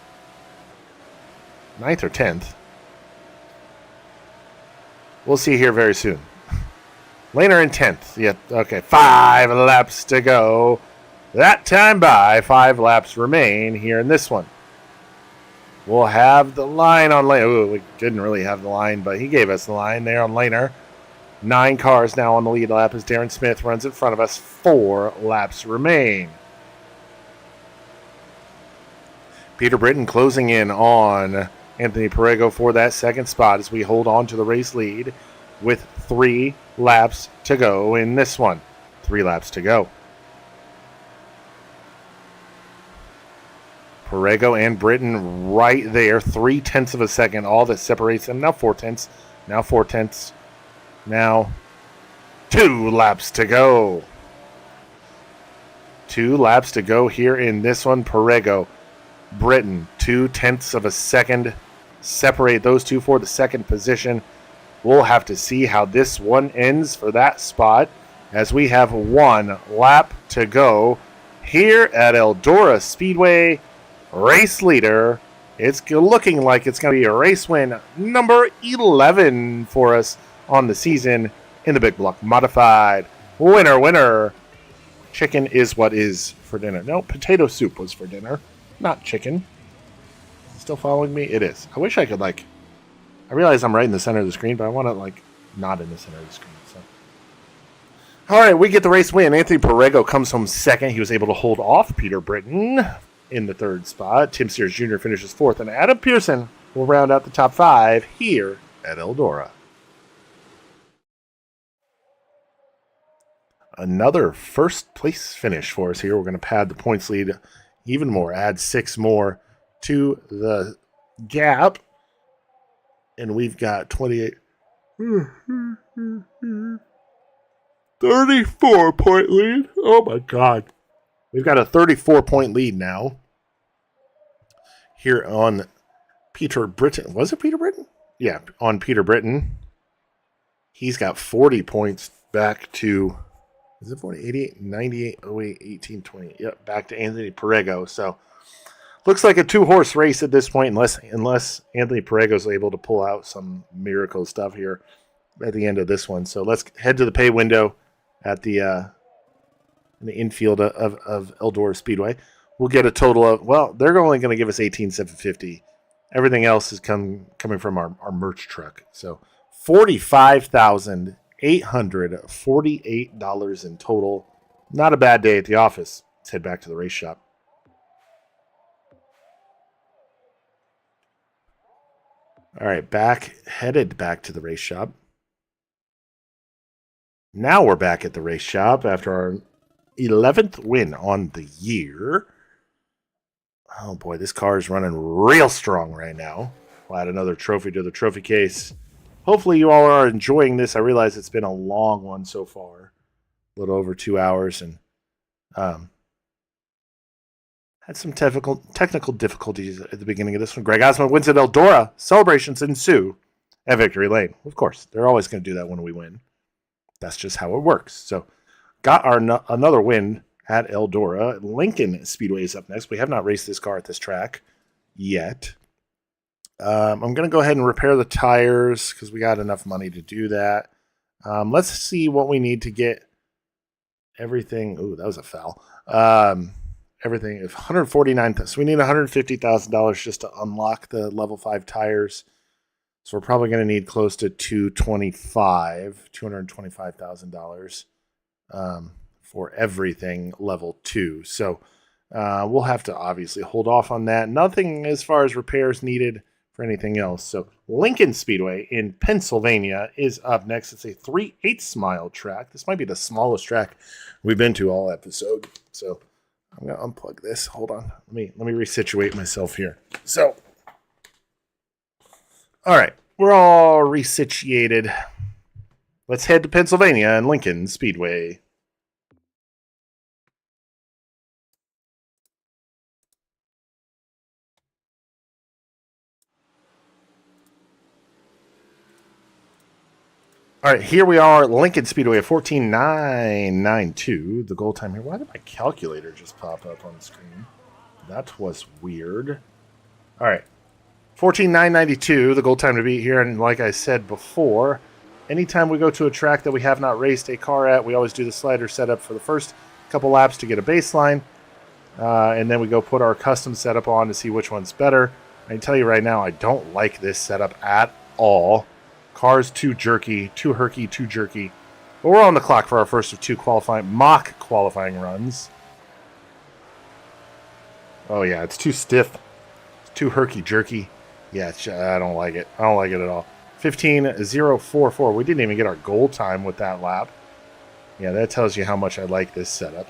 9th or 10th. We'll see here very soon. Lehner in 10th. Yeah, okay. 5 laps to go. That time by. 5 laps remain here in this one. We'll have the line on Lehner. Ooh, we didn't really have the line, but he gave us the line there on Lehner. 9 cars now on the lead lap as Darren Smith runs in front of us. 4 laps remain. Peter Britton closing in on Anthony Perego for that second spot as we hold on to the race lead with 3 laps to go in this one. 3 laps to go. Perego and Britton right there. 0.3 of a second, all that separates them. Now 4 tenths. Now 4 tenths. Now 2 laps to go. 2 laps to go here in this one. Perego, Britton, 0.2 of a second separate those two for the second position. We'll have to see how this one ends for that spot as we have 1 lap to go here at Eldora Speedway. Race leader, it's looking like it's going to be a race win number 11 for us on the season in the Big Block Modified. Winner, winner. Chicken is what is for dinner. No, potato soup was for dinner, not chicken. Still following me? It is. I wish I could, I realize I'm right in the center of the screen, but I want to, not in the center of the screen. So, all right, we get the race win. Anthony Perego comes home second. He was able to hold off Peter Britton in the 3rd spot. Tim Sears Jr. finishes 4th, and Adam Pearson will round out the top 5 here at Eldora. Another first place finish for us here. We're going to pad the points lead even more, add 6 more to the gap. And we've got 28, 34-point lead. Oh my God. We've got a 34-point lead now here on Peter Britton. Was it Peter Britton? Yeah, on Peter Britton. He's got 40 points back to, is it 40, 88, 98, 08, 18, 20. Yep, back to Anthony Perego. So looks like a 2-horse race at this point, unless Anthony Perego is able to pull out some miracle stuff here at the end of this one. So let's head to the pay window at the in the infield of Eldora Speedway. We'll get a total of, they're only going to give us $18,750. Everything else is coming from our merch truck. So $45,848 in total. Not a bad day at the office. Let's head back to the race shop. All right, headed back to the race shop. Now we're back at the race shop after our 11th win on the year. Oh boy, this car is running real strong right now. We'll add another trophy to the trophy case. Hopefully you all are enjoying this. I realize it's been a long one so far. A little over 2 hours, and had some technical difficulties at the beginning of this one. Greg Osmond wins at Eldora. Celebrations ensue at Victory Lane. Of course, they're always going to do that when we win. That's just how it works. So, got another win at Eldora. Lincoln Speedway is up next. We have not raced this car at this track yet. I'm going to go ahead and repair the tires because we got enough money to do that. Let's see what we need to get everything. Ooh, that was a foul. Everything is 149. So we need $150,000 just to unlock the level 5 tires. So we're probably going to need close to $225,000 for everything level 2. So we'll have to obviously hold off on that. Nothing as far as repairs needed for anything else. So Lincoln Speedway in Pennsylvania is up next. It's a 3/8 mile track. This might be the smallest track we've been to all episode. So I'm going to unplug this. Hold on. Let me resituate myself here. So, all right. We're all resituated. Let's head to Pennsylvania and Lincoln Speedway. All right, here we are, Lincoln Speedway, 14.992. The goal time here. Why did my calculator just pop up on the screen? That was weird. All right, 14.992, the goal time to beat here. And like I said before, anytime we go to a track that we have not raced a car at, we always do the slider setup for the first couple laps to get a baseline. And then we go put our custom setup on to see which one's better. I can tell you right now, I don't like this setup at all. Car's too jerky, too herky, too jerky. But we're on the clock for our first of two mock qualifying runs. Oh yeah, it's too stiff. It's too herky jerky. Yeah, I don't like it. I don't like it at all. 15.044. We didn't even get our goal time with that lap. Yeah, that tells you how much I like this setup.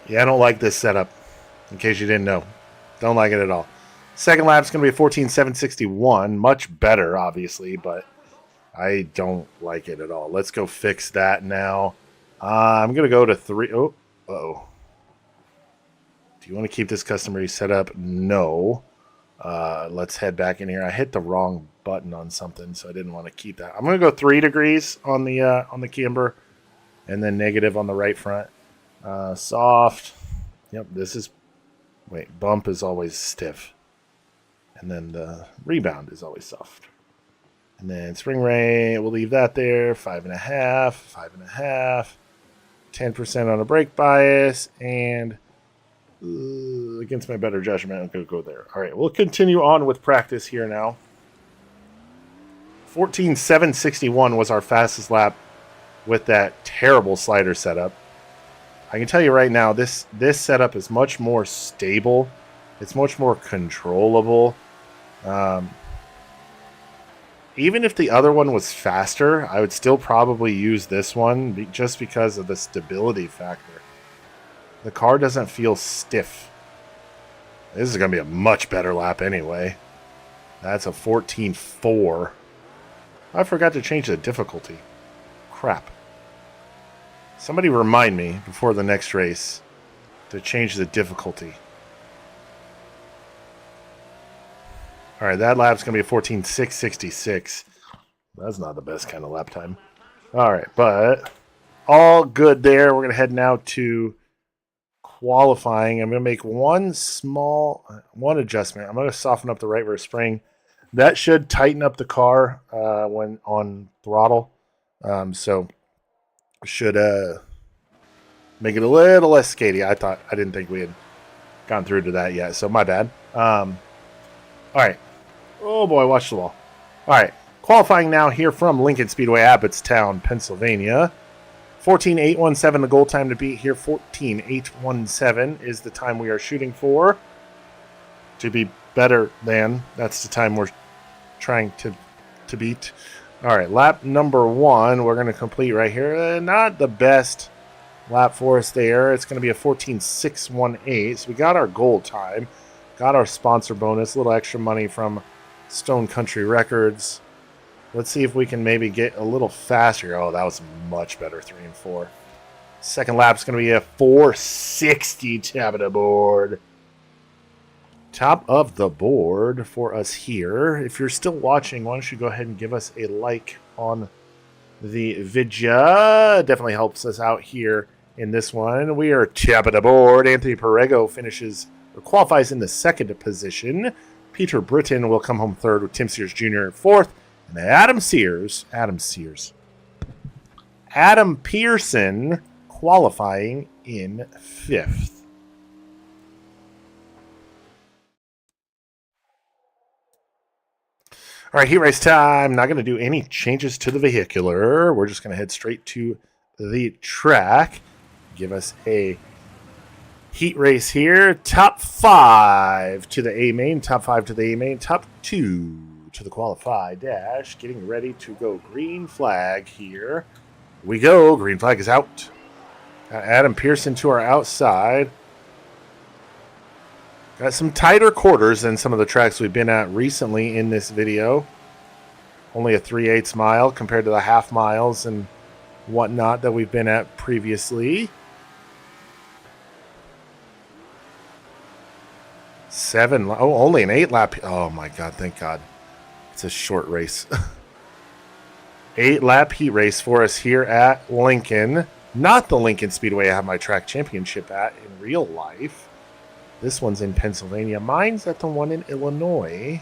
Yeah, I don't like this setup. In case you didn't know. Don't like it at all. Second lap is going to be a 14.761. Much better, obviously, but I don't like it at all. Let's go fix that now. I'm going to go to 3. Oh, uh-oh. Do you want to keep this custom race set up? No. Let's head back in here. I hit the wrong button on something, so I didn't want to keep that. I'm going to go 3 degrees on the camber, and then negative on the right front. Soft. Yep, this is... Wait, bump is always stiff. And then the rebound is always soft. And then spring rate, we'll leave that there. 5.5, 5.5. 10% on a brake bias. And against my better judgment, I'm going to go there. All right, we'll continue on with practice here now. 14.761 was our fastest lap with that terrible slider setup. I can tell you right now, this setup is much more stable. It's much more controllable. Even if the other one was faster, I would still probably use this one just because of the stability factor. The car doesn't feel stiff. This is going to be a much better lap anyway. That's a 14.4. I forgot to change the difficulty. Crap. Somebody remind me before the next race to change the difficulty. All right, that lap's going to be a 14.666. That's not the best kind of lap time. All right, but all good there. We're going to head now to qualifying. I'm going to make one adjustment. I'm going to soften up the right rear spring. That should tighten up the car when on throttle. So should make it a little less skatey. I didn't think we had gone through to that yet, so my bad. All right. Oh boy, watch the wall. All right, qualifying now here from Lincoln Speedway, Abbottstown, Pennsylvania. 14.817 the goal time to beat here. 14.817 is the time we are shooting for. To be better than, that's the time we're trying to beat. All right, lap number 1, we're going to complete right here. Not the best lap for us there. It's going to be a 14.618. So we got our goal time, got our sponsor bonus, a little extra money from Stone Country Records. Let's see if we can maybe get a little faster. Oh, that was much better, 3 and 4. Second lap is going to be a 4.60 top of the board. Top of the board for us here. If you're still watching, why don't you go ahead and give us a like on the video. Definitely helps us out here in this one. We are top of the board. Anthony Perego qualifies in the second position. Peter Britton will come home third with Tim Sears Jr. fourth. And Adam Pearson qualifying in fifth. All right, heat race time. Not going to do any changes to the vehicular. We're just going to head straight to the track. Give us a heat race here. Top 5 to the A main. Top 5 to the A main. Top 2 to the qualified dash. Getting ready to go green flag here. We go. Green flag is out. Got Adam Pearson to our outside. Got some tighter quarters than some of the tracks we've been at recently in this video. Only a 3/8 mile compared to the half miles and whatnot that we've been at previously. 7. Oh, only an 8 lap. Oh my God, thank God. It's a short race. 8-lap heat race for us here at Lincoln. Not the Lincoln Speedway I have my track championship at in real life. This one's in Pennsylvania. Mine's at the one in Illinois.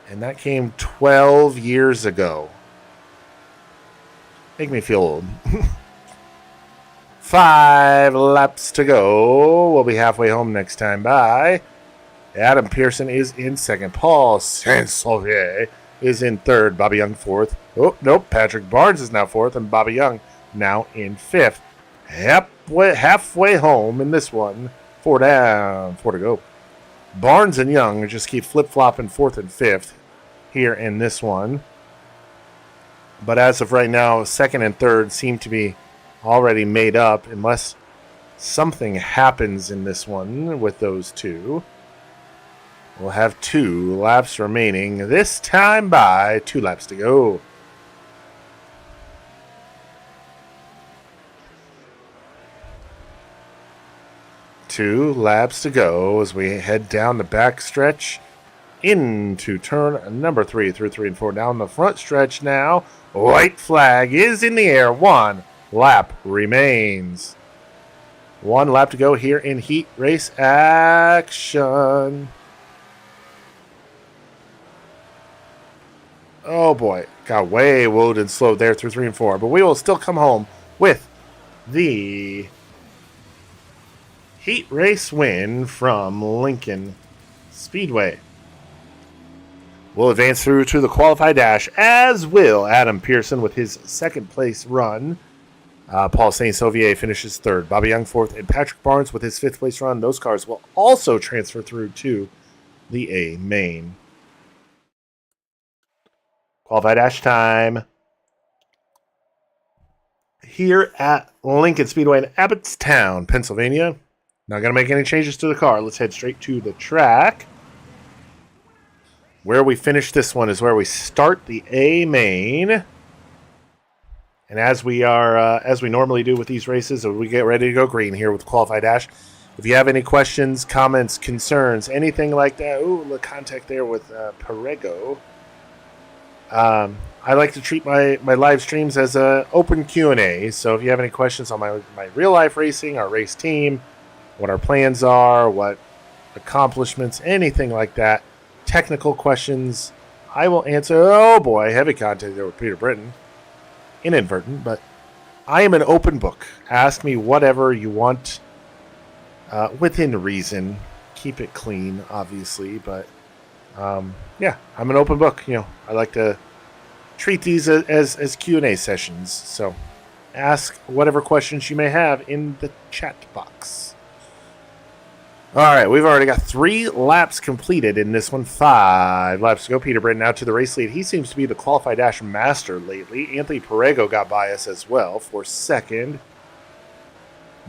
And that came 12 years ago. Make me feel old. 5 laps to go. We'll be halfway home next time. Bye. Adam Pearson is in second. Paul Saint-Sauvier is in third. Bobby Young fourth. Oh, nope. Patrick Barnes is now fourth, and Bobby Young now in fifth. Halfway home in this one. 4 down, 4 to go. Barnes and Young just keep flip-flopping fourth and fifth here in this one. But as of right now, second and third seem to be already made up unless something happens in this one with those two. We'll have 2 laps remaining. This time by 2 laps to go. Two laps to go as we head down the back stretch into turn number 3 through 3 and 4. Down the front stretch now. White flag is in the air. 1 lap remains. 1 lap to go here in heat race action. Oh boy, got way wooed and slowed there through 3 and 4, but we will still come home with the heat race win from Lincoln Speedway. We'll advance through to the qualified dash, as will Adam Pearson with his second place run. Paul Saint-Sauvier finishes third, Bobby Young fourth, and Patrick Barnes with his fifth place run. Those cars will also transfer through to the A main. Qualified dash time. Here at Lincoln Speedway in Abbottstown, Pennsylvania. Not going to make any changes to the car. Let's head straight to the track. Where we finish this one is where we start the A main. And as we normally do with these races, we get ready to go green here with Qualified Dash. If you have any questions, comments, concerns, anything like that, the contact there with Perego. I like to treat my live streams as an open Q&A. So if you have any questions on my real life racing, our race team, what our plans are, what accomplishments, anything like that, technical questions, I will answer. Oh boy, heavy contact there with Peter Britton. Inadvertent, but I am an open book. Ask me whatever you want within reason. Keep it clean, obviously, but yeah, I'm an open book. I like to treat these as Q&A sessions. So ask whatever questions you may have in the chat box. All right, we've already got 3 laps completed in this one. 5 laps to go. Peter Britton out to the race lead. He seems to be the Qualified Dash master lately. Anthony Perego got by us as well for second.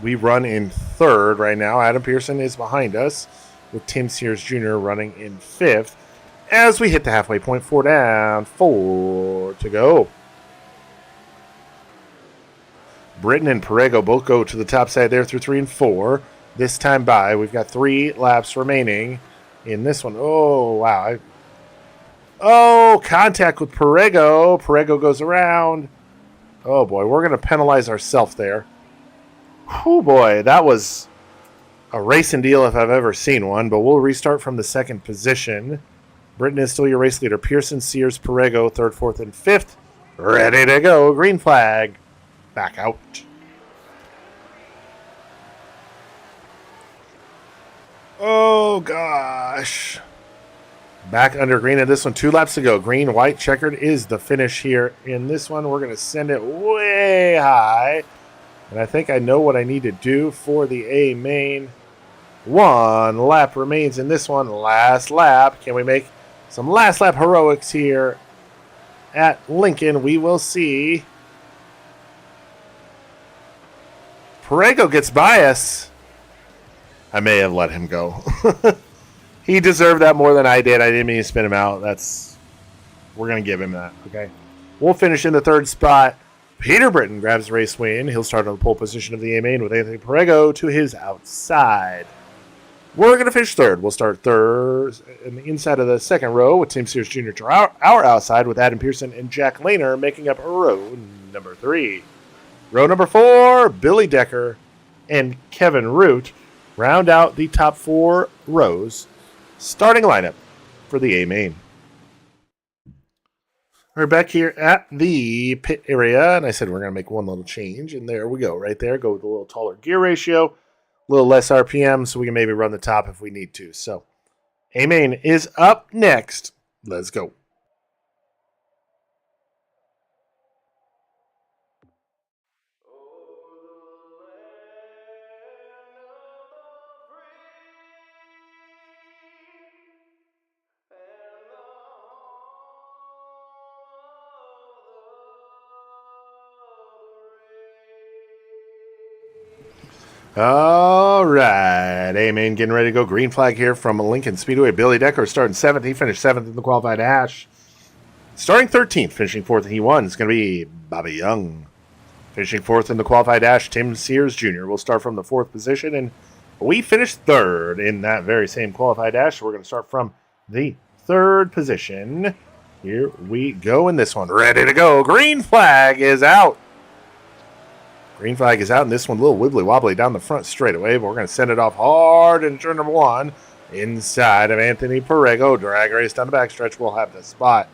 We run in third right now. Adam Pearson is behind us with Tim Sears Jr. running in fifth. As we hit the halfway point, 4 down, 4 to go. Britton and Perego both go to the top side there through 3 and 4. This time by, we've got 3 laps remaining in this one. Oh, wow. Contact with Perego. Perego goes around. Oh, boy, we're going to penalize ourselves there. Oh, boy, that was a racing deal if I've ever seen one, but we'll restart from the second position. Britton is still your race leader. Pearson, Sears, Perego, third, fourth, and fifth. Ready to go. Green flag. Back out. Oh, gosh. Back under green in this one. 2 laps to go. Green, white, checkered is the finish here in this one. We're going to send it way high. And I think I know what I need to do for the A main. 1 lap remains in this one. Last lap. Can we make some last lap heroics here at Lincoln? We will see. Perego gets by us. I may have let him go. He deserved that more than I did. I didn't mean to spin him out. We're going to give him that, okay? We'll finish in the third spot. Peter Britton grabs the race win. He'll start on the pole position of the A main with Anthony Perego to his outside. We're going to finish third. We'll start third in the inside of the second row with Tim Sears Jr. to our outside with Adam Pearson and Jack Lehner making up row number 3. Row number 4, Billy Decker and Kevin Root round out the top 4 rows. Starting lineup for the A main. We're back here at the pit area, and I said we're going to make one little change, and there we go. Right there, go with a little taller gear ratio, a little less RPM, so we can maybe run the top if we need to. So, A main is up next. Let's go. All right, A-Main getting ready to go. Green flag here from Lincoln Speedway. Billy Decker starting 7th. He finished 7th in the qualified hash. Starting 13th, finishing 4th in He1 is going to be Bobby Young. Finishing 4th in the qualified dash, Tim Sears Jr. will start from the 4th position, and we finished 3rd in that very same qualified dash. So we're going to start from the 3rd position. Here we go in this one. Ready to go. Green flag is out. Green flag is out, and this one a little wibbly-wobbly down the front straightaway, but we're going to send it off hard into turn number 1 inside of Anthony Perego. Drag race down the backstretch. We'll have the spot.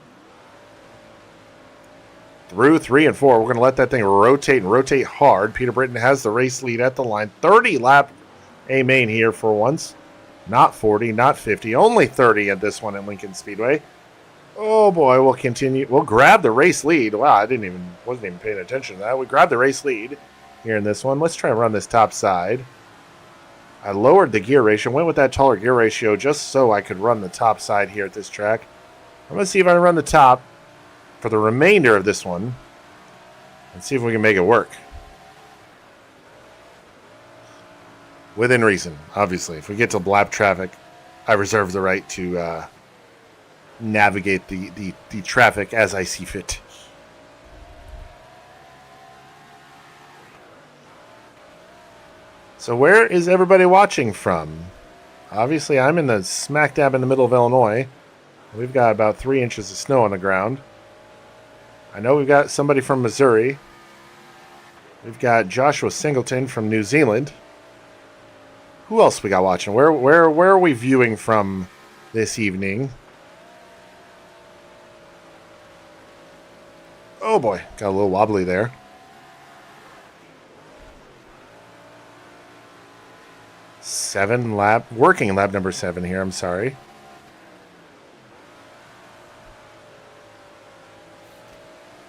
Through 3 and 4, we're going to let that thing rotate and rotate hard. Peter Britton has the race lead at the line. 30 lap A-Main here for once. Not 40, not 50, only 30 at this one in Lincoln Speedway. Oh boy, we'll continue. We'll grab the race lead. Wow, I wasn't even paying attention to that. We grabbed the race lead here in this one. Let's try and run this top side. I lowered the gear ratio, went with that taller gear ratio just so I could run the top side here at this track. I'm going to see if I can run the top for the remainder of this one and see if we can make it work. Within reason, obviously. If we get to lap traffic, I reserve the right to navigate the traffic as I see fit. So where is everybody watching from? Obviously, I'm in the smack dab in the middle of Illinois. We've got about 3 inches of snow on the ground. I know we've got somebody from Missouri. We've got Joshua Singleton from New Zealand. Who else we got watching? Where are we viewing from this evening? Oh boy, got a little wobbly there. Working lap number 7 here, I'm sorry.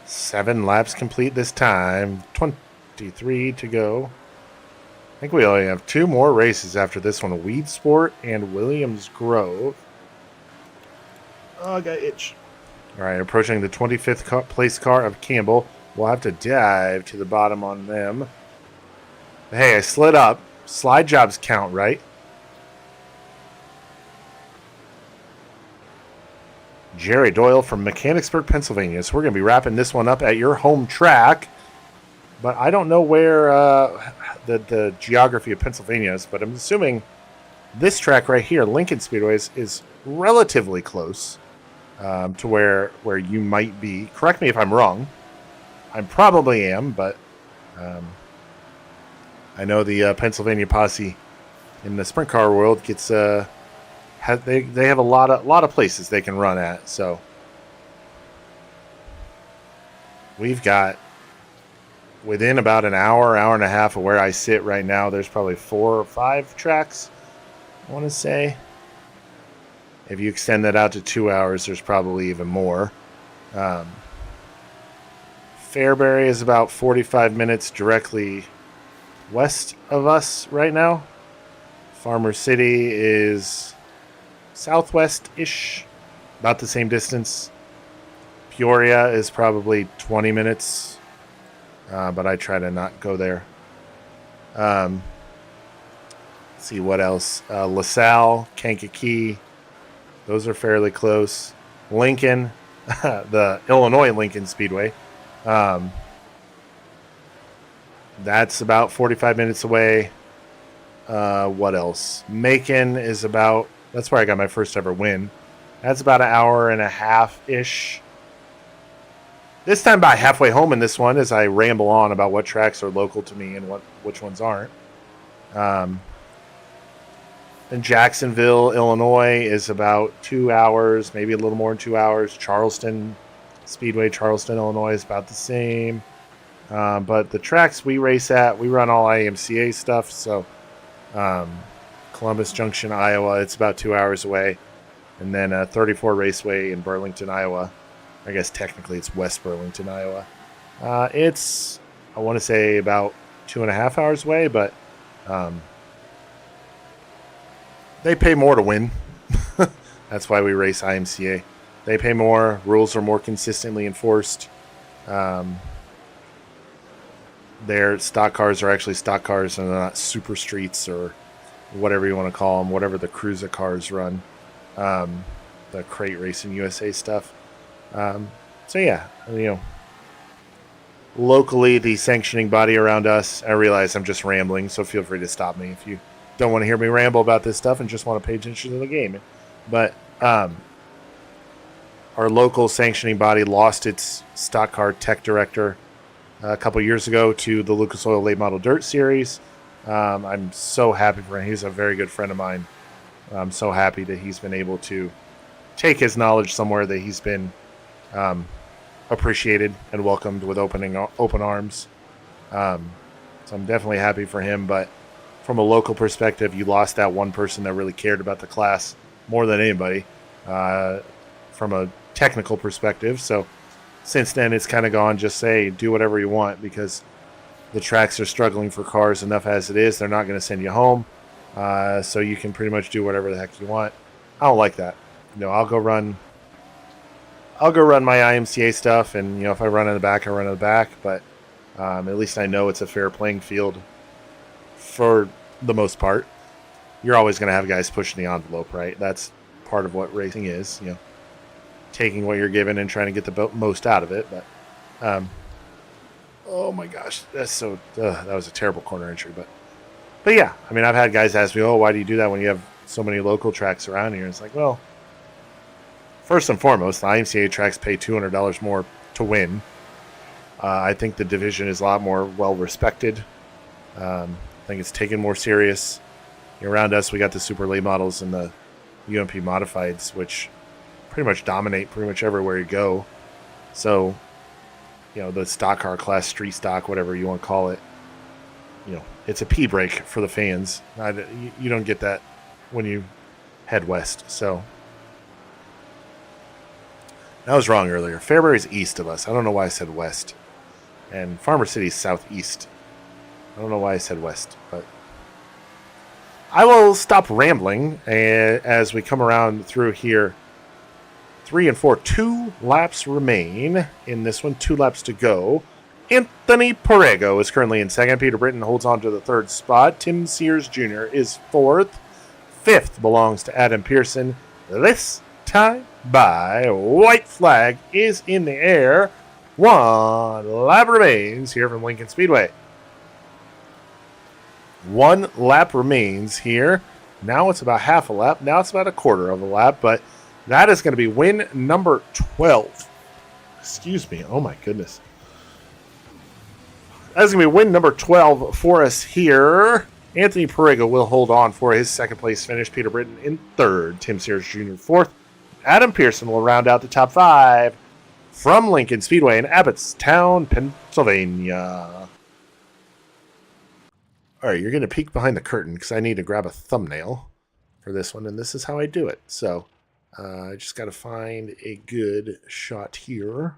Seven laps complete this time. 23 to go. I think we only have 2 more races after this one. Weed Sport and Williams Grove. Oh, I got itch. All right, approaching the 25th place car of Campbell. We'll have to dive to the bottom on them. Hey, I slid up. Slide jobs count, right? Jerry Doyle from Mechanicsburg, Pennsylvania. So we're going to be wrapping this one up at your home track. But I don't know where the geography of Pennsylvania is, but I'm assuming this track right here, Lincoln Speedway, is relatively close to where you might be. Correct me if I'm wrong. I probably am, but I know the Pennsylvania posse in the sprint car world gets they have a lot of places they can run at. So we've got within about an hour and a half of where I sit right now. There's probably 4 or 5 tracks. I want to say. If you extend that out to 2 hours, there's probably even more. Fairbury is about 45 minutes directly west of us right now. Farmer City is southwest-ish, about the same distance. Peoria is probably 20 minutes, but I try to not go there. Let's see what else. LaSalle, Kankakee, those are fairly close. Lincoln, the Illinois Lincoln Speedway. That's about 45 minutes away. What else? Macon is about. That's where I got my first ever win. That's about an hour and a half ish. This time, about halfway home in this one, as I ramble on about what tracks are local to me and which ones aren't. In Jacksonville, Illinois, is about 2 hours, maybe a little more than 2 hours. Charleston Speedway, Charleston, Illinois, is about the same. But the tracks we race at, we run all IMCA stuff. So Columbus Junction, Iowa, it's about 2 hours away. And then 34 Raceway in Burlington, Iowa. I guess technically it's West Burlington, Iowa. It's, I want to say, about 2.5 hours away, but they pay more to win. That's why we race IMCA. They pay more. Rules are more consistently enforced. Their stock cars are actually stock cars and they're not super streets or whatever you want to call them, whatever the cruiser cars run. The crate racing USA stuff. So yeah, locally, the sanctioning body around us, I realize I'm just rambling, so feel free to stop me if you don't want to hear me ramble about this stuff and just want to pay attention to the game. But our local sanctioning body lost its stock car tech director a couple years ago to the Lucas Oil Late Model Dirt Series. I'm so happy for him. He's a very good friend of mine. I'm so happy that he's been able to take his knowledge somewhere that he's been appreciated and welcomed with open arms. So I'm definitely happy for him. But from a local perspective, you lost that one person that really cared about the class more than anybody from a technical perspective. So since then, it's kind of gone just say, do whatever you want because the tracks are struggling for cars enough as it is. They're not going to send you home. So you can pretty much do whatever the heck you want. I don't like that. I'll go run my IMCA stuff, and if I run in the back, I run in the back. But at least I know it's a fair playing field for the most part. You're always going to have guys pushing the envelope, right? That's part of what racing is, taking what you're given and trying to get the most out of it. But oh my gosh, that's so that was a terrible corner entry. But yeah, I mean, I've had guys ask me, "Oh, why do you do that when you have so many local tracks around here?" It's like, well, first and foremost, the IMCA tracks pay $200 more to win. I think the division is a lot more well respected. I think it's taken more serious. Around us, we got the super late models and the UMP modifieds, which pretty much dominate pretty much everywhere you go. So, the stock car class, street stock, whatever you want to call it, it's a pee break for the fans. You don't get that when you head west. So I was wrong earlier. Fairbury's east of us. I don't know why I said west. And Farmer City's southeast. I don't know why I said west, but I will stop rambling as we come around through here. 3 and 4. 2 laps remain in this one. 2 laps to go. Anthony Perego is currently in second. Peter Britton holds on to the third spot. Tim Sears Jr. is fourth. Fifth belongs to Adam Pearson. This time by white flag is in the air. 1 lap remains here from Lincoln Speedway. 1 lap remains here. Now it's about half a lap. Now it's about a quarter of a lap, but that is going to be win number 12. Excuse me. Oh my goodness. That's going to be win number 12 for us here. Anthony Perego will hold on for his second place finish. Peter Britton in third. Tim Sears Jr. fourth. Adam Pearson will round out the top 5 from Lincoln Speedway in Abbottstown, Pennsylvania. All right, you're going to peek behind the curtain because I need to grab a thumbnail for this one, and this is how I do it. So I just got to find a good shot here.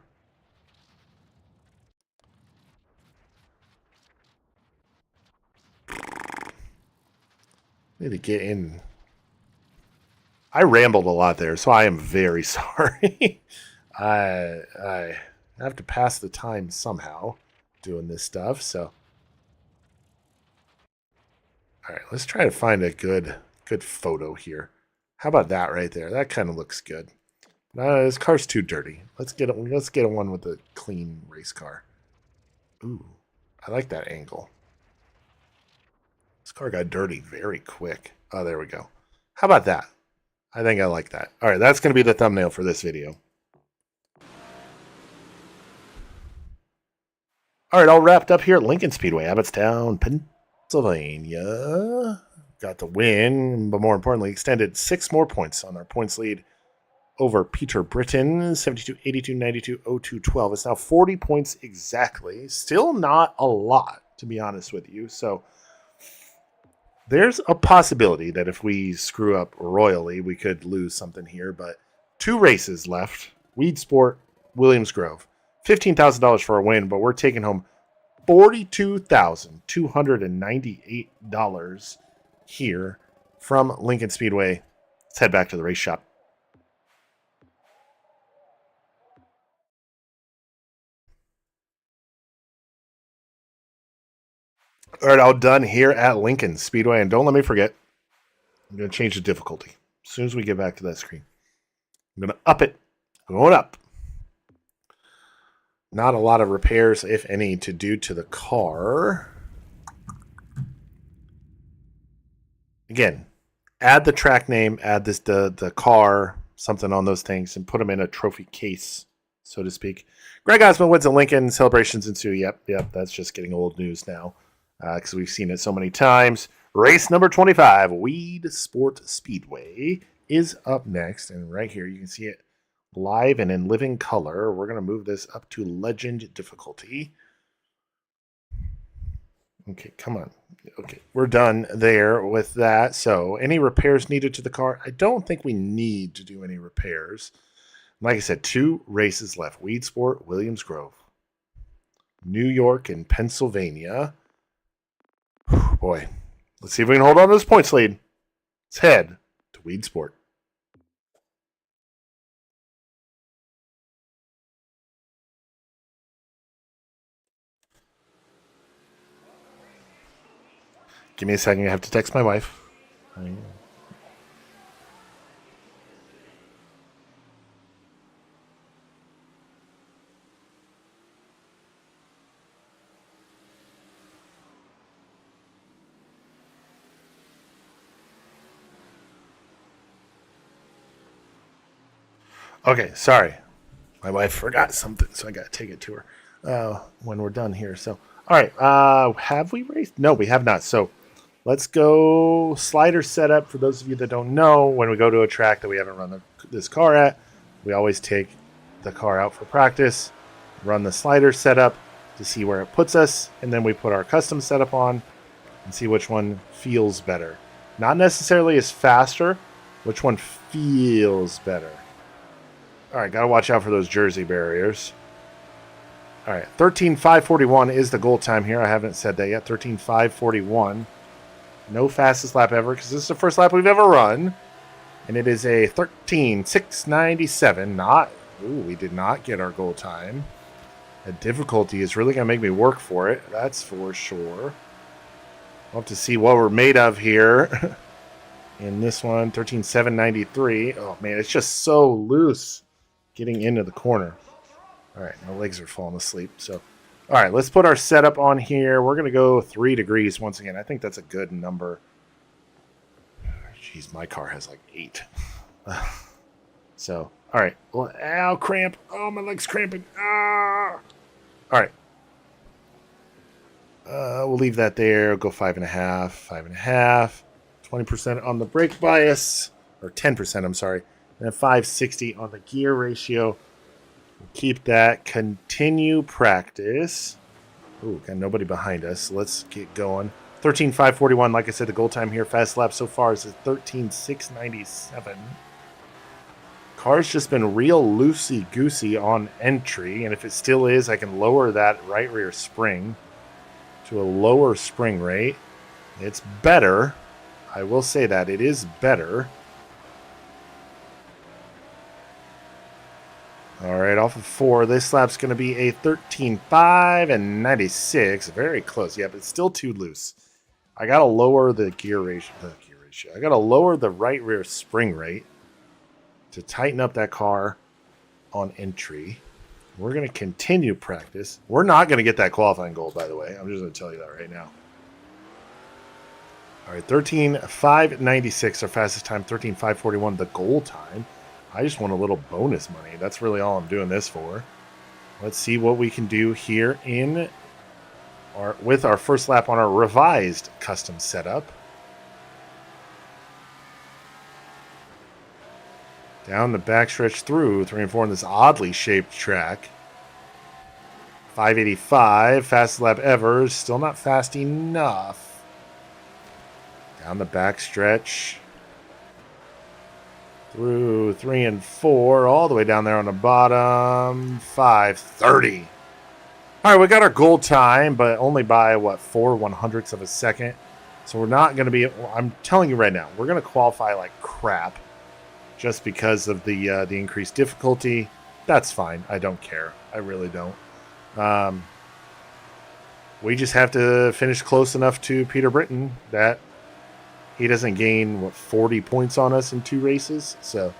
Need to get in. I rambled a lot there, so I am very sorry. I have to pass the time somehow doing this stuff, so. All right, let's try to find a good photo here. How about that right there? That kind of looks good. This car's too dirty. Let's get one with a clean race car. Ooh, I like that angle. This car got dirty very quick. Oh, there we go. How about that? I think I like that. All right, that's going to be the thumbnail for this video. All right, all wrapped up here at Lincoln Speedway, Abbottstown, Pennsylvania. Got the win, but more importantly, extended 6 more points on our points lead over Peter Britton, 72, 82, 92, 02, 12. It's now 40 points exactly. Still not a lot, to be honest with you. So there's a possibility that if we screw up royally, we could lose something here. But 2 races left. Weed Sport, Williams Grove. $15,000 for a win, but we're taking home $42,298 here from Lincoln Speedway. Let's head back to the race shop. All right, all done here at Lincoln Speedway. And don't let me forget, I'm going to change the difficulty as soon as we get back to that screen. I'm going to up it. Going up. Not a lot of repairs, if any, to do to the car. Again, add the track name, add this the car, something on those things, and put them in a trophy case, so to speak. Greg Osmond wins at Lincoln. Celebrations ensue. Yep, that's just getting old news now because we've seen it so many times. Race number 25, Weed Sport Speedway, is up next. And right here, you can see it live and in living color. We're going to move this up to legend difficulty. Okay, come on. Okay, we're done there with that. So any repairs needed to the car? I don't think we need to do any repairs. Like I said, 2 races left. Weed Sport, Williams Grove. New York and Pennsylvania. Whew, boy, let's see if we can hold on to this points lead. Let's head to Weed Sport. Give me a second. I have to text my wife. Okay, sorry. My wife forgot something, so I got to take it to her when we're done here. So, all right. Have we raced? No, we have not. So, let's go slider setup. For those of you that don't know, when we go to a track that we haven't run this car at, we always take the car out for practice, run the slider setup to see where it puts us, and then we put our custom setup on and see which one feels better. Not necessarily is faster, which one feels better. All right, got to watch out for those jersey barriers. All right, 13:5:41 is the goal time here. I haven't said that yet. 13:5:41. No fastest lap ever because this is the first lap we've ever run. And it is a 13:697. We did not get our goal time. The difficulty is really going to make me work for it. That's for sure. We'll have to see what we're made of here. In this one, 13:793. Oh, man, it's just so loose getting into the corner. All right, my legs are falling asleep. So, all right, let's put our setup on here. We're going to go 3 degrees once again. I think that's a good number. Jeez, my car has like 8. So, all right. Well, ow, cramp. Oh, my leg's cramping. Ah. All right. We'll leave that there. We'll go 5.5, 5.5. 20% on the brake bias, or 10%, I'm sorry. And then 560 on the gear ratio. We'll keep that. Continue practice. Ooh, got nobody behind us. Let's get going. 13:5:41. Like I said, the goal time here, fast lap so far is 13:697. Car's just been real loosey-goosey on entry, and if it still is, I can lower that right rear spring to a lower spring rate. It's better. I will say that. It is better. All right, off of 4. This lap's going to be a 13:5:96. Very close. Yeah, but it's still too loose. I got to lower the gear ratio. I got to lower the right rear spring rate to tighten up that car on entry. We're going to continue practice. We're not going to get that qualifying goal, by the way. I'm just going to tell you that right now. All right, 13.596 our fastest time, 13.541 the goal time. I just want a little bonus money. That's really all I'm doing this for. Let's see what we can do here with our first lap on our revised custom setup. Down the backstretch through 3 and 4 on this oddly shaped track. 585, fastest lap ever. Still not fast enough. Down the backstretch. Through 3 and 4, all the way down there on the bottom. 5:30. All right, we got our goal time, but only by, 4/100ths of a second. So we're not going to be, I'm telling you right now, we're going to qualify like crap just because of the increased difficulty. That's fine. I don't care. I really don't. We just have to finish close enough to Peter Britton that he doesn't gain 40 points on us in 2 races. So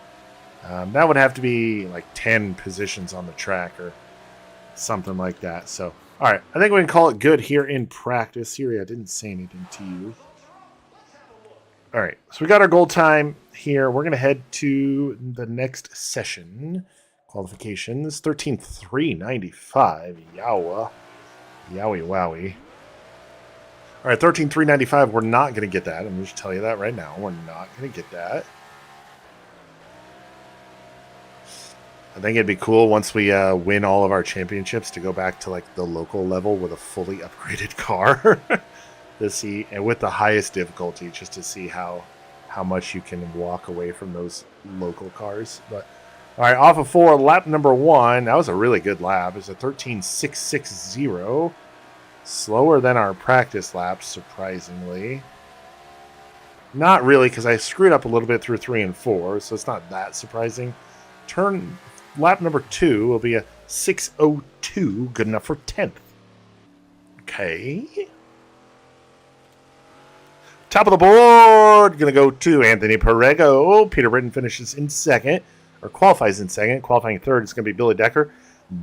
that would have to be like 10 positions on the track or something like that. So, all right, I think we can call it good here in practice. Siri, I didn't say anything to you. All right, so we got our goal time here. We're going to head to the next session. Qualifications, 13.395. Yowie wowie. All right, 13.395. We're not going to get that. I'm just tell you that right now. We're not going to get that. I think it'd be cool once we win all of our championships to go back to like the local level with a fully upgraded car to see, and with the highest difficulty, just to see how much you can walk away from those local cars. But all right, off of 4, lap number 1. That was a really good lap. It's a 13.660. Slower than our practice laps, surprisingly. Not really, because I screwed up a little bit through 3 and 4, so it's not that surprising. Lap number 2 will be a 6:02, good enough for 10th. Okay. Top of the board, going to go to Anthony Perego. Peter Britton finishes in second, or qualifies in second. Qualifying third is going to be Billy Decker.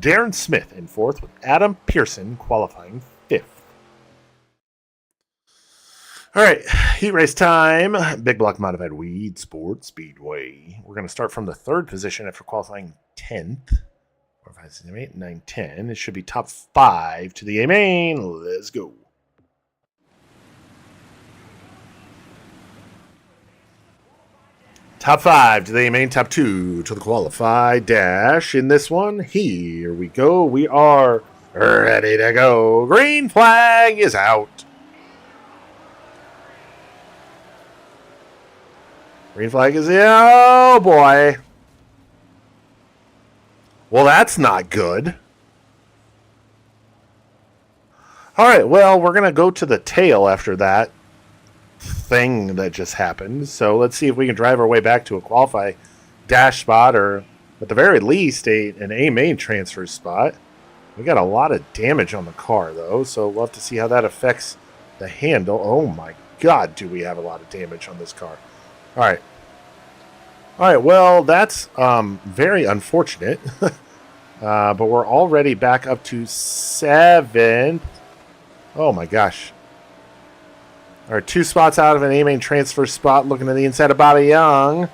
Darren Smith in fourth, with Adam Pearson qualifying fifth. All right, heat race time. Big Block Modified Weed Sports Speedway. We're going to start from the third position after qualifying 10th. 4, 5, 6, 7, 8, 9, 10. It should be top 5 to the A main. Let's go. Top 5 to the A main, top 2 to the qualified dash. In this one, here we go. We are ready to go. Green flag is out. Green flag is oh boy. Well, that's not good. All right, well, we're going to go to the tail after that thing that just happened. So let's see if we can drive our way back to a qualify dash spot, or at the very least an A main transfer spot. We got a lot of damage on the car though, so we'll have to see how that affects the handle. Oh my god, do we have a lot of damage on this car. All right, well, that's very unfortunate. But we're already back up to 7th. Oh my gosh. All right, 2 spots out of an A-main transfer spot, looking at the inside of Bobby Young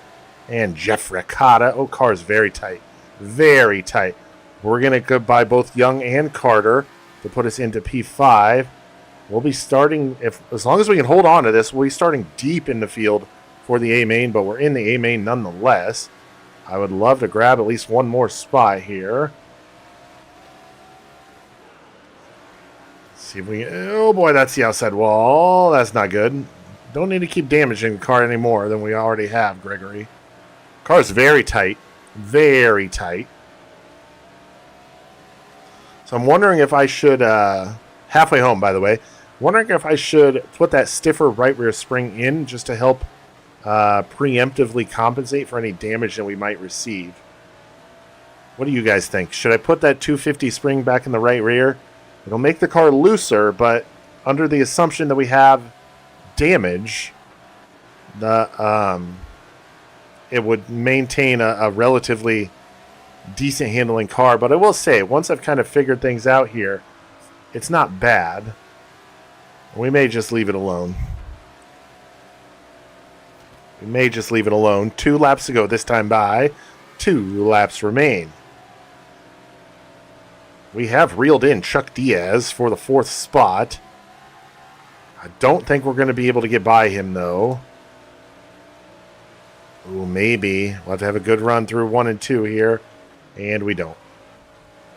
and Jeff Ricotta. Oh, car is very tight. Very tight. We're going to go by both Young and Carter to put us into P5. We'll be starting, as long as we can hold on to this, we'll be starting deep in the field for the A-main, but we're in the A-main nonetheless. I would love to grab at least one more spot here. See if we can, oh boy, that's the outside wall. That's not good. Don't need to keep damaging the car any more than we already have, Gregory. Car's very tight. Very tight. So I'm wondering if I should, halfway home, by the way, wondering if I should put that stiffer right rear spring in just to help preemptively compensate for any damage that we might receive. What do you guys think? Should I put that 250 spring back in the right rear? It'll make the car looser, but under the assumption that we have damage, it would maintain a relatively decent handling car. But I will say, once I've kind of figured things out here, it's not bad. We may just leave it alone. We may just leave it alone. 2 laps to go this time by. 2 laps remain. We have reeled in Chuck Diaz for the 4th spot. I don't think we're going to be able to get by him, though. Ooh, maybe. We'll have to have a good run through 1 and 2 here. And we don't.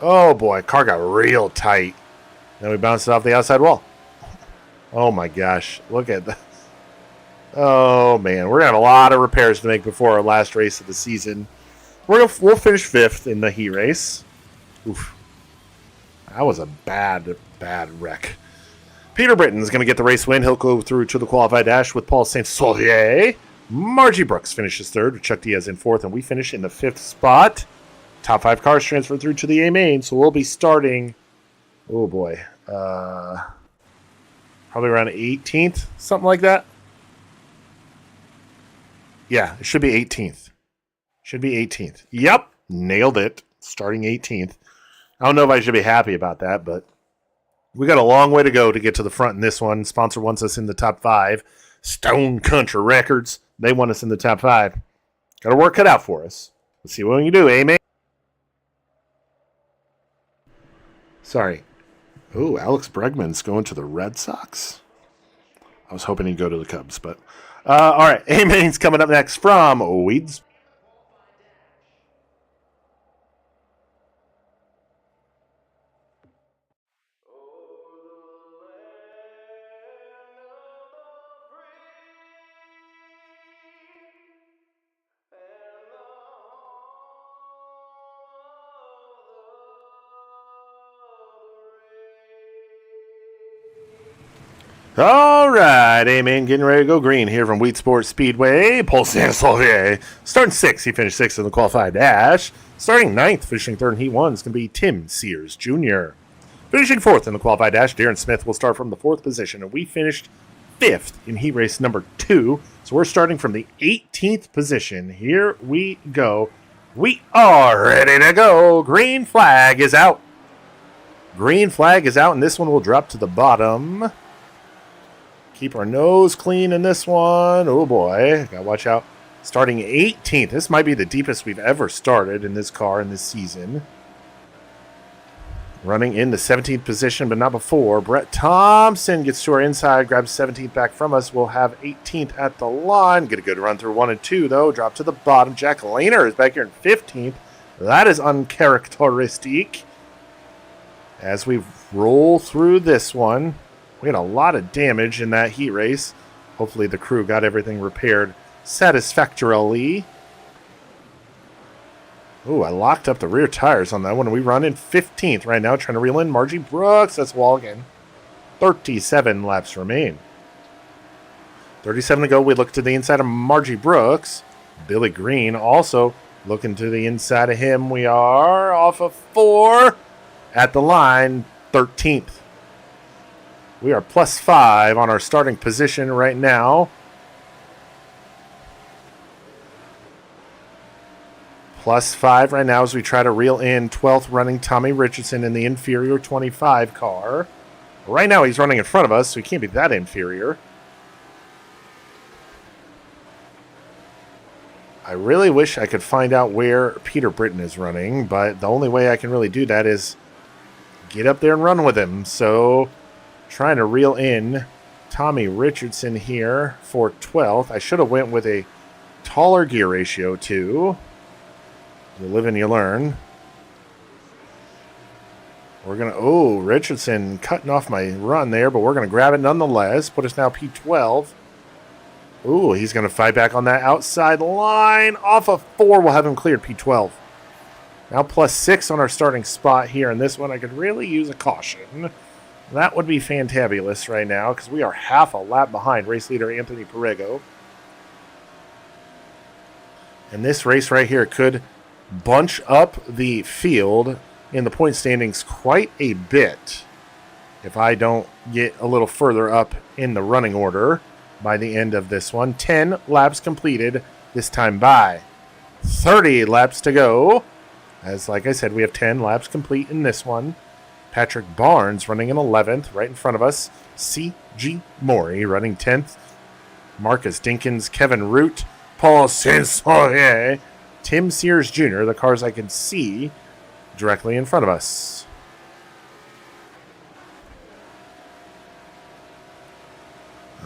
Oh, boy. Car got real tight. Then we bounced it off the outside wall. Oh, my gosh. Look at that. Oh, man. We're going to have a lot of repairs to make before our last race of the season. We'll finish 5th in the heat race. Oof. That was a bad wreck. Peter Britton's going to get the race win. He'll go through to the qualified dash with Paul Saint-Sauvier. Margie Brooks finishes 3rd with Chuck Diaz in 4th, and we finish in the 5th spot. Top 5 cars transfer through to the A main, so we'll be starting, oh boy, probably around 18th, something like that. Yeah, it should be 18th. Should be 18th. Yep, nailed it. Starting 18th. I don't know if I should be happy about that, but we got a long way to go to get to the front in this one. Sponsor wants us in the top 5. Stone Country Records. They want us in the top 5. Got to work cut out for us. Let's see what we can do, amen? Sorry. Ooh, Alex Bregman's going to the Red Sox. I was hoping he'd go to the Cubs, but... all right, A-Main's coming up next from Weeds. All right, A-Man getting ready to go green here from Wheat Sports Speedway. Paul Saint-Sauvier starting 6th. He finished 6th in the qualified dash. Starting 9th, finishing 3rd in Heat 1 is going to be Tim Sears Jr. Finishing 4th in the qualified dash, Darren Smith will start from the 4th position, and we finished 5th in Heat Race number 2. So we're starting from the 18th position. Here we go. We are ready to go. Green flag is out. Green flag is out, and this one will drop to the bottom. Keep our nose clean in this one. Oh, boy. Got to watch out. Starting 18th. This might be the deepest we've ever started in this car in this season. Running in the 17th position, but not before. Brett Thompson gets to our inside, grabs 17th back from us. We'll have 18th at the line. Get a good run through 1 and 2, though. Drop to the bottom. Jack Lehner is back here in 15th. That is uncharacteristic. As we roll through this one, we had a lot of damage in that heat race. Hopefully the crew got everything repaired satisfactorily. Ooh, I locked up the rear tires on that one. We run in 15th right now, trying to reel in Margie Brooks. That's wall again. 37 laps remain. 37 to go. We look to the inside of Margie Brooks. Billy Green also looking to the inside of him. We are off of 4 at the line, 13th. We are plus 5 on our starting position right now. Plus 5 right now as we try to reel in 12th running Tommy Richardson in the inferior 25 car. Right now he's running in front of us, so he can't be that inferior. I really wish I could find out where Peter Britton is running, but the only way I can really do that is get up there and run with him. So... trying to reel in Tommy Richardson here for 12th. I should have went with a taller gear ratio too. You live and you learn. We're going to... Richardson cutting off my run there, but we're going to grab it nonetheless. Put us now P12. He's going to fight back on that outside line. Off of 4, we'll have him cleared P12. Now plus 6 on our starting spot here. In this one, I could really use a caution. That would be fantabulous right now because we are half a lap behind race leader Anthony Perego. And this race right here could bunch up the field in the point standings quite a bit if I don't get a little further up in the running order by the end of this one. 10 laps completed, this time by 30 laps to go. As like I said, we have 10 laps complete in this one. Patrick Barnes running in 11th, right in front of us. C.G. Morey running 10th. Marcus Dinkins, Kevin Root, Paul Sensorier, Tim Sears Jr., the cars I can see directly in front of us.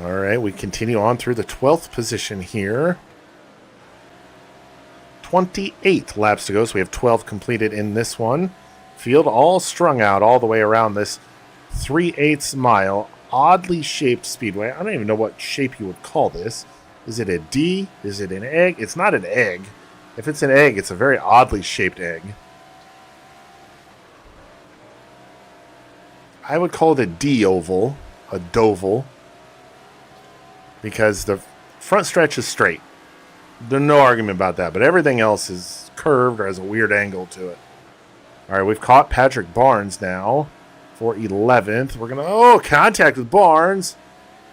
All right, we continue on through the 12th position here. 28 laps to go, so we have 12 completed in this one. Field all strung out all the way around this 3/8 mile, oddly shaped speedway. I don't even know what shape you would call this. Is it a D? Is it an egg? It's not an egg. If it's an egg, it's a very oddly shaped egg. I would call it a D-oval, a doval, because the front stretch is straight. There's no argument about that, but everything else is curved or has a weird angle to it. All right, we've caught Patrick Barnes now for 11th. We're going to, contact with Barnes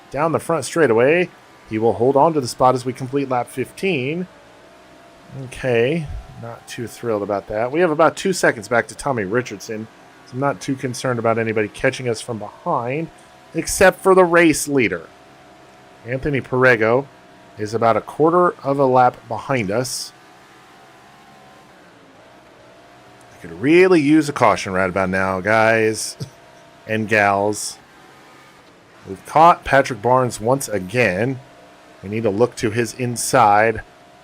down the front straightaway. He will hold on to the spot as we complete lap 15. Okay, not too thrilled about that. We have about 2 seconds back to Tommy Richardson. So I'm not too concerned about anybody catching us from behind, except for the race leader. Anthony Perego is about a quarter of a lap behind us. I could really use a caution right about now, guys and gals. We've caught Patrick Barnes once again. We need to look to his inside.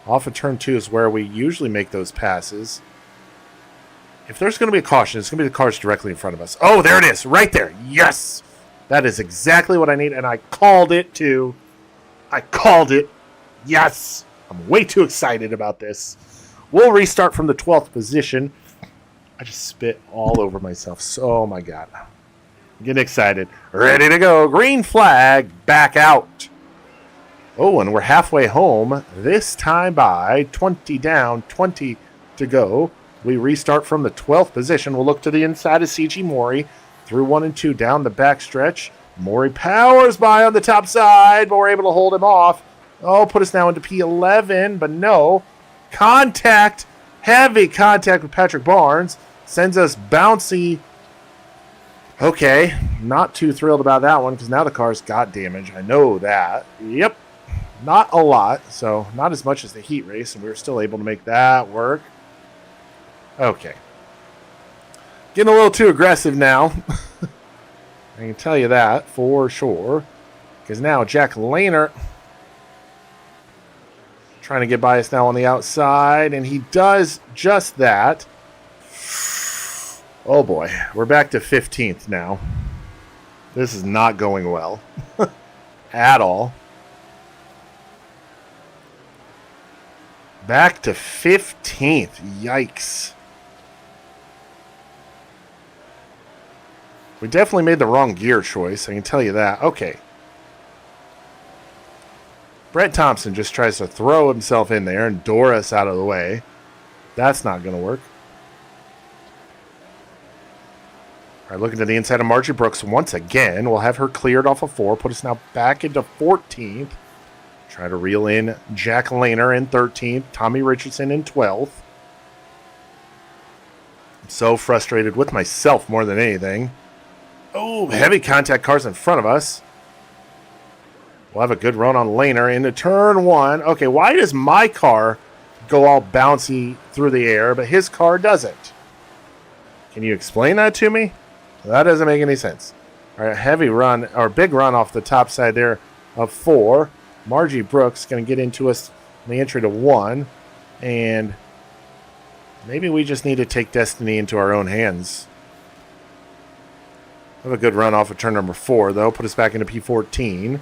Off of turn 2 is where we usually make those passes. If there's going to be a caution, it's going to be the cars directly in front of us. Oh, there it is. Right there. Yes. That is exactly what I need, and I called it, too. I called it. Yes. I'm way too excited about this. We'll restart from the 12th position. I just spit all over myself. Oh, my God. I'm getting excited. Ready to go. Green flag. Back out. Oh, and we're halfway home. This time by 20 down, 20 to go. We restart from the 12th position. We'll look to the inside of C.G. Maury. Through 1 and 2 down the backstretch. Maury powers by on the top side, but we're able to hold him off. Oh, put us now into P11, but no. Contact. Heavy contact with Patrick Barnes. Sends us bouncy. Okay, not too thrilled about that one because now the car's got damage. I know that. Yep. Not a lot, so not as much as the heat race, and we were still able to make that work. Okay. Getting a little too aggressive now. I can tell you that for sure. Because now Jack Lehner trying to get by us now on the outside, and he does just that. Oh boy, we're back to 15th now. This is not going well at all. Back to 15th. Yikes. We definitely made the wrong gear choice. I can tell you that. Okay. Brett Thompson just tries to throw himself in there and door us out of the way. That's not going to work. All right, looking to the inside of Margie Brooks once again. We'll have her cleared off of 4. Put us now back into 14th. Try to reel in Jack Lehner in 13th. Tommy Richardson in 12th. I'm so frustrated with myself more than anything. Oh, heavy contact cars in front of us. We'll have a good run on Lehner into turn 1. Okay, why does my car go all bouncy through the air, but his car doesn't? Can you explain that to me? That doesn't make any sense. All right, heavy run, or big run off the top side there of 4. Margie Brooks going to get into us in the entry to 1. And maybe we just need to take destiny into our own hands. Have a good run off of turn number 4, though. Put us back into P14.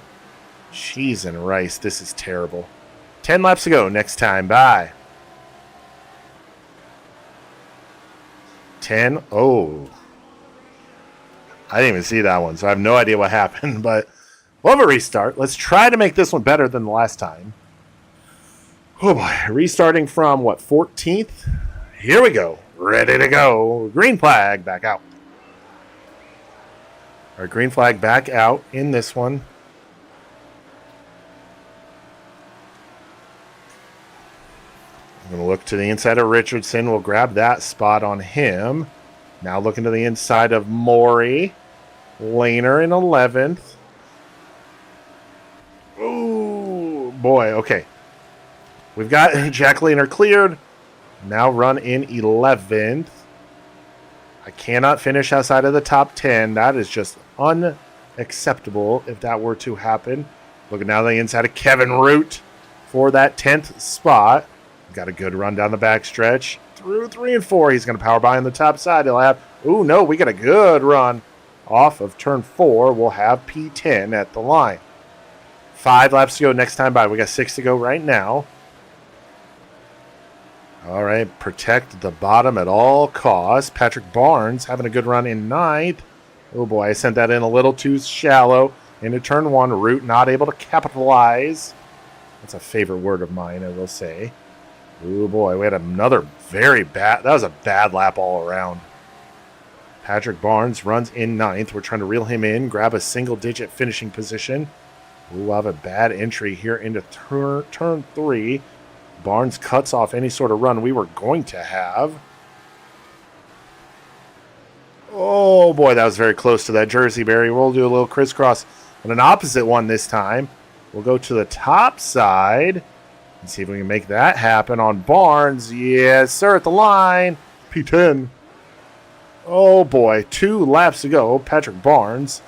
Cheese and rice. This is terrible. 10 laps to go. Next time. Bye. 10. Oh. I didn't even see that one, so I have no idea what happened, but we'll have a restart. Let's try to make this one better than the last time. Oh boy. Restarting from, 14th? Here we go. Ready to go. Green flag back out. All right, green flag back out in this one. I'm going to look to the inside of Richardson. We'll grab that spot on him. Now looking to the inside of Maury. Lehner in 11th. Oh, boy. Okay. We've got Jacqueline are cleared. Now run in 11th. I cannot finish outside of the top 10. That is just unacceptable if that were to happen. Looking now the inside of Kevin Root for that 10th spot. Got a good run down the backstretch. Through 3 and 4. He's going to power by on the top side. He'll have, ooh, no, we got a good run off of turn 4. We'll have P10 at the line. 5 laps to go next time by. We got 6 to go right now. All right, protect the bottom at all costs. Patrick Barnes having a good run in 9th. Oh boy, I sent that in a little too shallow. Into turn 1, Root not able to capitalize. That's a favorite word of mine, I will say. Oh boy, we had another very bad, that was a bad lap all around. Patrick Barnes runs in 9th. We're trying to reel him in, grab a single-digit finishing position. We'll have a bad entry here into turn 3. Barnes cuts off any sort of run we were going to have. Oh boy, that was very close to that Jersey Berry. We'll do a little crisscross on an opposite one this time. We'll go to the top side and see if we can make that happen on Barnes. Yes, sir, at the line. P10. Oh boy, 2 laps to go. Patrick Barnes.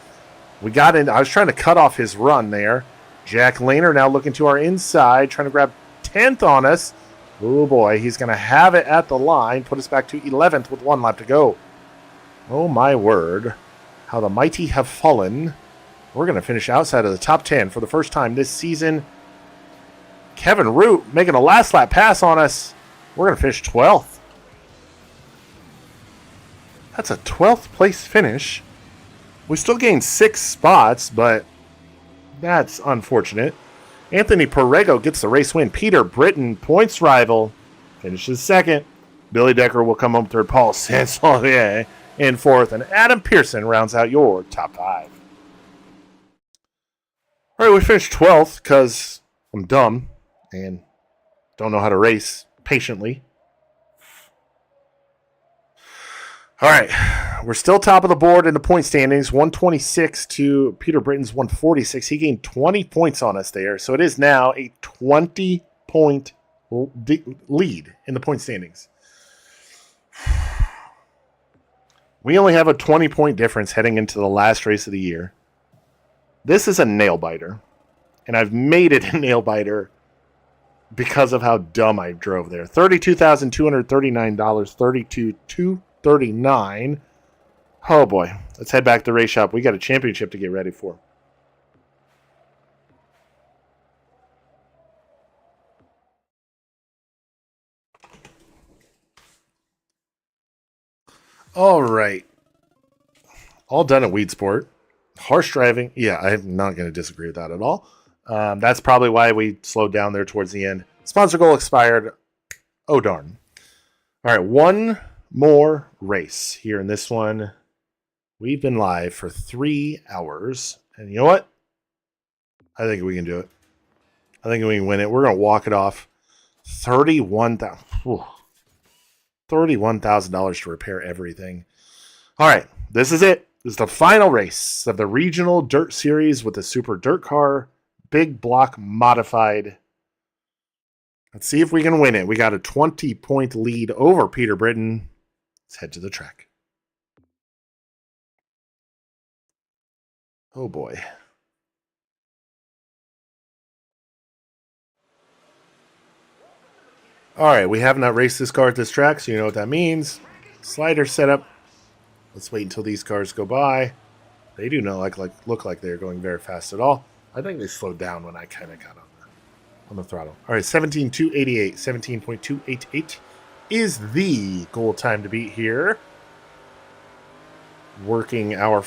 We got in. I was trying to cut off his run there. Jack Lehner now looking to our inside, trying to grab 10th on us. Oh boy, he's going to have it at the line. Put us back to 11th with 1 lap to go. Oh my word. How the mighty have fallen. We're going to finish outside of the top 10 for the first time this season. Kevin Root making a last lap pass on us. We're going to finish 12th. That's a 12th place finish. We still gained 6 spots, but that's unfortunate. Anthony Perrego gets the race win. Peter Britton, points rival, finishes 2nd. Billy Decker will come home 3rd. Paul Sansolier in 4th. And Adam Pearson rounds out your top 5. All right, we finished 12th because I'm dumb and don't know how to race patiently. All right, we're still top of the board in the point standings, 126 to Peter Britton's 146. He gained 20 points on us there, so it is now a 20-point lead in the point standings. We only have a 20-point difference heading into the last race of the year. This is a nail-biter, and I've made it a nail-biter because of how dumb I drove there. $32,239, 32,239. Oh boy, let's head back to the race shop. We got a championship to get ready for. All right. All done at Weed Sport. Harsh driving. Yeah, I'm not going to disagree with that at all. That's probably why we slowed down there towards the end. Sponsor goal expired. Oh, darn. All right, one more race here in this one. We've been live for 3 hours. And you know what? I think we can do it. I think we can win it. We're going to walk it off. $31,000 to repair everything. All right, this is it. This is the final race of the Regional Dirt Series with the Super Dirt Car Big Block Modified. Let's see if we can win it. We got a 20-point lead over Peter Britton. Let's head to the track. Oh, boy. All right, we have not raced this car at this track, so you know what that means. Slider setup. Let's wait until these cars go by. They do not look like they're going very fast at all. I think they slowed down when I kind of got on the throttle. All right, 17.288. 17.288 is the goal time to beat here. Working our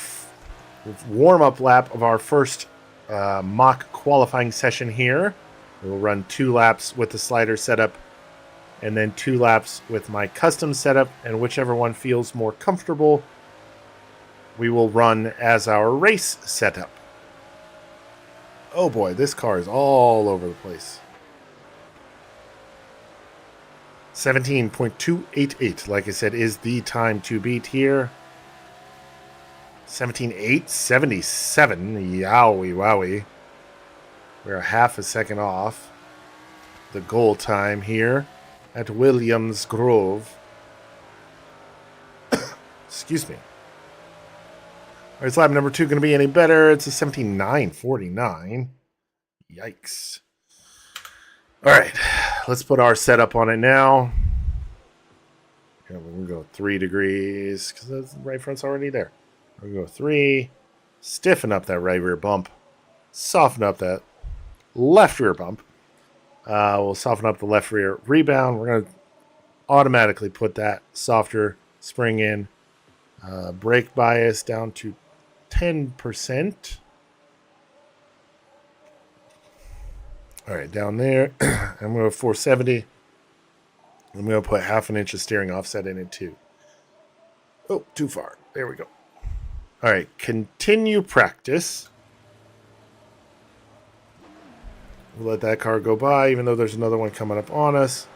warm-up lap of our first mock qualifying session here. We'll run 2 laps with the slider setup and then 2 laps with my custom setup, and whichever one feels more comfortable, we will run as our race setup. Oh boy, this car is all over the place. 17.288, like I said, is the time to beat here. 17.877, yowie wowie. We're a half a second off. the goal time here at Williams Grove. Excuse me. All right, is lap number 2 going to be any better? It's a 17:9:49. Yikes. All right, let's put our setup on it now. We're going to go 3 degrees because the right front's already there. We're going to go 3. Stiffen up that right rear bump. Soften up that left rear bump. We'll soften up the left rear rebound. We're going to automatically put that softer spring in. Brake bias down to 10%. All right, down there. I'm going to 470. I'm going to put half an inch of steering offset in it too. Oh, too far. There we go. All right, continue practice. We'll let that car go by, even though there's another one coming up on us.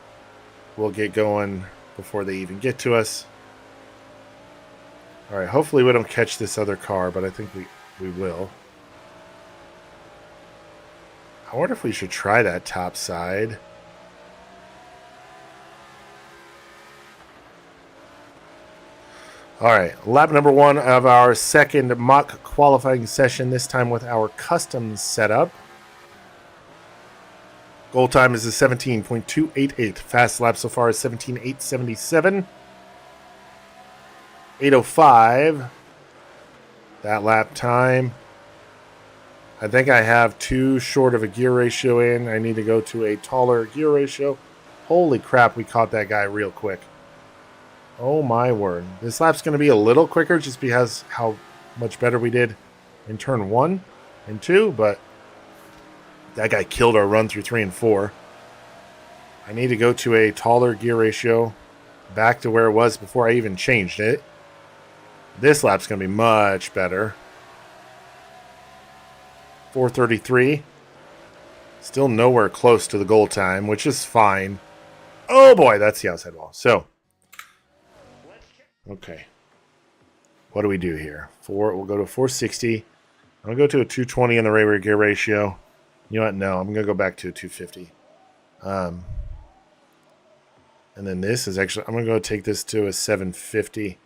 We'll get going before they even get to us. All right, hopefully we don't catch this other car, but I think we will. I wonder if we should try that top side. All right, lap number 1 of our second mock qualifying session, this time with our custom setup. Goal time is a 17.288. Fast lap so far is 17.877. 8:05. That lap time. I think I have too short of a gear ratio in. I need to go to a taller gear ratio. Holy crap, we caught that guy real quick. Oh my word. This lap's going to be a little quicker just because how much better we did in turn 1 and 2, but that guy killed our run through 3 and 4. I need to go to a taller gear ratio back to where it was before I even changed it. This lap's going to be much better. 4:33. Still nowhere close to the goal time, which is fine. Oh boy, that's the outside wall. So, okay. What do we do here? We'll go to 460. I'm going to go to a 220 in the rear gear ratio. You know what? No, I'm going to go back to a 250. And then this is actually, I'm going to go take this to a 750.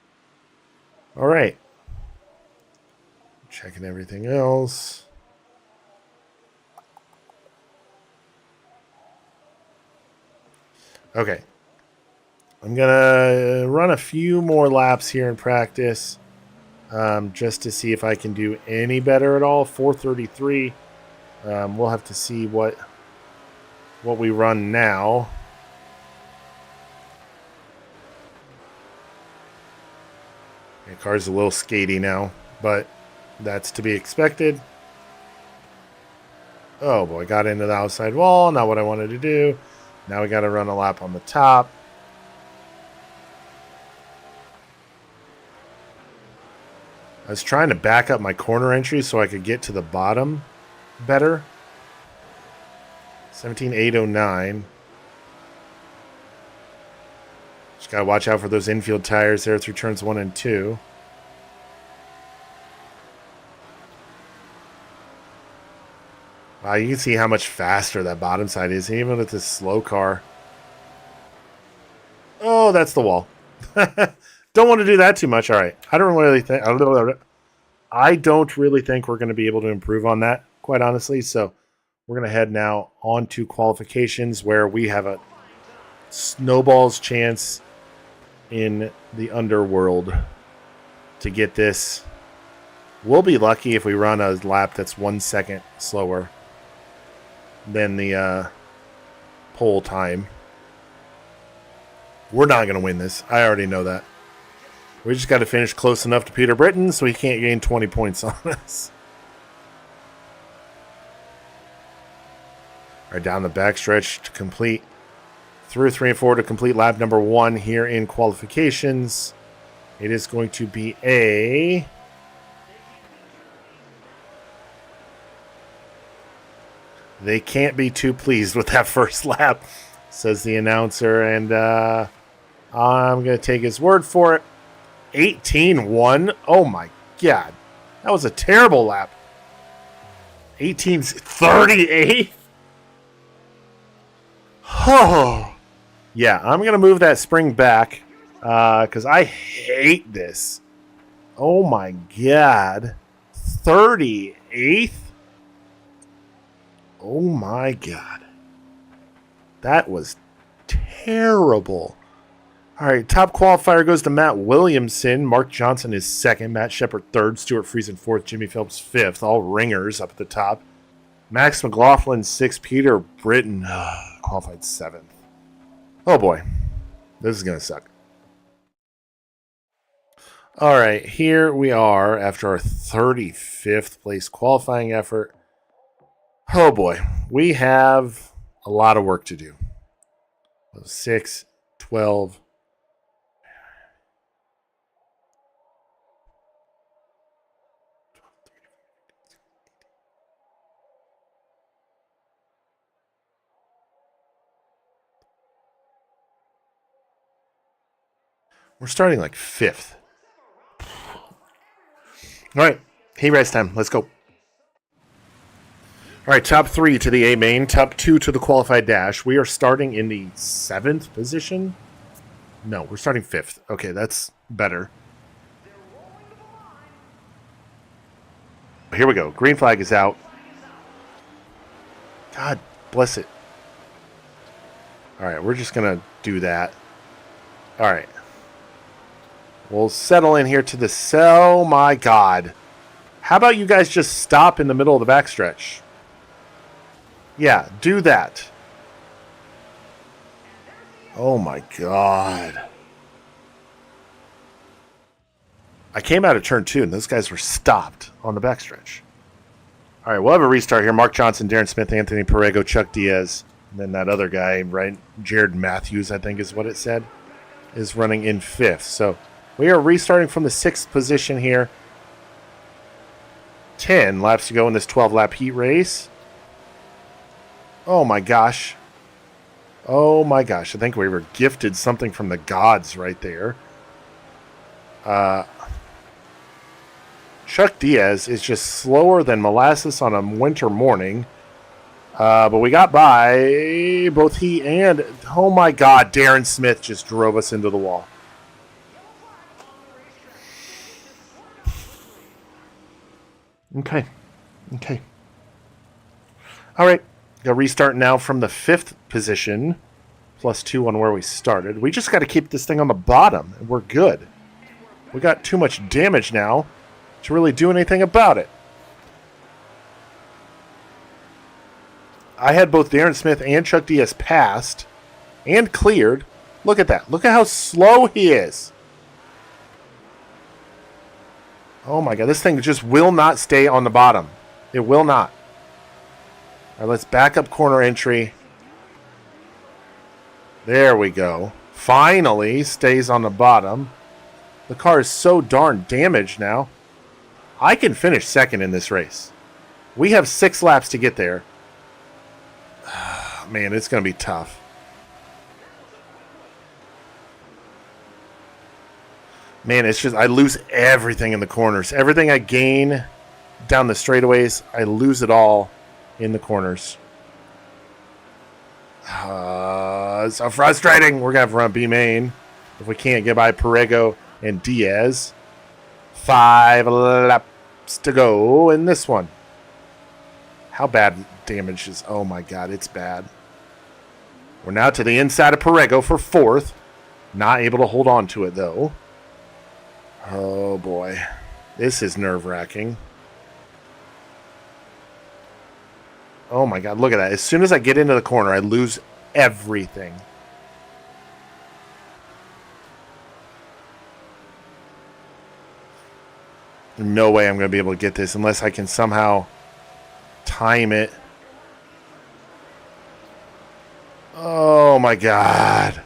All right. Checking everything else. Okay. I'm going to run a few more laps here in practice just to see if I can do any better at all. 433. We'll have to see what we run now. The car's a little skatey now, but that's to be expected. Oh boy, got into the outside wall. Not what I wanted to do. Now we got to run a lap on the top. I was trying to back up my corner entry so I could get to the bottom better. 17.809. Just got to watch out for those infield tires there through turns 1 and 2. Wow, you can see how much faster that bottom side is, even with this slow car. Oh, that's the wall. Don't want to do that too much. All right. I don't really think we're going to be able to improve on that, quite honestly. So we're going to head now on to qualifications where we have a snowball's chance in the underworld to get this. We'll be lucky if we run a lap that's 1 second slower than the pole time. We're not going to win this. I already know that. We just got to finish close enough to Peter Britton so he can't gain 20 points on us. All right, down the backstretch to complete through 3 and 4 to complete lap number 1 here in qualifications. It is going to be a they can't be too pleased with that first lap, says the announcer, and I'm going to take his word for it. 18-1. Oh my God. That was a terrible lap. 1838. Oh, yeah, I'm going to move that spring back because I hate this. Oh, my God. 38th? Oh, my God. That was terrible. All right, top qualifier goes to Matt Williamson. Mark Johnson is second. Matt Shepard third. Stuart Friesen fourth. Jimmy Phelps fifth. All ringers up at the top. Max McLaughlin sixth. Peter Britton qualified seventh. Oh boy, this is gonna suck. All right, here we are after our 35th place qualifying effort. Oh boy, we have a lot of work to do. 6, 12. We're starting like 5th. All right, heat race time. Let's go. All right, top 3 to the A main, top 2 to the qualified dash. We are starting in the 7th position. No, we're starting 5th. Okay, that's better. Here we go. Green flag is out. God bless it. All right, we're just going to do that. All right. We'll settle in here to the cell. My God. How about you guys just stop in the middle of the backstretch? Yeah, do that. Oh, my God. I came out of turn 2, and those guys were stopped on the backstretch. All right, we'll have a restart here. Mark Johnson, Darren Smith, Anthony Perego, Chuck Diaz, and then that other guy, right? Jared Matthews, I think is what it said, is running in 5th. So we are restarting from the 6th position here. 10 laps to go in this 12-lap heat race. Oh, my gosh. Oh, my gosh. I think we were gifted something from the gods right there. Chuck Diaz is just slower than molasses on a winter morning. But we got by both he and... Oh, my God. Darren Smith just drove us into the wall. Okay. All right. Got to restart now from the 5th position. +2 on where we started. We just got to keep this thing on the bottom, and we're good. We got too much damage now to really do anything about it. I had both Darren Smith and Chuck Diaz passed and cleared. Look at that. Look at how slow he is. Oh my God. This thing just will not stay on the bottom. It will not. All right, let's back up corner entry. There we go. Finally stays on the bottom. The car is so darn damaged now. I can finish 2nd in this race. We have 6 laps to get there. Man, it's going to be tough. Man, it's just I lose everything in the corners. Everything I gain down the straightaways, I lose it all in the corners. So frustrating. We're going to have to run B main if we can't get by Perego and Diaz. 5 laps to go in this one. How bad damage is... Oh, my God. It's bad. We're now to the inside of Perego for 4th. Not able to hold on to it, though. Oh, boy. This is nerve-wracking. Oh, my God. Look at that. As soon as I get into the corner, I lose everything. No way I'm going to be able to get this unless I can somehow time it. Oh, my God.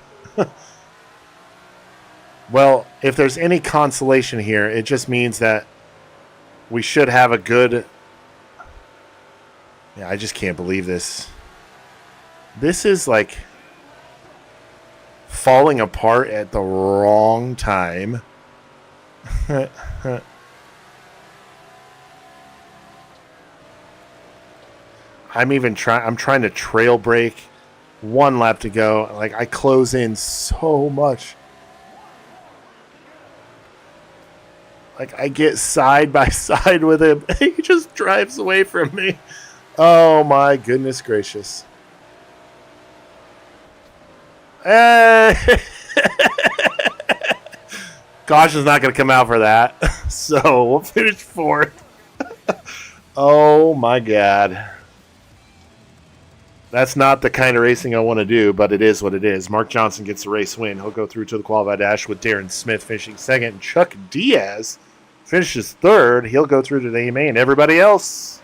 Well, if there's any consolation here, it just means that we should have a good... Yeah, I just can't believe this. This is like falling apart at the wrong time. I'm trying to trail brake 1 lap to go. Like, I close in so much. Like, I get side by side with him. He just drives away from me. Oh, my goodness gracious. Hey! Caution's not going to come out for that. So, we'll finish 4th. Oh, my God. That's not the kind of racing I want to do, but it is what it is. Mark Johnson gets the race win. He'll go through to the qualified dash with Darren Smith finishing 2nd. Chuck Diaz finishes 3rd. He'll go through to the A main. Everybody else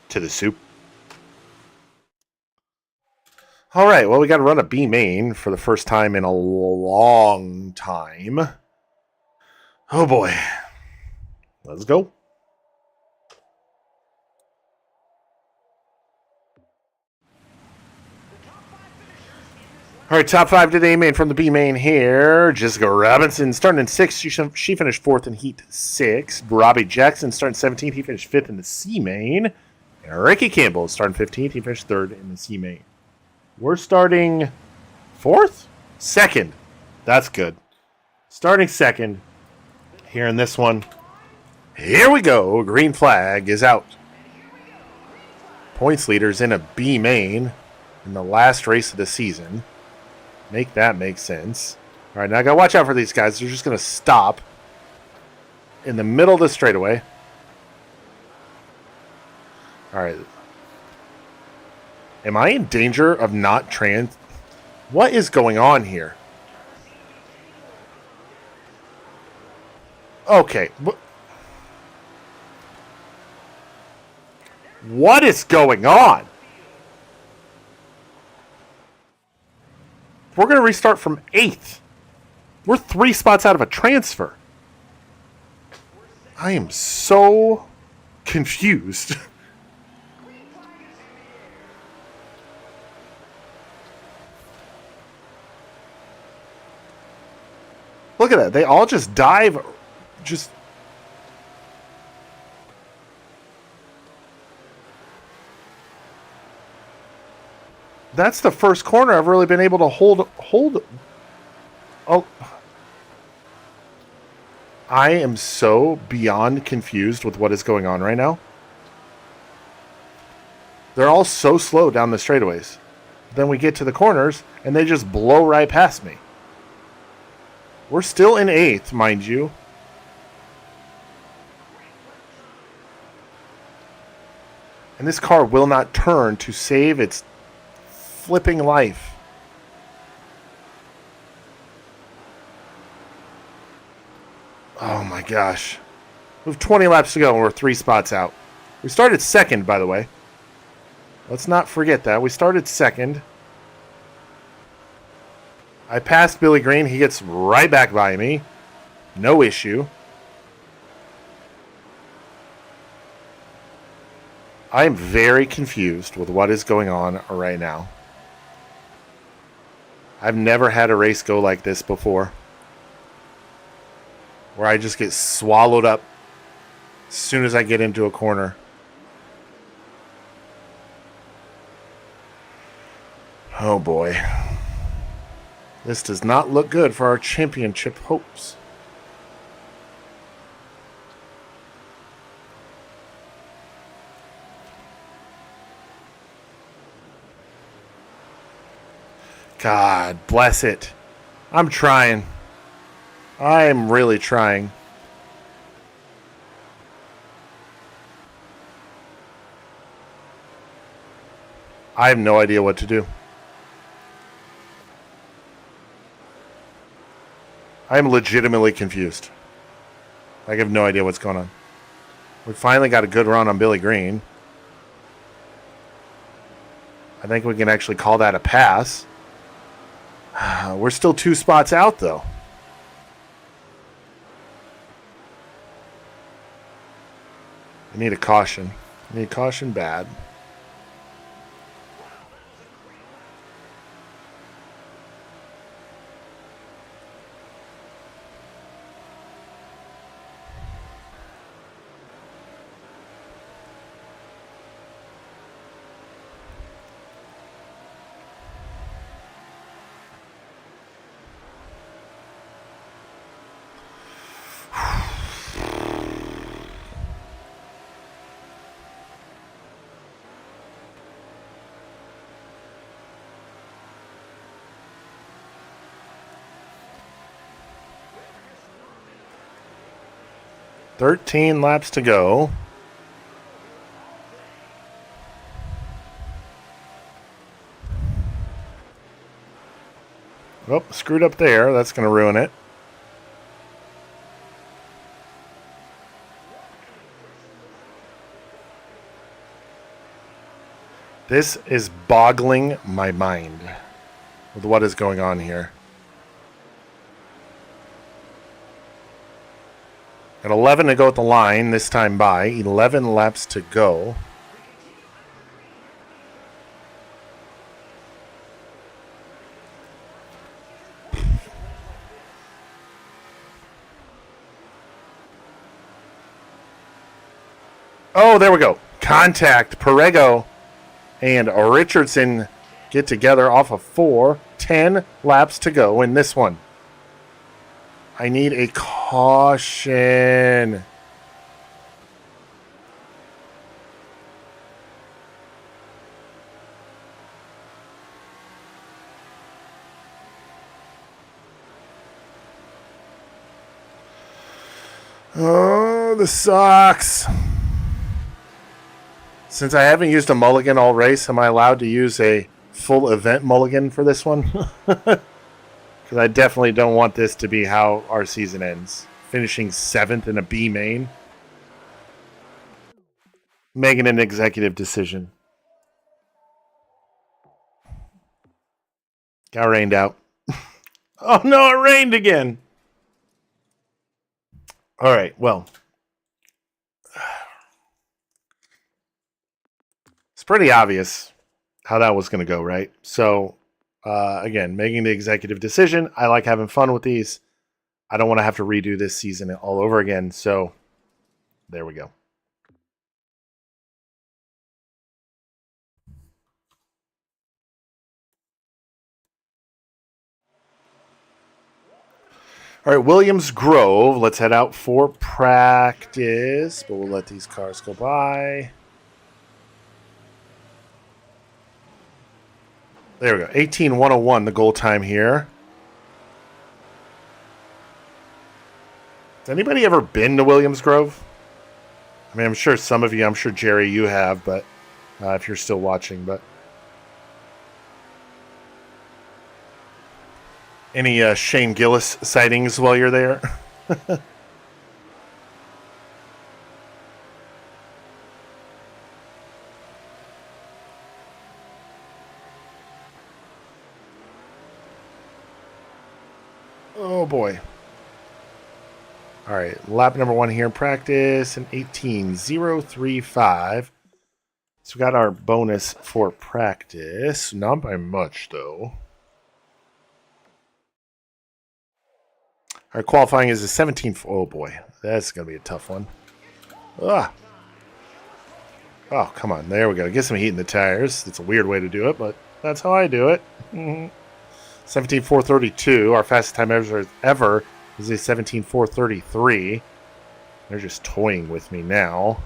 to the soup. All right, well, we got to run a B main for the first time in a long time. Oh, boy. Let's go. All right, top 5 to the A main from the B main here. Jessica Robinson starting in 6th. She finished 4th in Heat 6. Robbie Jackson starting 17th. He finished 5th in the C main. And Ricky Campbell starting 15th. He finished 3rd in the C main. We're starting 4th? 2nd. That's good. Starting 2nd here in this one. Here we go. Green flag is out. Points leaders in a B main in the last race of the season. Make that make sense. All right, now I got to watch out for these guys. They're just going to stop in the middle of the straightaway. All right. Am I in danger of not trans? What is going on here? Okay. What is going on? We're going to restart from 8th. We're 3 spots out of a transfer. I am so confused. Look at that. They all just dive. Just. That's the first corner I've really been able to hold. Oh. I am so beyond confused with what is going on right now. They're all so slow down the straightaways. Then we get to the corners, and they just blow right past me. We're still in 8th, mind you. And this car will not turn to save its flipping life. Oh my gosh. We have 20 laps to go and we're 3 spots out. We started 2nd, by the way. Let's not forget that. We started 2nd. I passed Billy Green. He gets right back by me. No issue. I am very confused with what is going on right now. I've never had a race go like this before. Where I just get swallowed up as soon as I get into a corner. Oh boy. This does not look good for our championship hopes. God bless it. I'm trying. I'm really trying. I have no idea what to do. I'm legitimately confused. I have no idea what's going on. We finally got a good run on Billy Green. I think we can actually call that a pass. We're still 2 spots out, though. I need a caution. I need a caution bad. 13 laps to go. Oh, screwed up there. That's going to ruin it. This is boggling my mind with what is going on here. Got 11 to go at the line this time by. 11 laps to go. Oh, there we go. Contact. Perego and Richardson get together off of 4. 10 laps to go in this one. I need a caution. Oh, this sucks. Since I haven't used a mulligan all race, am I allowed to use a full event mulligan for this one? Because I definitely don't want this to be how our season ends. Finishing 7th in a B main. Making an executive decision. Got rained out. Oh no, it rained again. All right, well. It's pretty obvious how that was going to go, right? So, again, making the executive decision. I like having fun with these. I don't want to have to redo this season all over again. So, there we go. All right, Williams Grove. Let's head out for practice, but we'll let these cars go by. There we go. 18:101, the goal time here. Has anybody ever been to Williams Grove? I mean, I'm sure some of you, I'm sure, Jerry, you have, but if you're still watching, but. Any Shane Gillis sightings while you're there? Oh, boy. All right, lap number 1 here in practice, an 18:035. So we got our bonus for practice. Not by much, though. Our qualifying is a 17. Oh, boy. That's going to be a tough one. Ah. Oh, come on. There we go. Get some heat in the tires. It's a weird way to do it, but that's how I do it. 17:432. Our fastest time ever is a 17:433. They're just toying with me now.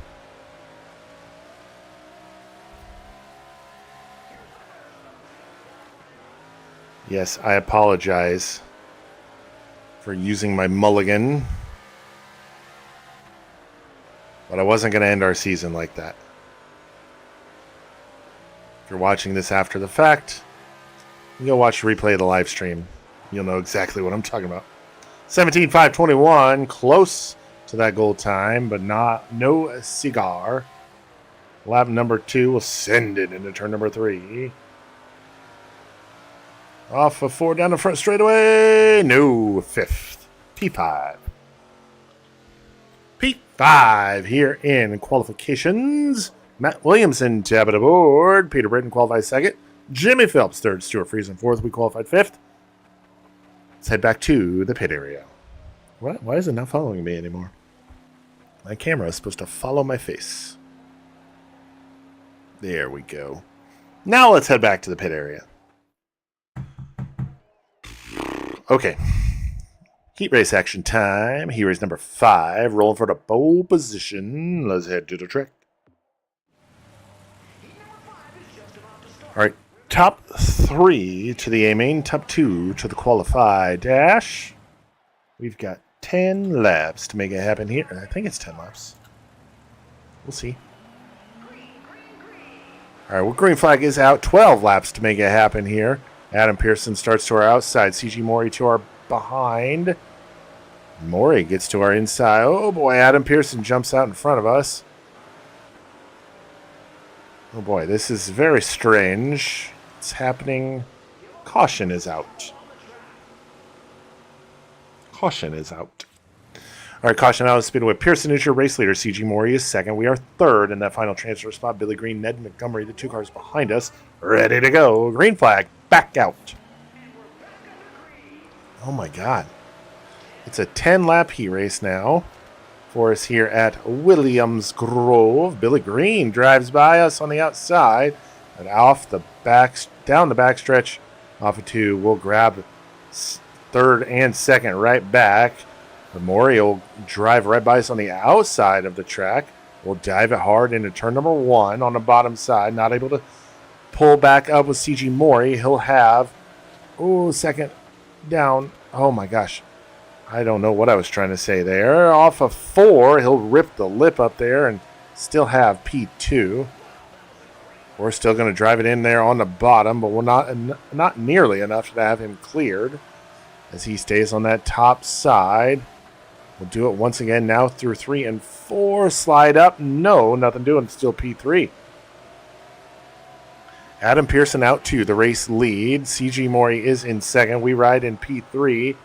Yes, I apologize for using my mulligan. But I wasn't going to end our season like that. If you're watching this after the fact, you go watch the replay of the live stream. You'll know exactly what I'm talking about. 17:521, close to that goal time, but no cigar. Lap number 2 will send it into turn number 3. Off of 4 down the front straightaway. No, 5th. P5. P5 here in qualifications. Matt Williamson tapping aboard. Peter Britton qualifies 2nd. Jimmy Phelps 3rd. Stuart Friesen 4th. We qualified 5th. Let's head back to the pit area. What? Why is it not following me anymore? My camera is supposed to follow my face. There we go. Now let's head back to the pit area. Okay. Heat race action time. Heat race number 5. Rolling for the pole position. Let's head to the track. All right. Top 3 to the A main. Top 2 to the qualified dash. We've got 10 laps to make it happen here. I think it's 10 laps. We'll see. All right, well, green flag is out. 12 laps to make it happen here. Adam Pearson starts to our outside. CG Mori to our behind. Mori gets to our inside. Oh, boy, Adam Pearson jumps out in front of us. Oh, boy, this is very strange. It's happening. Caution is out. Caution is out. All right, caution out of Speedway. Pearson is your race leader. CG Mori is second. We are third in that final transfer spot. Billy Green, Ned Montgomery, the 2 cars behind us, ready to go. Green flag, back out. Oh, my God. It's a 10-lap heat race now for us here at Williams Grove. Billy Green drives by us on the outside, and off the down the backstretch, off of 2. We'll grab third and second right back. Mori will drive right by us on the outside of the track. We'll dive it hard into turn number 1 on the bottom side. Not able to pull back up with CG Mori. He'll have, second down. Oh, my gosh. I don't know what I was trying to say there. Off of 4, he'll rip the lip up there and still have P2. We're still going to drive it in there on the bottom, but we're not nearly enough to have him cleared as he stays on that top side. We'll do it once again now through 3 and 4. Slide up. No, nothing doing. Still P3. Adam Pearson out to the race lead. CG Mori is in second. We ride in P3.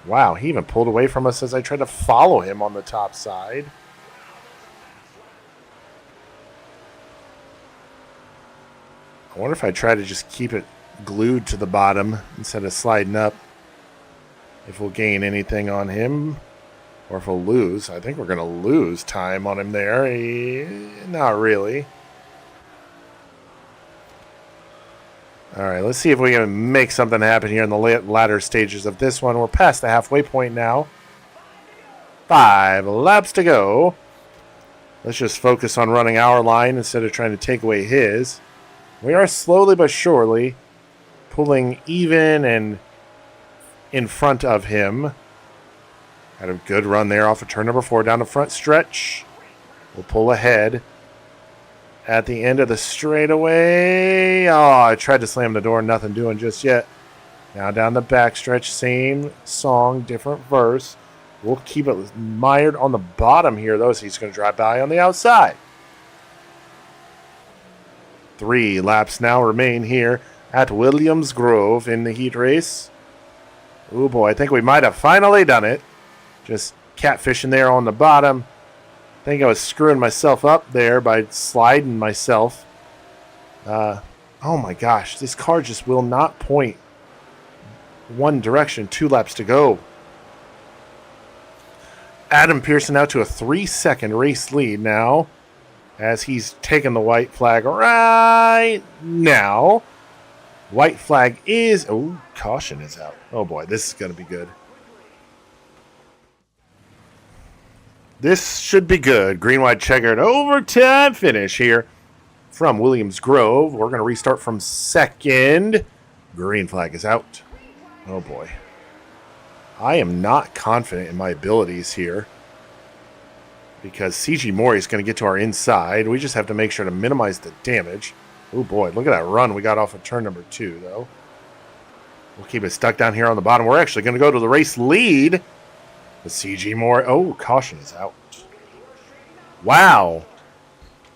Wow, he even pulled away from us as I tried to follow him on the top side. I wonder if I try to just keep it glued to the bottom instead of sliding up, if we'll gain anything on him. Or if we'll lose. I think we're going to lose time on him there. Not really. All right, let's see if we can make something happen here in the latter stages of this one. We're past the halfway point now. 5 laps to go. Let's just focus on running our line instead of trying to take away his. We are slowly but surely pulling even and in front of him. Had a good run there off of turn number 4 down the front stretch. We'll pull ahead at the end of the straightaway. Oh, I tried to slam the door. Nothing doing just yet. Now down the back stretch. Same song, different verse. We'll keep it mired on the bottom here, though, so he's going to drive by on the outside. 3 laps now remain here at Williams Grove in the heat race. Oh, boy, I think we might have finally done it. Just catfishing there on the bottom. I think I was screwing myself up there by sliding myself. Oh my gosh, this car just will not point one direction. 2 laps to go. Adam Pearson out to a 3-second race lead now as he's taking the white flag right now. White flag is... Oh, caution is out. Oh boy, this is going to be good. This should be good. Green-white checkered overtime finish here from Williams Grove. We're going to restart from second. Green flag is out. Oh, boy. I am not confident in my abilities here because CG Mori is going to get to our inside. We just have to make sure to minimize the damage. Oh, boy. Look at that run we got off of turn number 2, though. We'll keep it stuck down here on the bottom. We're actually going to go to the race lead. The CG Mori. Oh, caution is out. Wow.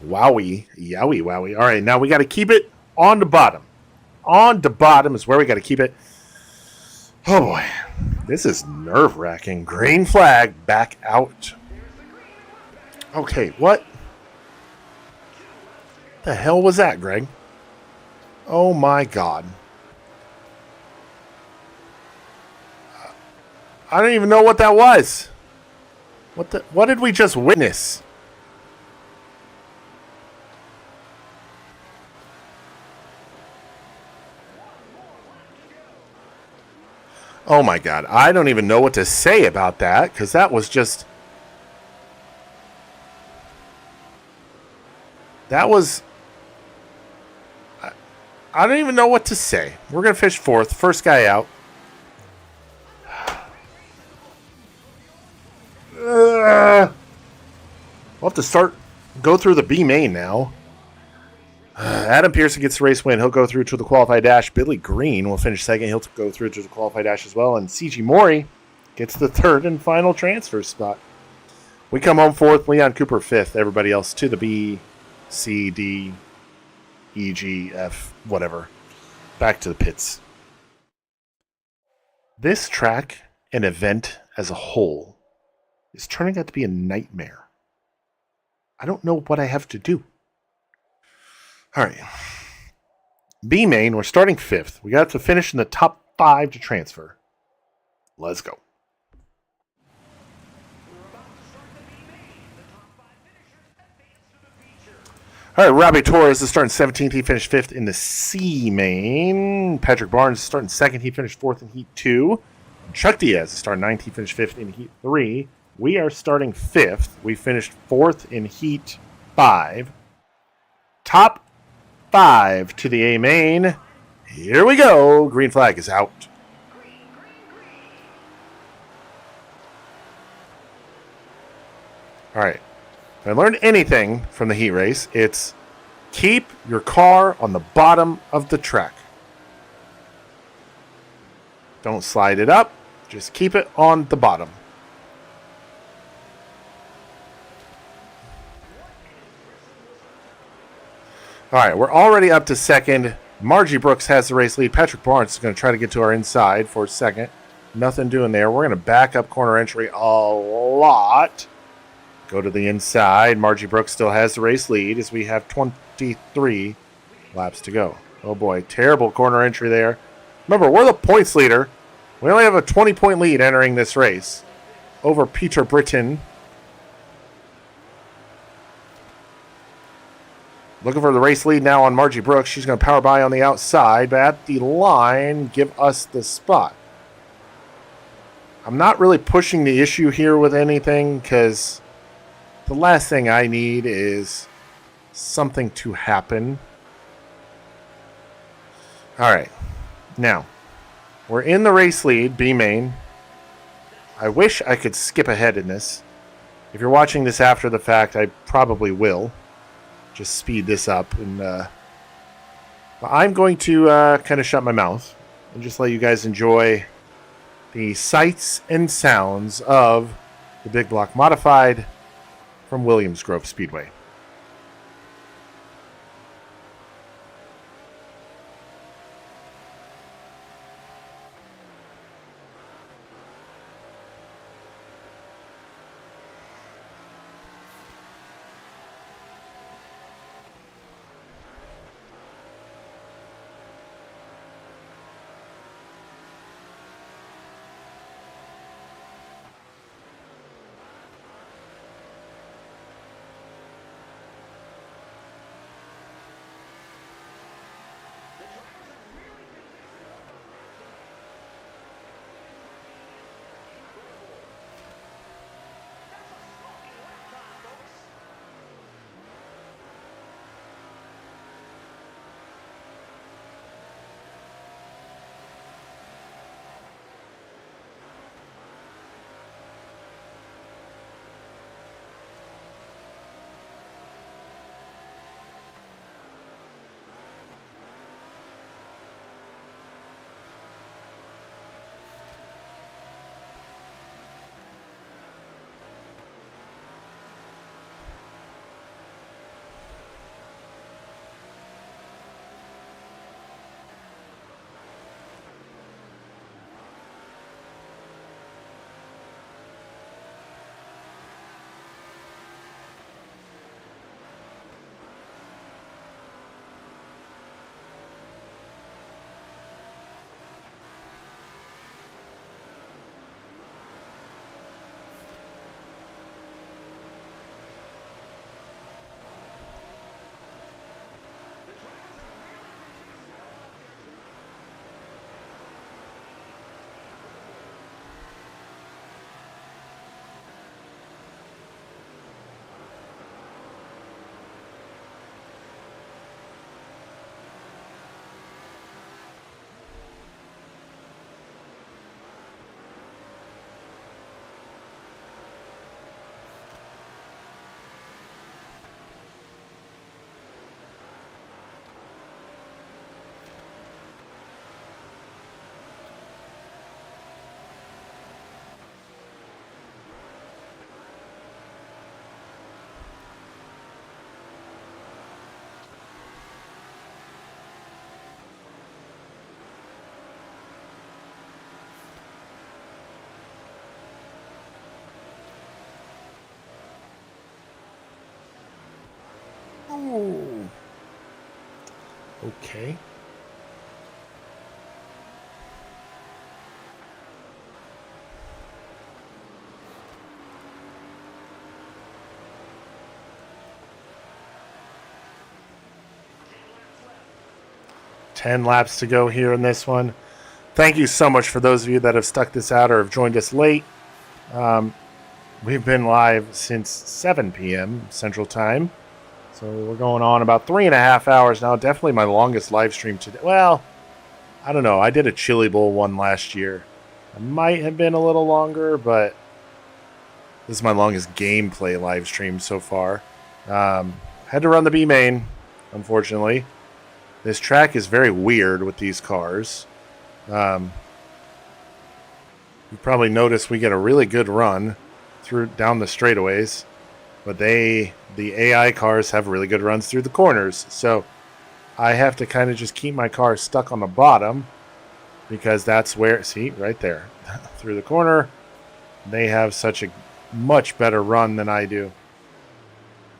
Wowie. Yowie, wowie. All right, now we got to keep it on the bottom. On the bottom is where we got to keep it. Oh, boy. This is nerve-wracking. Green flag back out. Okay, what the hell was that, Greg? Oh, my God. I don't even know what that was. What did we just witness? Oh my God. I don't even know what to say about that because that was just... That was... I don't even know what to say. We're going to finish fourth. First guy out. We'll have to go through the B main now. Adam Pearson gets the race win. He'll go through to the qualified dash. Billy Green will finish second. He'll go through to the qualified dash as well. And CG Mori gets the third and final transfer spot. We come home fourth. Leon Cooper fifth. Everybody else to the B, C, D, E, G, F, whatever. Back to the pits. This track and event as a whole is turning out to be a nightmare. I don't know what I have to do. All right. B main, we're starting fifth. We got to finish in the top 5 to transfer. Let's go. All right, Robbie Torres is starting 17th. He finished 5th in the C main. Patrick Barnes is starting 2nd. He finished 4th in Heat 2. Chuck Diaz is starting 9th. He finished 5th in Heat 3. We are starting 5th. We finished 4th in Heat 5. Top 5 to the A main. Here we go. Green flag is out. All right. If I learned anything from the heat race, it's keep your car on the bottom of the track. Don't slide it up. Just keep it on the bottom. All right, we're already up to second. Margie Brooks has the race lead. Patrick Barnes is going to try to get to our inside for second. Nothing doing there. We're going to back up corner entry a lot. Go to the inside. Margie Brooks still has the race lead as we have 23 laps to go. Oh boy, terrible corner entry there. Remember, we're the points leader. We only have a 20-point lead entering this race over Peter Britton. Looking for the race lead now on Margie Brooks. She's going to power by on the outside, but at the line, give us the spot. I'm not really pushing the issue here with anything because the last thing I need is something to happen. All right. Now, we're in the race lead, B main. I wish I could skip ahead in this. If you're watching this after the fact, I probably will. Just speed this up. And I'm going to kind of shut my mouth and just let you guys enjoy the sights and sounds of the Big Block Modified from Williams Grove Speedway. Ooh. Okay. Ten laps to go here in this one. Thank you so much for those of you that have stuck this out or have joined us late. We've been live since 7 p.m. Central Time. So we're going on about 3.5 hours now. Definitely my longest live stream today. Well, I don't know. I did a Chili Bowl one last year. It might have been a little longer, but this is my longest gameplay live stream so far. Had to run the B main, unfortunately. This track is very weird with these cars. You probably noticed we get a really good run down the straightaways, but the AI cars have really good runs through the corners. So I have to kind of just keep my car stuck on the bottom because that's where, see, right there, through the corner, they have such a much better run than I do.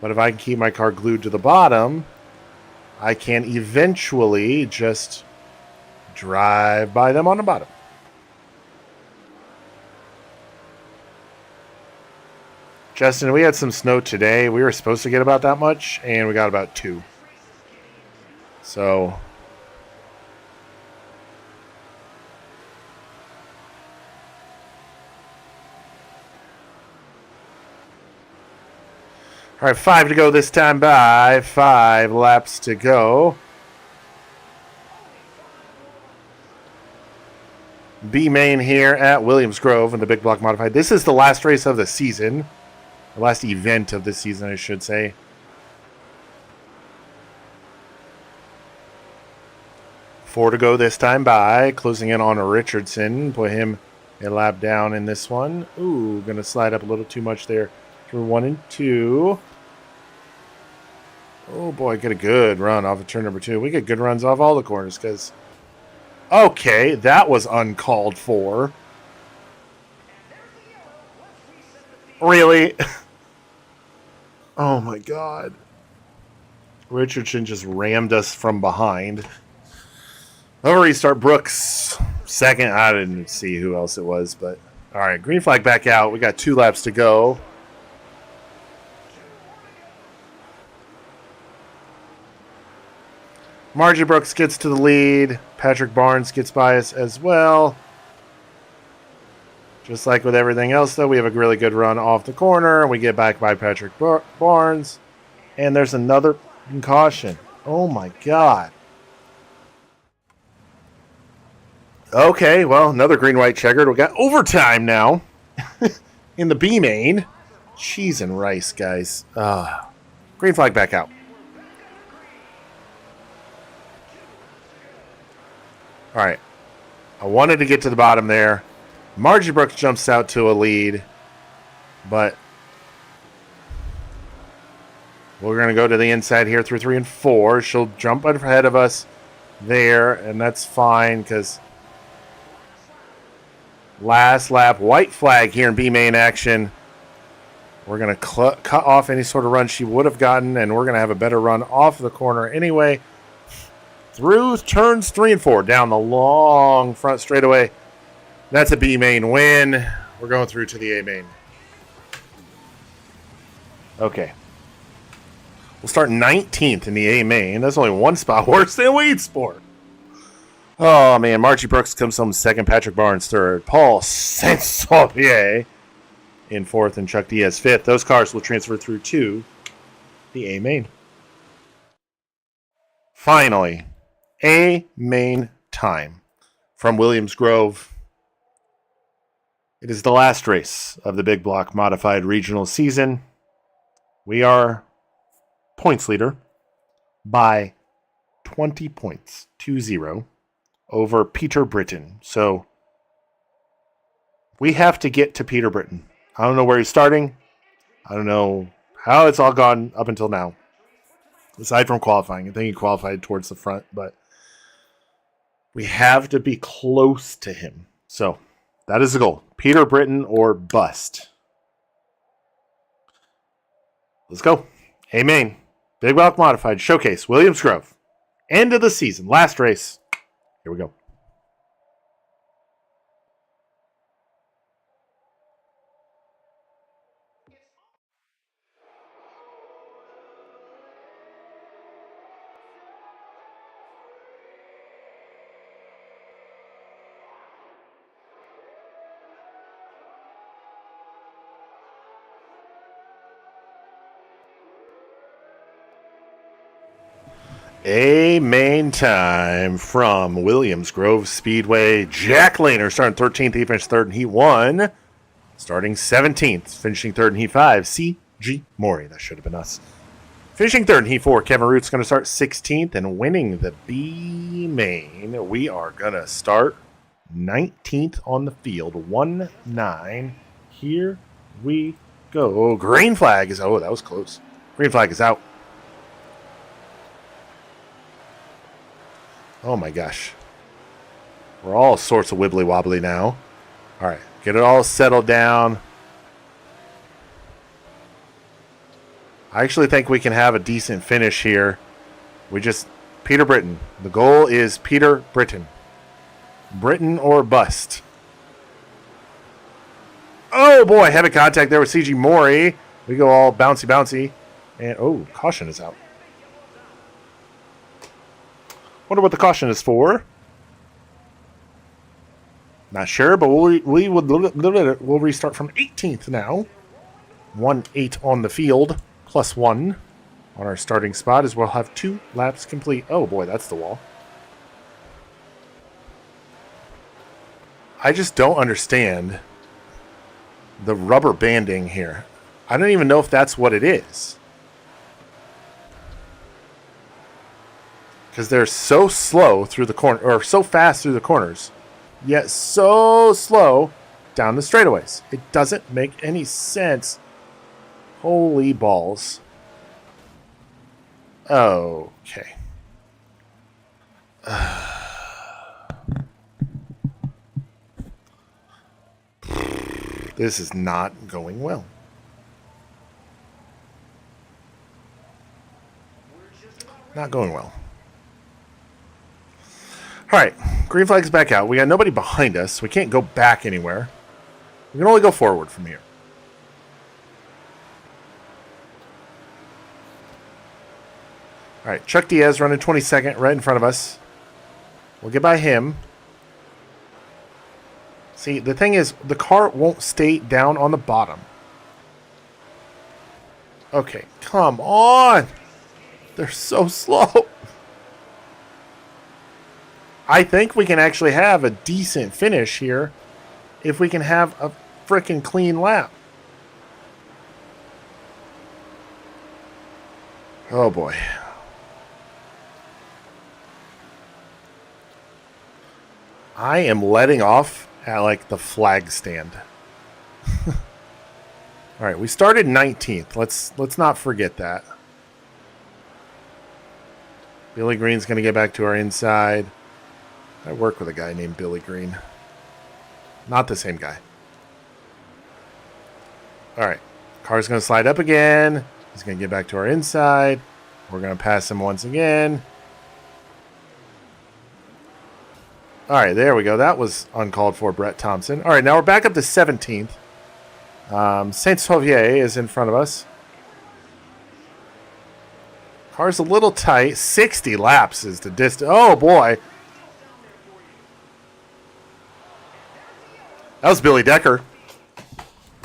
But if I can keep my car glued to the bottom, I can eventually just drive by them on the bottom. Justin, we had some snow today. We were supposed to get about that much, and we got about 2. So all right, 5 to go this time by. 5 laps to go. B main here at Williams Grove in the Big Block Modified. This is the last race of the season. The last event of the season, I should say. Four to go this time by. Closing in on Richardson. Put him a lap down in this one. Ooh, going to slide up a little too much there through 1 and 2. Oh, boy, get a good run off of turn number 2. We get good runs off all the corners because... Okay, that was uncalled for. Really? Oh, my God. Richardson just rammed us from behind. I'll restart. Brooks second. I didn't see who else it was, but... All right, green flag back out. We got 2 laps to go. Margie Brooks gets to the lead. Patrick Barnes gets by us as well. Just like with everything else, though, we have a really good run off the corner. We get back by Patrick Barnes. And there's another caution. Oh, my God. Okay, well, another green-white checkered. We got overtime now in the B main. Cheese and rice, guys. Green flag back out. All right. I wanted to get to the bottom there. Margie Brooks jumps out to a lead, but we're going to go to the inside here through 3 and 4. She'll jump ahead of us there, and that's fine because last lap, white flag here in B main action. We're going to cut off any sort of run she would have gotten, and we're going to have a better run off the corner anyway. Through turns 3 and 4, down the long front straightaway. That's a B main win. We're going through to the A main. Okay. We'll start 19th in the A main. That's only 1 spot worse than Weed Sport. Oh, man. Margie Brooks comes home second. Patrick Barnes third. Paul Saint-Sauvier in fourth and Chuck Diaz fifth. Those cars will transfer through to the A main. Finally, A main time from Williams Grove. It is the last race of the Big Block Modified Regional season. We are points leader by 20 points, 2-0, over Peter Britton. So we have to get to Peter Britton. I don't know where he's starting. I don't know how it's all gone up until now. Aside from qualifying. I think he qualified towards the front, but we have to be close to him. So that is the goal. Peter Britton or bust. Let's go. Amen. Big Block Modified Showcase, Williams Grove. End of the season. Last race. Here we go. A main time from Williams Grove Speedway. Jack Lehner starting 13th. He finished third in Heat 1. Starting 17th. Finishing third in Heat 5. C.G. Maury. That should have been us. Finishing third in Heat 4. Kevin Root's going to start 16th. And winning the B main, we are going to start 19th on the field. 1-9. Here we go. Green flag is... Oh, that was close. Green flag is out. Oh my gosh. We're all sorts of wibbly wobbly now. All right, get it all settled down. I actually think we can have a decent finish here. Peter Britton. The goal is Peter Britton. Britton or bust. Oh boy, heavy contact there with CG Maury. We go all bouncy. And oh, caution is out. Wonder what the caution is for. Not sure, but we'll restart from 18th now. 1-8 on the field, plus 1 on our starting spot, as we'll have 2 laps complete. Oh boy, that's the wall. I just don't understand the rubber banding here. I don't even know if that's what it is. Because they're so slow through the corner, or so fast through the corners, yet so slow down the straightaways. It doesn't make any sense. Holy balls. Okay. This is not going well. Not going well. All right, green flag's back out. We got nobody behind us. We can't go back anywhere. We can only go forward from here. All right, Chuck Diaz running 22nd right in front of us. We'll get by him. See, the thing is, the car won't stay down on the bottom. Okay, come on. They're so slow. I think we can actually have a decent finish here if we can have a freaking clean lap. Oh boy. I am letting off at like the flag stand. All right, we started 19th. Let's not forget that. Billy Green's going to get back to our inside. I work with a guy named Billy Green. Not the same guy. All right. Car's going to slide up again. He's going to get back to our inside. We're going to pass him once again. All right, there we go. That was uncalled for, Brett Thompson. All right, now we're back up to 17th. Saint-Sauveur is in front of us. Car's a little tight. 60 laps is the distance. Oh, boy. That was Billy Decker.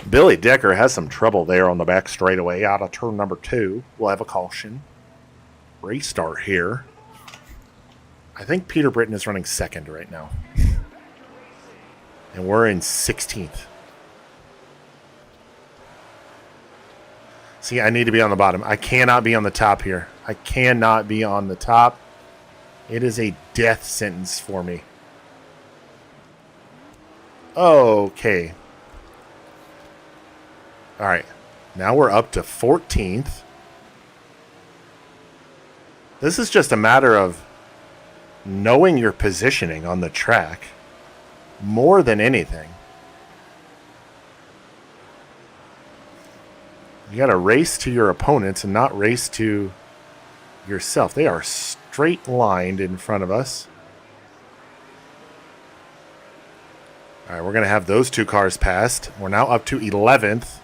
Billy Decker has some trouble there on the back straightaway out of turn number 2. We'll have a caution. Restart here. I think Peter Britton is running second right now. And we're in 16th. See, I need to be on the bottom. I cannot be on the top here. I cannot be on the top. It is a death sentence for me. Okay. All right. Now we're up to 14th. This is just a matter of knowing your positioning on the track more than anything. You got to race to your opponents and not race to yourself. They are straight lined in front of us. All right, we're going to have those two cars passed. We're now up to 11th.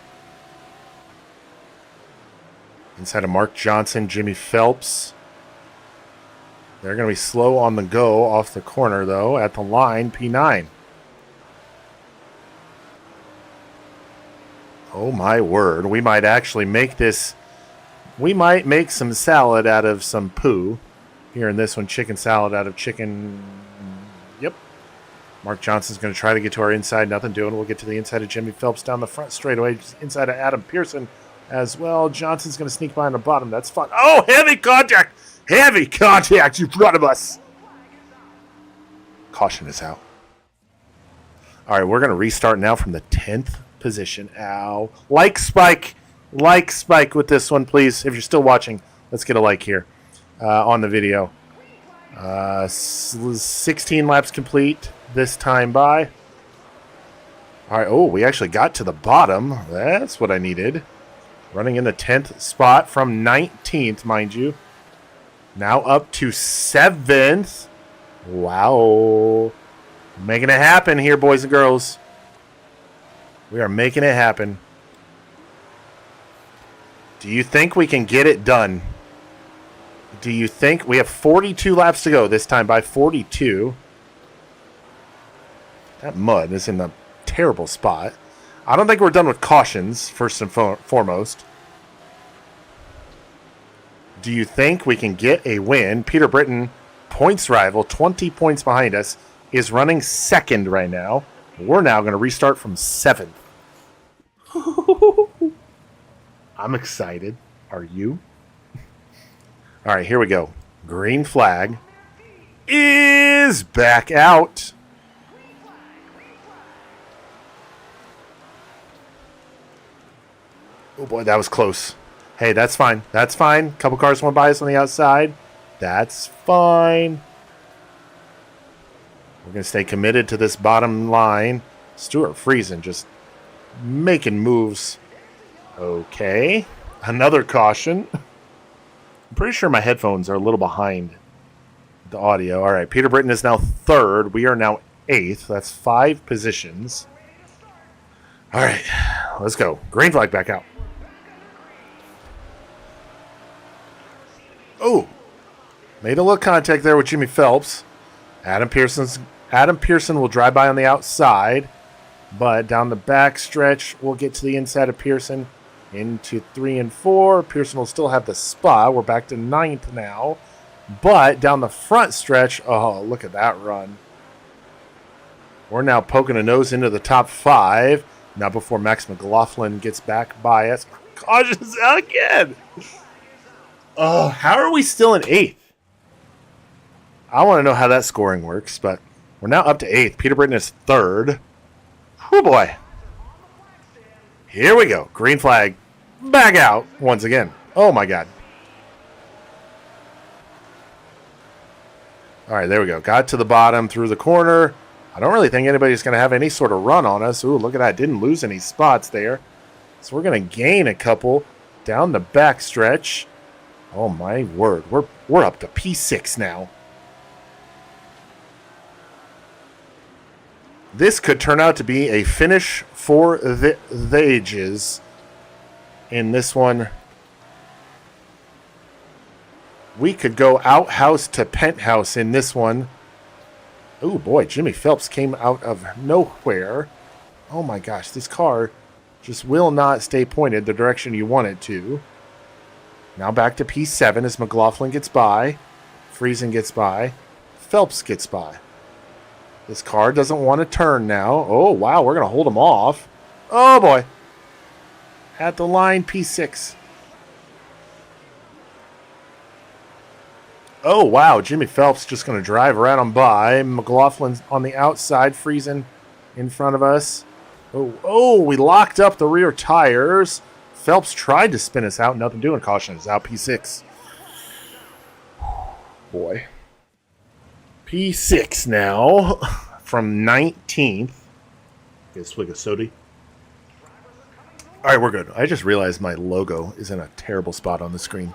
Inside of Mark Johnson, Jimmy Phelps. They're going to be slow on the go off the corner, though. At the line, P9. Oh, my word. We might actually make this. We might make some salad out of some poo. Here in this one, chicken salad out of chicken. Yep. Mark Johnson's going to try to get to our inside. Nothing doing. We'll get to the inside of Jimmy Phelps down the front straightaway. Inside of Adam Pearson as well. Johnson's going to sneak by on the bottom. That's fun. Oh, heavy contact. Heavy contact in front of us. Caution is out. All right, we're going to restart now from the 10th position. Ow. Like Spike with this one, please. If you're still watching, let's get a like here on the video. 16 laps complete this time by. All right, oh, we actually got to the bottom. That's what I needed. Running in the 10th spot from 19th, mind you. Now up to 7th. Wow. Making it happen here, boys and girls. We are making it happen. Do you think we can get it done? Do you think we have 42 laps to go this time by 42? That mud is in a terrible spot. I don't think we're done with cautions, first and foremost. Do you think we can get a win? Peter Britton, points rival, 20 points behind us, is running second right now. We're now going to restart from 7th. I'm excited. Are you? All right, here we go. Green flag is back out. Oh, boy, that was close. Hey, that's fine. That's fine. Couple cars went by us on the outside. That's fine. We're going to stay committed to this bottom line. Stuart Friesen just making moves. Okay. Another caution. I'm pretty sure my headphones are a little behind the audio. All right, Peter Britton is now 3rd. We are now 8th. That's 5 positions. All right, let's go. Green flag back out. Oh, made a little contact there with Jimmy Phelps. Adam Pearson will drive by on the outside, but down the back stretch, we'll get to the inside of Pearson into 3 and 4. Pearson will still have the spot. We're back to 9th now, but down the front stretch, oh, look at that run. We're now poking a nose into the top 5. Now before Max McLaughlin gets back by us. Cautions out again. Oh, how are we still in 8th? I want to know how that scoring works, but we're now up to 8th. Peter Britton is 3rd. Oh, boy. Here we go. Green flag. Back out once again. Oh, my God. All right, there we go. Got to the bottom through the corner. I don't really think anybody's going to have any sort of run on us. Ooh, look at that. Didn't lose any spots there. So we're going to gain a couple down the back stretch. Oh, my word. We're up to P6 now. This could turn out to be a finish for the ages in this one. We could go outhouse to penthouse in this one. Oh, boy. Jimmy Phelps came out of nowhere. Oh, my gosh. This car just will not stay pointed the direction you want it to. Now back to P7 as McLaughlin gets by. Friesen gets by. Phelps gets by. This car doesn't want to turn now. Oh, wow. We're going to hold him off. Oh, boy. At the line, P6. Oh, wow. Jimmy Phelps just going to drive right on by. McLaughlin's on the outside. Friesen in front of us. Oh, we locked up the rear tires. Phelps tried to spin us out. Nothing doing. Caution is out. P6. Boy. P6 now from 19th. Get a swig of soda. All right, we're good. I just realized my logo is in a terrible spot on the screen.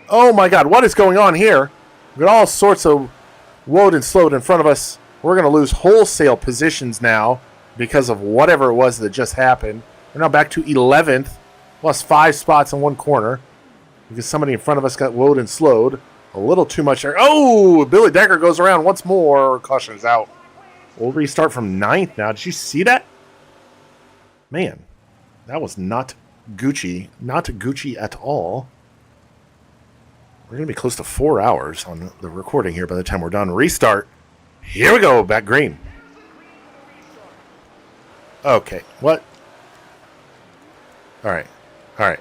Oh my god, what is going on here? We've got all sorts of woed and slowed in front of us. We're going to lose wholesale positions now because of whatever it was that just happened. We're now back to 11th. Lost 5 spots in one corner because somebody in front of us got woed and slowed. A little too much there. Oh, Billy Decker goes around once more. Caution is out. We'll restart from 9th now. Did you see that? Man, that was not Gucci. Not Gucci at all. We're going to be close to 4 hours on the recording here by the time we're done. Restart. Here we go. Back green. Okay. What? All right. All right.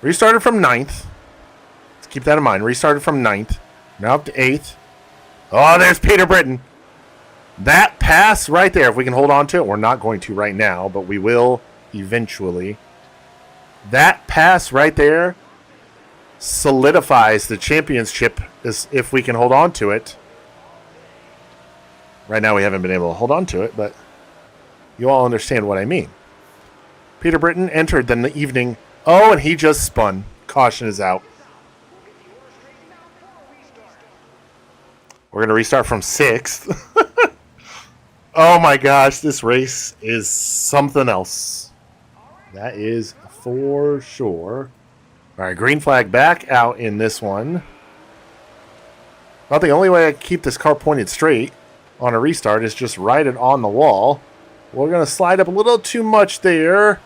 Restarted from 9th. Let's keep that in mind. Restarted from 9th. Now up to 8th. Oh, there's Peter Britton. That pass right there, if we can hold on to it, we're not going to right now, but we will eventually. That pass right there solidifies the championship if we can hold on to it. Right now we haven't been able to hold on to it, but you all understand what I mean. Peter Britton entered in the evening. Oh, and he just spun. Caution is out. We're going to restart from 6th. Oh my gosh, this race is something else. That is for sure. All right, green flag back out in this one. Well, the only way I keep this car pointed straight on a restart is just ride it on the wall. We're going to slide up a little too much there.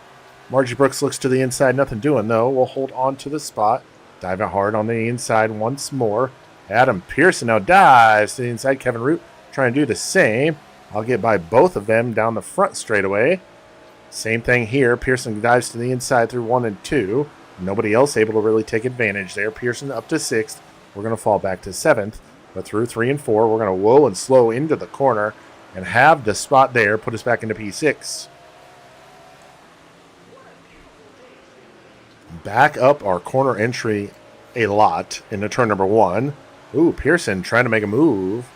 Margie Brooks looks to the inside. Nothing doing, though. We'll hold on to the spot. Diving hard on the inside once more. Adam Pearson now dives to the inside. Kevin Root trying to do the same. I'll get by both of them down the front straightaway. Same thing here. Pearson dives to the inside through 1 and 2. Nobody else able to really take advantage there. Pearson up to 6th. We're going to fall back to 7th. But through 3 and 4, we're going to woe and slow into the corner and have the spot there put us back into P6. Back up our corner entry a lot into turn number 1. Ooh, Pearson trying to make a move.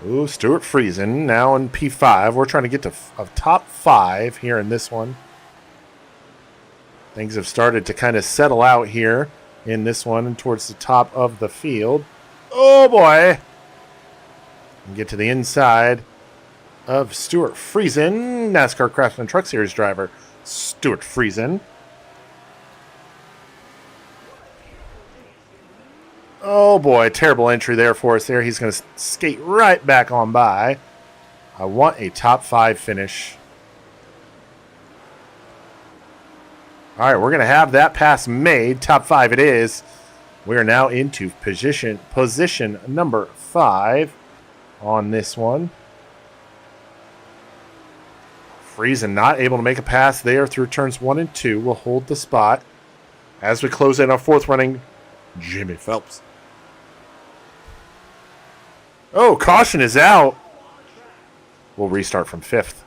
Ooh, Stuart Friesen now in P5. We're trying to get to a top 5 here in this one. Things have started to kind of settle out here in this one and towards the top of the field. Oh, boy. And get to the inside of Stuart Friesen, NASCAR Craftsman Truck Series driver Stuart Friesen. Oh boy, terrible entry there for us there. He's going to skate right back on by. I want a top 5 finish. All right, we're going to have that pass made. Top 5 it is. We are now into position number 5 on this one. Friesen not able to make a pass there through turns 1 and 2. We'll hold the spot as we close in our 4th running. Jimmy Phelps. Oh, caution is out. We'll restart from 5th.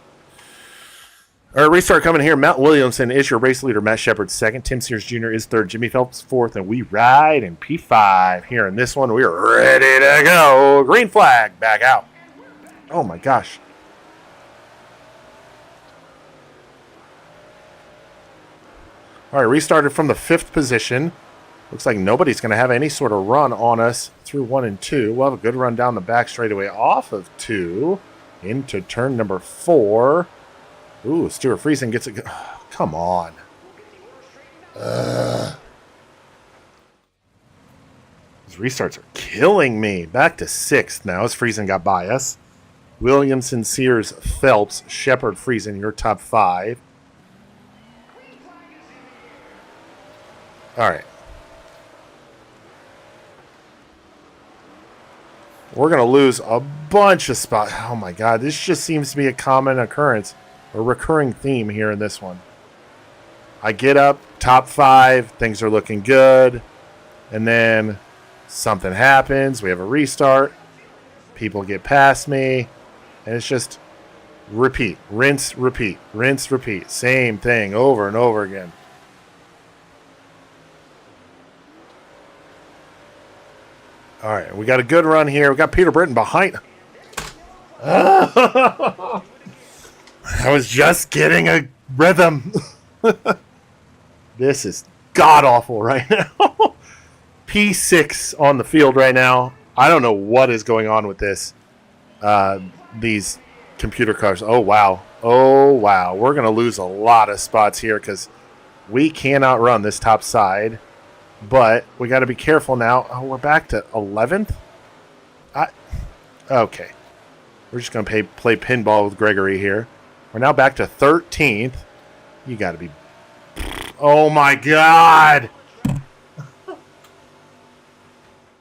Our restart coming here. Matt Williamson is your race leader. Matt Shepard 2nd. Tim Sears Jr. is 3rd. Jimmy Phelps 4th. And we ride in P5 here in this one. We are ready to go. Green flag back out. Oh, my gosh. All right, restarted from the 5th position. Looks like nobody's going to have any sort of run on us through 1 and 2. We'll have a good run down the back straightaway off of 2 into turn number 4. Ooh, Stuart Friesen gets it. Oh, come on. These restarts are killing me. Back to 6th now as Friesen got by us. Williamson, Sears, Phelps, Shepard, Friesen, your top 5. All right. We're going to lose a bunch of spots. Oh, my God. This just seems to be a common occurrence, a recurring theme here in this one. I get up, top 5, things are looking good, and then something happens. We have a restart. People get past me, and it's just repeat, rinse, repeat, rinse, repeat. Same thing over and over again. All right, we got a good run here. We got Peter Britton behind. I was just getting a rhythm. This is god-awful right now. P6 on the field right now. I don't know what is going on with this. These computer cars. Oh, wow. Oh, wow. We're going to lose a lot of spots here because we cannot run this top side. But we got to be careful now. Oh, we're back to 11th? Okay. We're just going to play pinball with Gregory here. We're now back to 13th. You got to be... Oh, my God.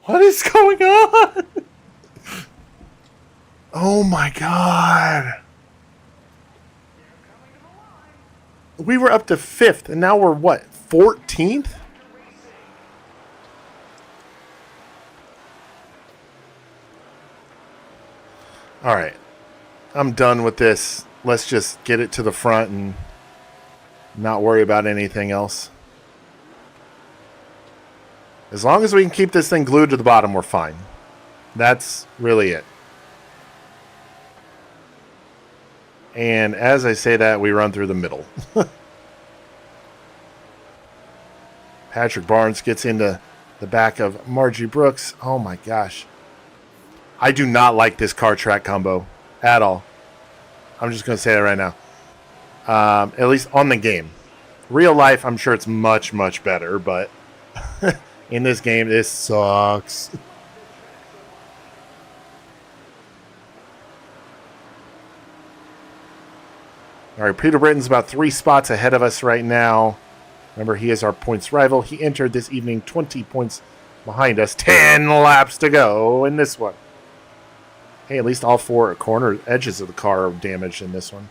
What is going on? Oh, my God. We were up to 5th, and now we're what? 14th? All right. I'm done with this. Let's just get it to the front and not worry about anything else. As long as we can keep this thing glued to the bottom, we're fine. That's really it. And as I say that, we run through the middle. Patrick Barnes gets into the back of Margie Brooks. Oh my gosh. I do not like this car track combo at all. I'm just going to say that right now. At least on the game. Real life, I'm sure it's much, much better, but in this game, this sucks. All right, Peter Britton's about 3 spots ahead of us right now. Remember, he is our points rival. He entered this evening 20 points behind us. 10 laps to go in this one. Hey, at least all 4 corner edges of the car are damaged in this one.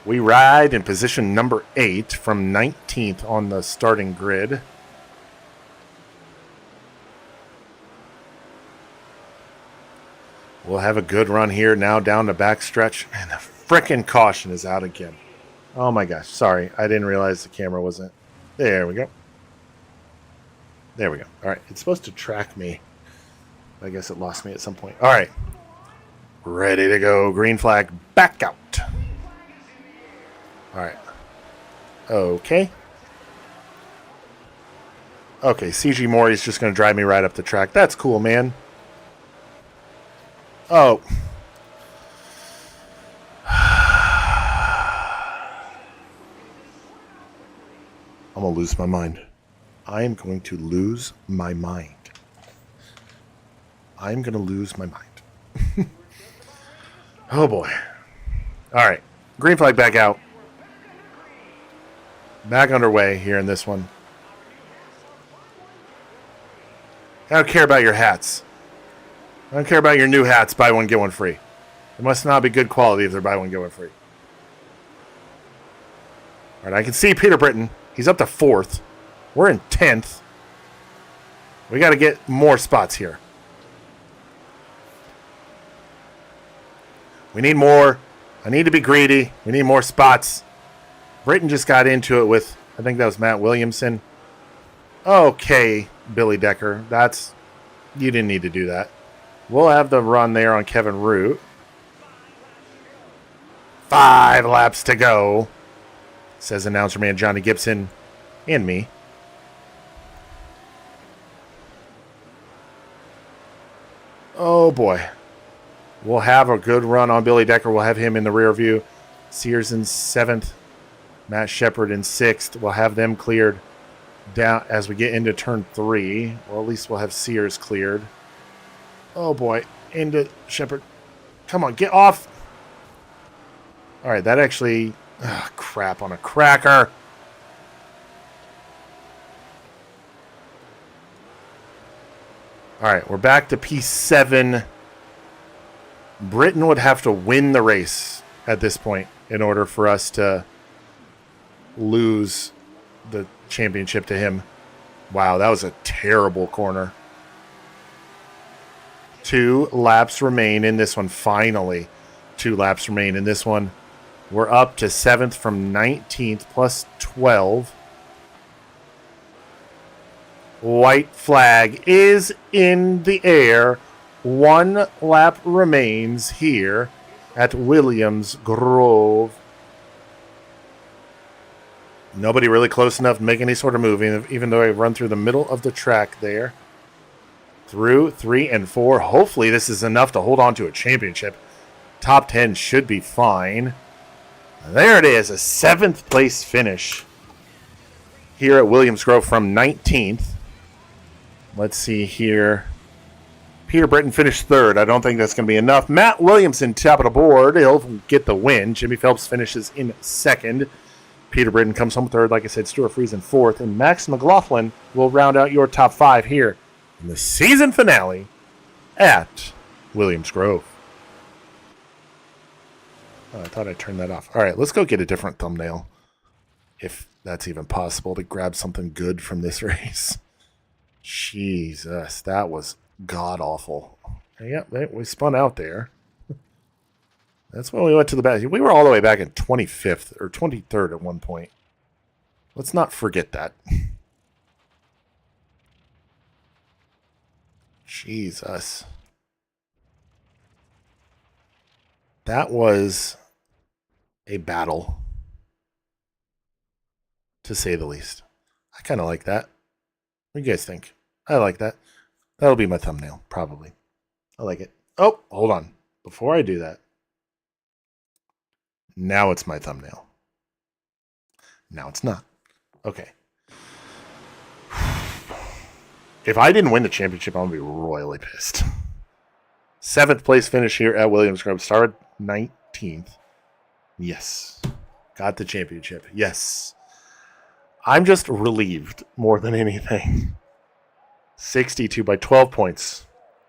We ride in position number 8 from 19th on the starting grid. We'll have a good run here now down the backstretch. And the frickin' caution is out again. Oh my gosh, sorry. I didn't realize the camera wasn't. There we go. There we go. All right, it's supposed to track me. I guess it lost me at some point. All right. Ready to go. Green flag back out. All right. Okay. Okay, CG Maury's just going to drive me right up the track. That's cool, man. Oh. I'm going to lose my mind. I am going to lose my mind. I'm going to lose my mind. Oh, boy. All right. Green flag back out. Back underway here in this one. I don't care about your hats. I don't care about your new hats. Buy one, get one free. It must not be good quality if they're buy one, get one free. All right, I can see Peter Britton. He's up to 4th. We're in 10th. We got to get more spots here. We need more. I need to be greedy. We need more spots. Britton just got into it with, I think that was Matt Williamson. Okay, Billy Decker. You didn't need to do that. We'll have the run there on Kevin Root. 5 laps to go, says announcer man Johnny Gibson and me. Oh, boy. We'll have a good run on Billy Decker. We'll have him in the rear view. Sears in 7th. Matt Shepard in 6th. We'll have them cleared down as we get into turn 3. Or at least we'll have Sears cleared. Oh, boy. Into Shepard. Come on, get off. All right, that actually... Oh, crap on a cracker. All right, we're back to P7. Britain would have to win the race at this point in order for us to lose the championship to him. Wow, that was a terrible corner. 2 laps remain in this one. Finally, 2 laps remain in this one. We're up to 7th from 19th plus 12. White flag is in the air. 1 lap remains here at Williams Grove. Nobody really close enough to make any sort of move, even though I run through the middle of the track there. Through 3 and 4. Hopefully this is enough to hold on to a championship. Top 10 should be fine. There it is, a 7th place finish here at Williams Grove from 19th. Let's see here. Peter Britton finished 3rd. I don't think that's going to be enough. Matt Williamson, top of the board. He'll get the win. Jimmy Phelps finishes in 2nd. Peter Britton comes home 3rd. Like I said, Stuart Friesen 4th. And Max McLaughlin will round out your top 5 here in the season finale at Williams Grove. Oh, I thought I turned that off. All right, let's go get a different thumbnail, if that's even possible, to grab something good from this race. Jesus, that was god-awful. Yeah, we spun out there. That's when we went to the back. We were all the way back in 25th or 23rd at one point. Let's not forget that. Jesus. That was a battle, to say the least. I kind of like that. What do you guys think? I like that. That'll be my thumbnail, probably. I like it. Oh, hold on. Before I do that, now it's my thumbnail. Now it's not. Okay. If I didn't win the championship, I'm going to be royally pissed. 7th place finish here at Williams Grove. Started 19th. Yes. Got the championship. Yes. I'm just relieved more than anything. 62 by 12 points.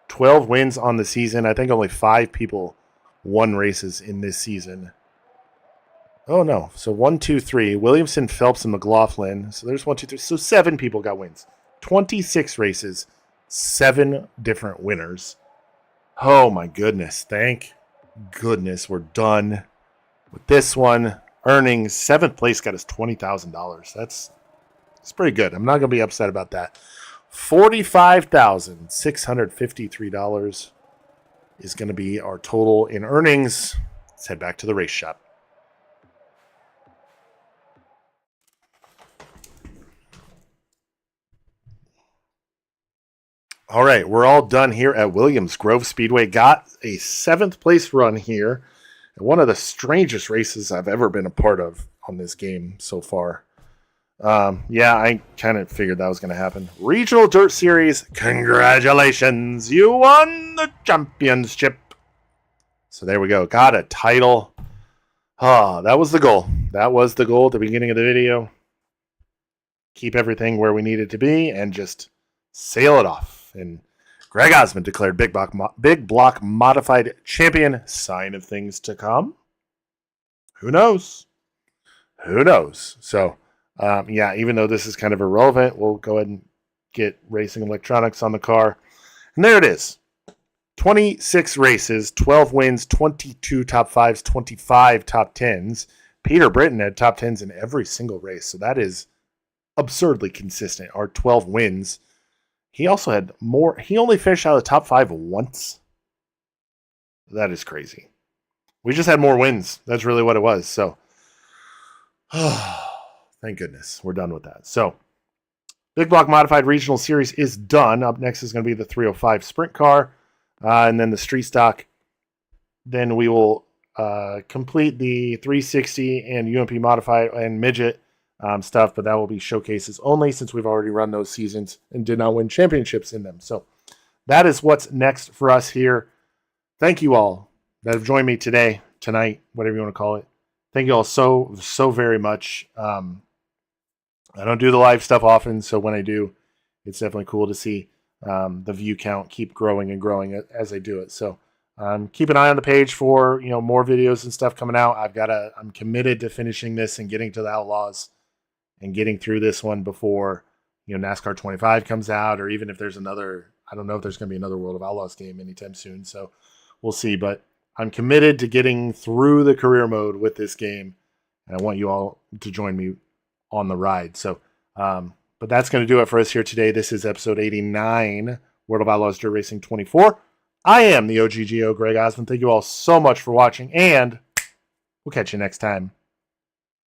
12 wins on the season. I think only 5 people won races in this season. Oh, no. So 1, 2, 3. Williamson, Phelps, and McLaughlin. So there's 1, 2, 3. So 7 people got wins. 26 races. 7 different winners. Oh, my goodness. Thank goodness we're done with this one. Earnings, 7th place got us $20,000. That's pretty good. I'm not going to be upset about that. $45,653 is going to be our total in earnings. Let's head back to the race shop. All right, we're all done here at Williams Grove Speedway. Got a 7th place run here. One of the strangest races I've ever been a part of on this game so far. Yeah, I kind of figured that was going to happen. Regional Dirt Series, congratulations. You won the championship. So there we go. Got a title. That was the goal. That was the goal at the beginning of the video. Keep everything where we need it to be and just sail it off. And Greg Osmond declared Big Block Modified Champion. Sign of things to come. Who knows? Who knows? So, yeah, even though this is kind of irrelevant, we'll go ahead and get racing electronics on the car. And there it is. 26 races, 12 wins, 22 top 5s, 25 top 10s. Peter Britton had top 10s in every single race. So that is absurdly consistent. Our 12 wins. He also had more. He only finished out of the top 5 once. That is crazy. We just had more wins. That's really what it was. So, thank goodness. We're done with that. So, Big Block Modified Regional Series is done. Up next is going to be the 305 Sprint Car. And then the Street Stock. Then we will complete the 360 and UMP Modified and Midget stuff, but that will be showcases only since we've already run those seasons and did not win championships in them. So that is what's next for us here. Thank you all that have joined me today, tonight, whatever you want to call it. Thank you all so very much. I don't do the live stuff often, so when I do, it's definitely cool to see the view count keep growing and growing as I do it. So keep an eye on the page for more videos and stuff coming out. I'm committed to finishing this and getting to the Outlaws and getting through this one before NASCAR 25 comes out, or even if there's another. I don't know if there's going to be another World of Outlaws game anytime soon, so we'll see. But I'm committed to getting through the career mode with this game, and I want you all to join me on the ride. So, but that's going to do it for us here today. This is episode 89, World of Outlaws Dirt Racing 24. I am the OGGO, Greg Osmond. Thank you all so much for watching, and we'll catch you next time.